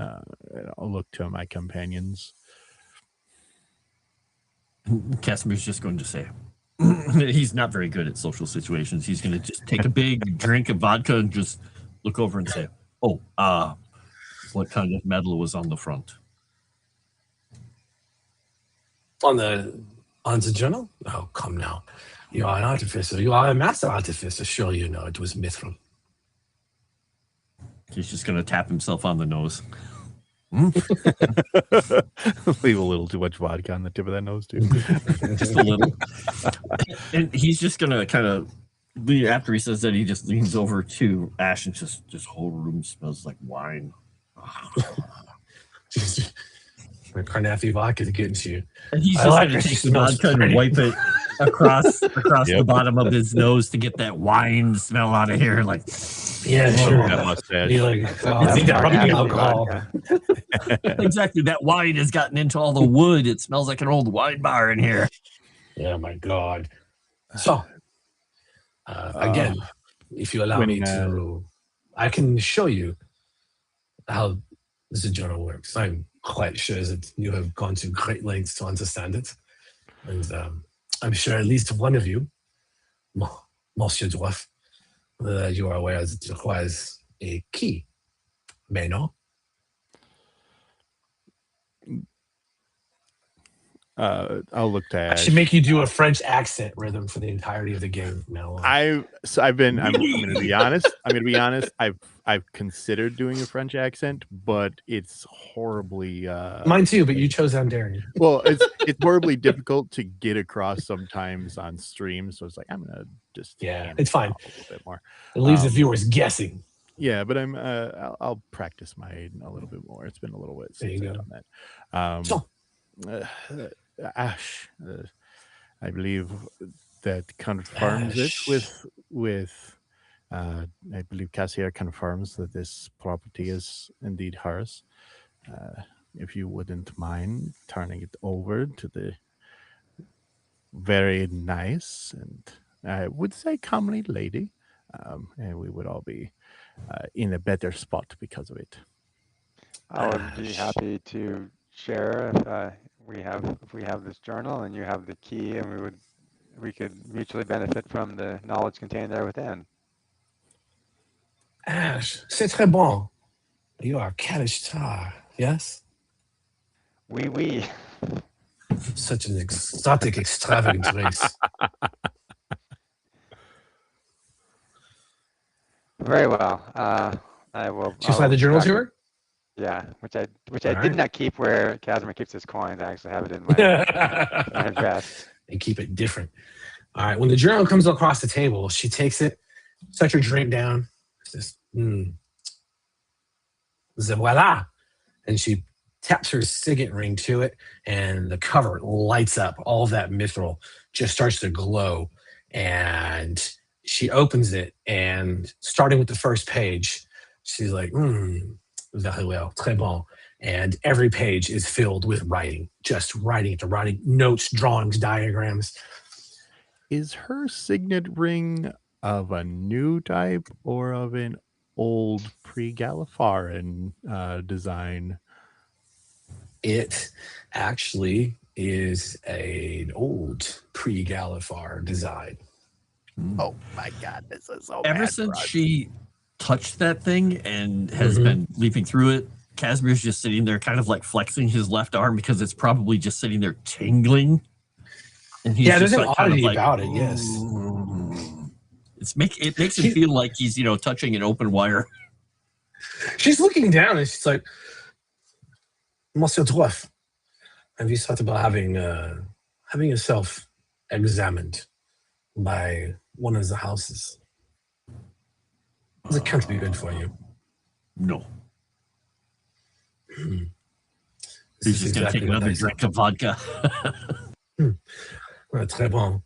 I'll look to my companions. Kasimir's just going to say, he's not very good at social situations. He's going to just take a big drink of vodka and just look over and say, what kind of medal was on the front? On the journal? Oh, come now. You are an artificer. You are a master artificer. Sure you know it was mithril. He's just going to tap himself on the nose. Leave a little too much vodka on the tip of that nose, too. Just a little. And he's just going to kind of, after he says that, he just leans over to Ash and just whole room smells like wine. Carnathy vodka to get into you. And he's just going to take the vodka and wipe it across the bottom of his nose to get that wine smell out of here. Like, yeah, sure. That mustache. I think that probably alcohol. Exactly. That wine has gotten into all the wood. It smells like an old wine bar in here. Yeah, my God. So, again, if you allow me to, I can show you how the journal works. I'm quite sure that you have gone to great lengths to understand it. And I'm sure at least one of you, Monsieur Dwarf, you are aware that it requires a key. Mais non? I'll look to I Ash. should make you do a French accent rhythm for the entirety of the game from now on. I'm going to be honest. I've considered doing a French accent, but it's horribly. Mine too, but you chose Andarian. Well, it's horribly difficult to get across sometimes on stream. So it's like I'm gonna just it's fine. A little bit more. It leaves the viewers guessing. Yeah, but I'll practice mine a little bit more. It's been a little bit since I've done that. Ash, I believe that confirms it with I believe Kasimir confirms that this property is indeed hers. If you wouldn't mind turning it over to the very nice and I would say comely lady, and we would all be in a better spot because of it. I would be happy to share if we have this journal and you have the key, and we could mutually benefit from the knowledge contained there within. Ash, c'est très bon. You are catastrophe, yes? Oui. Such an exotic, extravagant race. Very well. I will. Did you slide the journal to her? Yeah, which I did not keep where Kasimir keeps his coins. I actually have it in my vest. And keep it different. All right. When the journal comes across the table, she takes it, sets her drink down, says, voila. And she taps her signet ring to it, and the cover lights up. All of that mithril just starts to glow. And she opens it, and starting with the first page, she's like, very well, très bon. And every page is filled with writing, just writing after writing, notes, drawings, diagrams. Is her signet ring of a new type or of an old pre-Gallifreyan design? It actually is an old pre-Gallifreyan design. Oh my God, this is so Ever bad, since Rod. she touched that thing and has been leaping through it, Kasimir's just sitting there kind of like flexing his left arm because it's probably just sitting there tingling. And he's there's just an like, kind of oddity like, about it, yes. It makes him feel like he's, touching an open wire. She's looking down and she's like, Monsieur Dwarf, have you thought about having yourself examined by one of the houses? It can't be good for you. No. He's just going to take another drink of vodka. Très bon.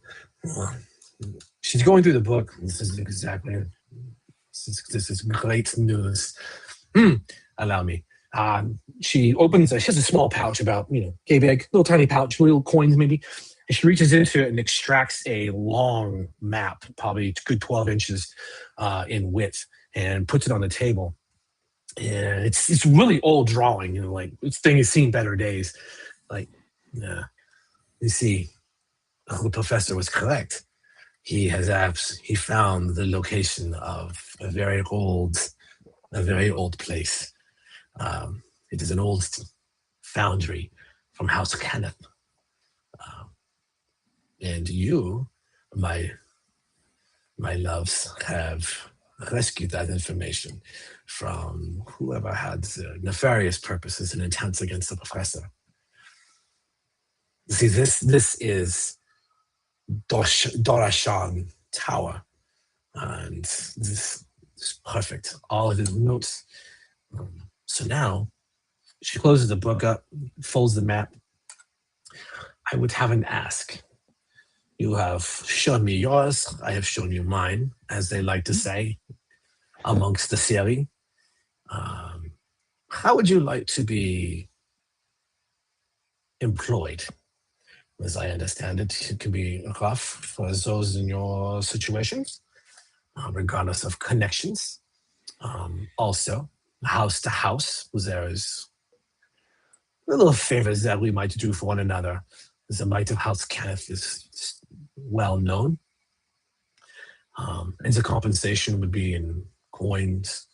She's going through the book. This is great news. Allow me. She opens. She has a small pouch, about K bag, little tiny pouch, little coins maybe. And she reaches into it and extracts a long map, probably a good 12 inches in width, and puts it on the table. And it's really old drawing. Like this thing has seen better days. You see, the professor was correct. He found the location of a very old place. It is an old foundry from House Kenneth. And you, my loves, have rescued that information from whoever had nefarious purposes and intents against the professor. See, this is Dorashan Tower, and this is perfect. All of his notes. So now, she closes the book up, folds the map. I would have an ask. You have shown me yours. I have shown you mine, as they like to say, amongst the series. How would you like to be employed? As I understand it, it can be rough for those in your situations, regardless of connections. Also, house to house, there's little favors that we might do for one another. The might of House Kenneth is well known. And the compensation would be in coins,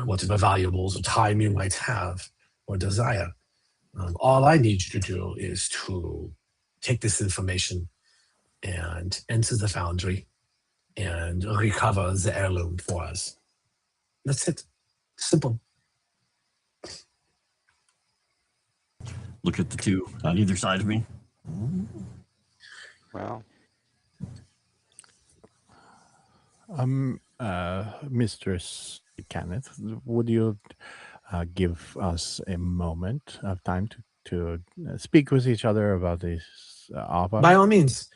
whatever valuables or time you might have or desire. All I need you to do is to take this information and enter the foundry and recover the heirloom for us. That's it. Simple. Look at the two on either side of me. Well, Mistress Kenneth, would you give us a moment of time to speak with each other about this offer? By all means.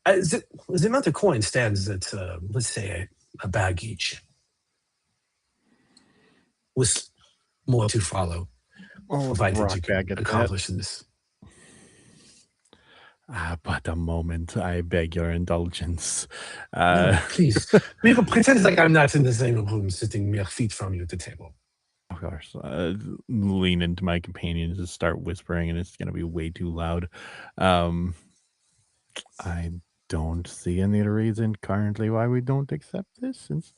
The amount of coin stands at, let's say, a bag each. With more to follow, provided you can accomplish this. But a moment, I beg your indulgence. No, please. Pretend like I'm not in the same room sitting mere feet from you at the table. Of course. Lean into my companions and start whispering, and it's going to be way too loud. I don't see any reason currently why we don't accept this, since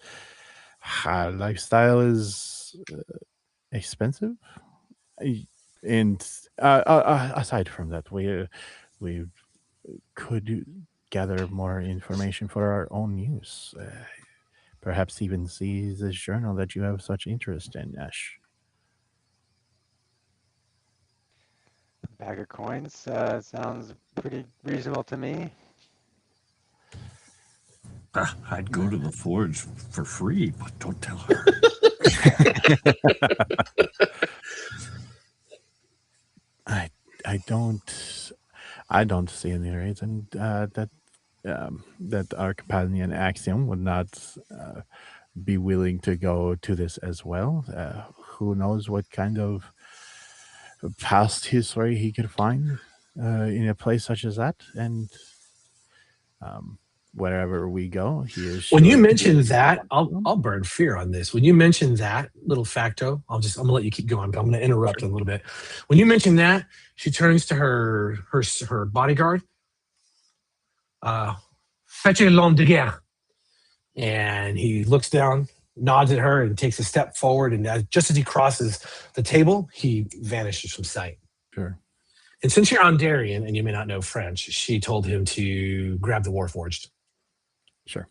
lifestyle is expensive. And aside from that, we could gather more information for our own use. Perhaps even see this journal that you have such interest in, Ash. A bag of coins sounds pretty reasonable to me. I'd go to the forge for free, but don't tell her. I don't see any reason that our companion Axiom would not be willing to go to this as well. Who knows what kind of past history he could find in a place such as that, and wherever we go, he is. When you mention that, I'll burn fear on this. When you mention that little facto, I'm gonna let you keep going. But I'm gonna interrupt a little bit. When you mention that, she turns to her bodyguard. Fetch a l'homme de guerre. And he looks down, nods at her, and takes a step forward. And just as he crosses the table, he vanishes from sight. Sure. And since you're Ondarian and you may not know French, she told him to grab the Warforged. Sure.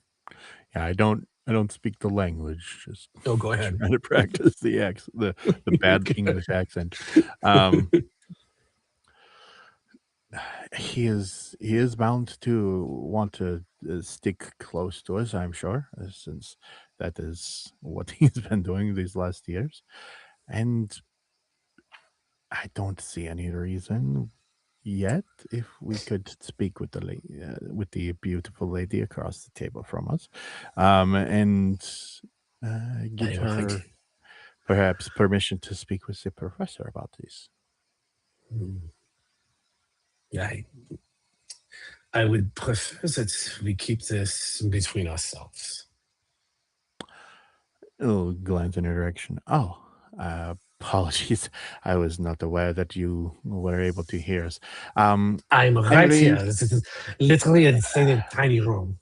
Yeah, I don't speak the language. Just go ahead. Trying to practice the bad English accent. He is bound to want to stick close to us, I'm sure, since that is what he's been doing these last years. And I don't see any reason yet if we could speak with the beautiful lady across the table from us, and give her perhaps permission to speak with the professor about this. Yeah, I would prefer that we keep this between ourselves. Oh, glance in her direction. Oh, apologies. I was not aware that you were able to hear us. I'm right here. This is literally a tiny room.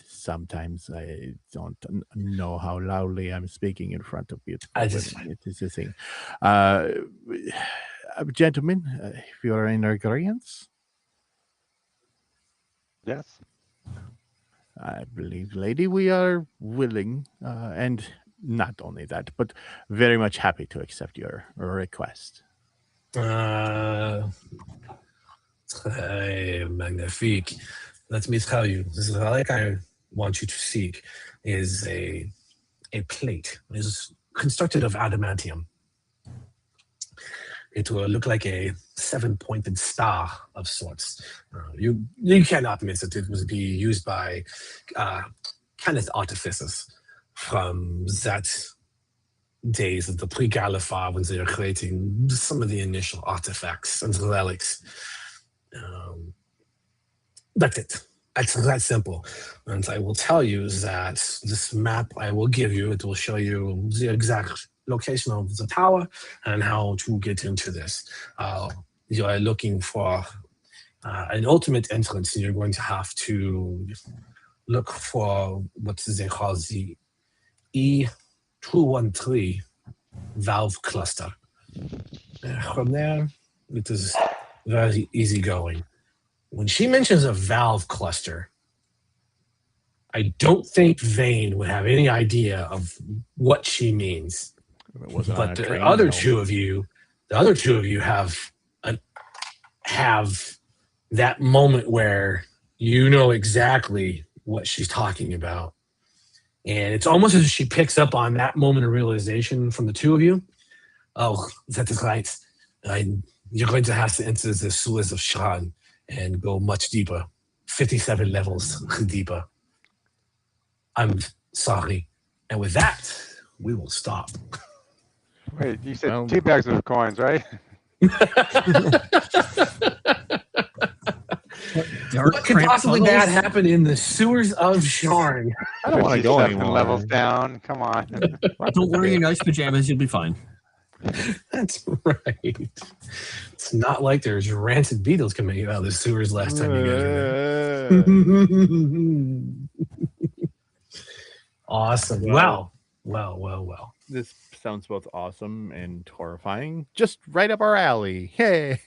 Sometimes I don't know how loudly I'm speaking in front of you. It is a thing. Gentlemen, if you are in agreement. Yes. I believe, lady, we are willing, and not only that, but very much happy to accept your request. Très magnifique. Let me tell you, this relic I want you to seek is a plate. It is constructed of adamantium. It will look like a 7-pointed star of sorts. You cannot miss it. It was be used by Kenneth artificers from that days of the pre-Galifar when they were creating some of the initial artifacts and relics. That's it. It's that simple. And I will tell you that this map I will give you, it will show you the exact location of the tower and how to get into this. You are looking for an ultimate entrance, and you're going to have to look for what they call the E213 valve cluster. From there, it is very easygoing. When she mentions a valve cluster, I don't think Vane would have any idea of what she means. It wasn't But on a the train, other no. two of you have that moment where you know exactly what she's talking about. And it's almost as if she picks up on that moment of realization from the two of you. Oh, that is right. You're going to have to enter the sewers of Shan and go much deeper. 57 levels deeper. I'm sorry. And with that, we will stop. Wait, you said 2 bags of coins, right? What could possibly bad happen in the sewers of Sharn? I don't want to go 57 anymore. levels down. Come on. Don't wear your nice pajamas. You'll be fine. That's right. It's not like there's rancid beetles coming out of the sewers last time you guys were there. Awesome. Well. This sounds both awesome and horrifying. Just right up our alley. Hey.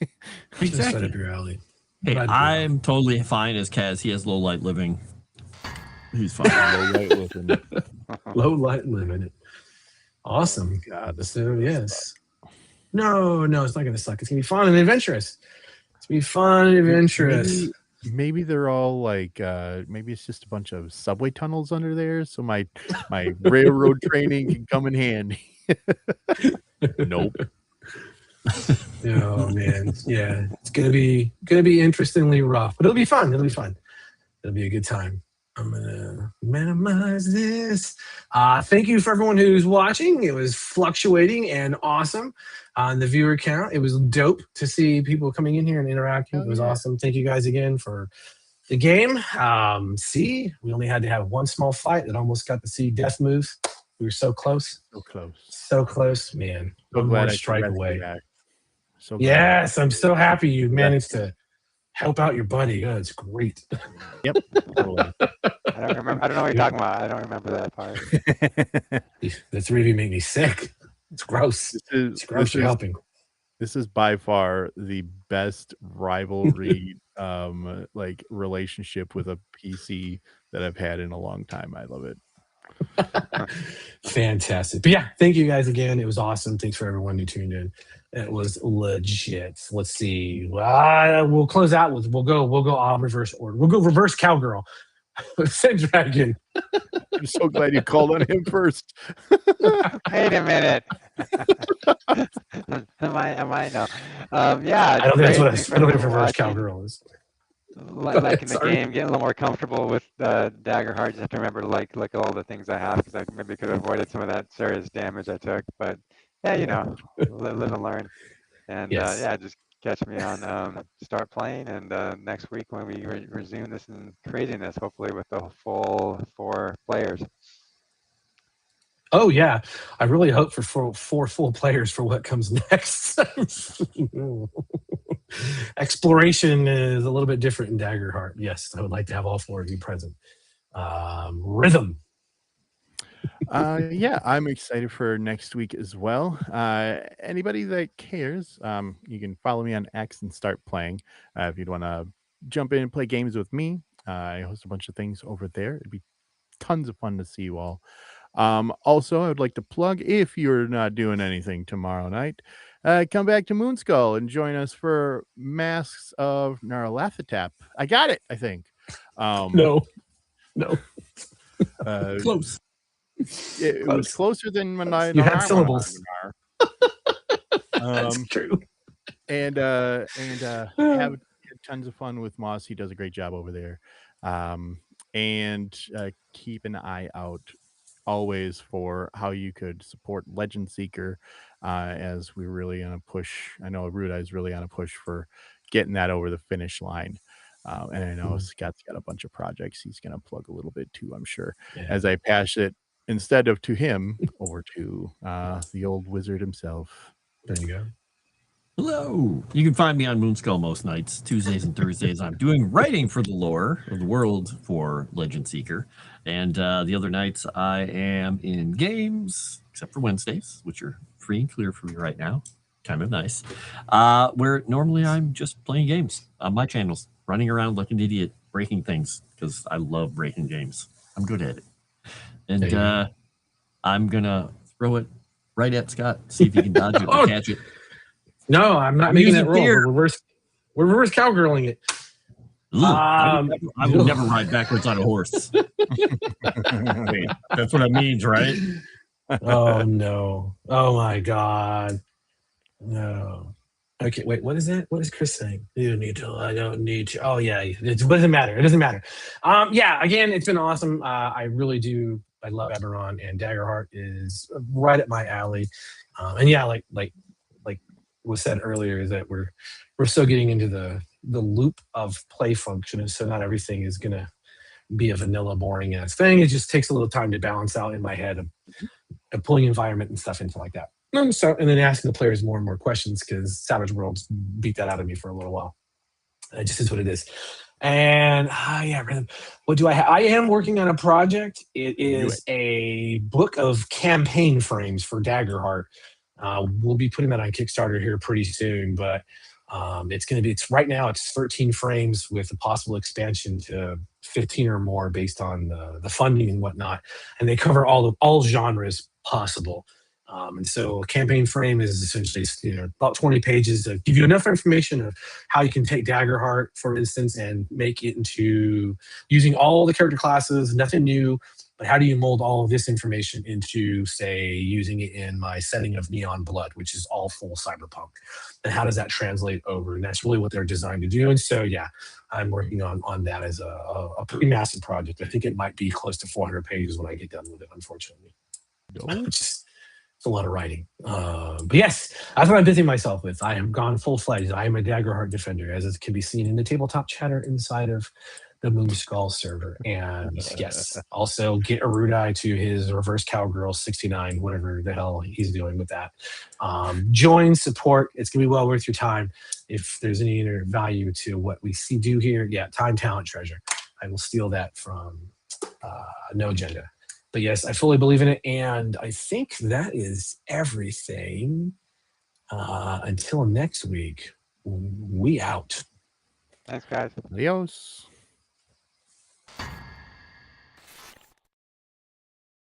Just right up your alley. Hey, I'm totally fine as Kaz. He has low light living. He's fine. Low light living. Low light living. Awesome. God, so yes. No, it's not gonna suck. It's gonna be fun and adventurous. It's gonna be fun and adventurous. Maybe they're all like maybe it's just a bunch of subway tunnels under there, so my railroad training can come in handy. Nope. Oh man, yeah, it's gonna be interestingly rough, but it'll be fun. It'll be a good time. I'm gonna minimize this. Thank you for everyone who's watching. It was fluctuating and awesome on the viewer count. It was dope to see people coming in here and interacting. It was awesome. Thank you guys again for the game. See, we only had to have one small fight that almost got to see death moves. We were so close. So close, man. So one glad more I strike rescued away. that. So glad. Yes, I'm so happy you managed to help out your buddy. Oh, it's great. Yep. Totally. I don't remember. I don't know what you're talking about. I don't remember that part. The three of you make me sick. It's gross. It's gross. You're helping. This is by far the best rivalry like relationship with a PC that I've had in a long time. I love it. Fantastic. But yeah, thank you guys again. It was awesome. Thanks for everyone who tuned in. It was legit. Let's see. We'll close out with we'll go reverse order. We'll go reverse cowgirl. Said Dragon. I'm so glad you called on him first. Wait a minute. Am I no? Yeah. I don't think that's what reverse cowgirl is. Like in the game, getting a little more comfortable with Daggerheart. Just have to remember like all the things I have because I maybe could have avoided some of that serious damage I took. But yeah, live and learn. And just catch me on Start Playing, and next week when we resume this and craziness, hopefully with the full 4 players. Oh yeah, I really hope for 4 full players for what comes next. Exploration is a little bit different in Daggerheart. Yes, I would like to have all 4 of you present. Rhythm. Yeah, I'm excited for next week as well. Anybody that cares, you can follow me on X and Start Playing. If you'd want to jump in and play games with me, I host a bunch of things over there. It'd be tons of fun to see you all. Also, I would like to plug, if you're not doing anything tomorrow night, come back to Moonskull and join us for Masks of Nyarlathotep. I got it, I think. No. Close. It was closer than Manai. You had syllables. That's true. And have tons of fun with Moss. He does a great job over there. And keep an eye out always for how you could support Legend Seeker, as we're really on a push. I know Rudai is really on a push for getting that over the finish line. And I know Scott's got a bunch of projects he's going to plug a little bit too, I'm sure, as I pass it instead of to him over to the old wizard himself. There you go. Hello. You can find me on Moonskull most nights. Tuesdays and Thursdays, I'm doing writing for the lore of the world for Legend Seeker. And the other nights, I am in games, except for Wednesdays, which are free and clear for me right now. kind of nice. Where normally I'm just playing games on my channels, running around like an idiot, breaking things, because I love breaking games. I'm good at it. And I'm going to throw it right at Scott, see if he can dodge it or catch it. No, I'm not making that roll. We're reverse cowgirling it. I would never ride backwards on a horse. Wait, that's what it means, right? Oh no! Oh my God! No. Okay, wait. What is that? What is Chris saying? You need to. I don't need to. Oh yeah, it doesn't matter. It doesn't matter. Yeah. Again, it's been awesome. I really do. I love EBERRON, and Daggerheart is right up my alley. And yeah, like was said earlier, is that we're still getting into the loop of play function, and so not everything is gonna be a vanilla boring ass thing. It just takes a little time to balance out in my head of pulling environment and stuff into like that. And then asking the players more and more questions, because Savage Worlds beat that out of me for a little while. It just is what it is. And yeah, what do I have? I am working on a project. It is a book of campaign frames for Daggerheart. We'll be putting that on Kickstarter here pretty soon, but it's right now it's 13 frames with a possible expansion to 15 or more based on the funding and whatnot, and they cover all genres possible. And so a campaign frame is essentially about 20 pages to give you enough information of how you can take Daggerheart, for instance, and make it into using all the character classes, nothing new. But how do you mold all of this information into, say, using it in my setting of Neon Blood, which is all full cyberpunk? And how does that translate over? And that's really what they're designed to do. And so, yeah, I'm working on that as a pretty massive project. I think it might be close to 400 pages when I get done with it, unfortunately. It's a lot of writing. But yes, that's what I'm busying myself with. I am gone full-fledged. I am a Daggerheart defender, as it can be seen in the tabletop chatter inside of the Moonskull server. And yes, also get Erudai to his reverse cowgirl 69, whatever the hell he's doing with that. Join, support. It's gonna be well worth your time. If there's any inner value to what we do here, yeah, time, talent, treasure. I will steal that from No Agenda. But yes, I fully believe in it, and I think that is everything. Until next week, we out. Thanks, guys. Adios.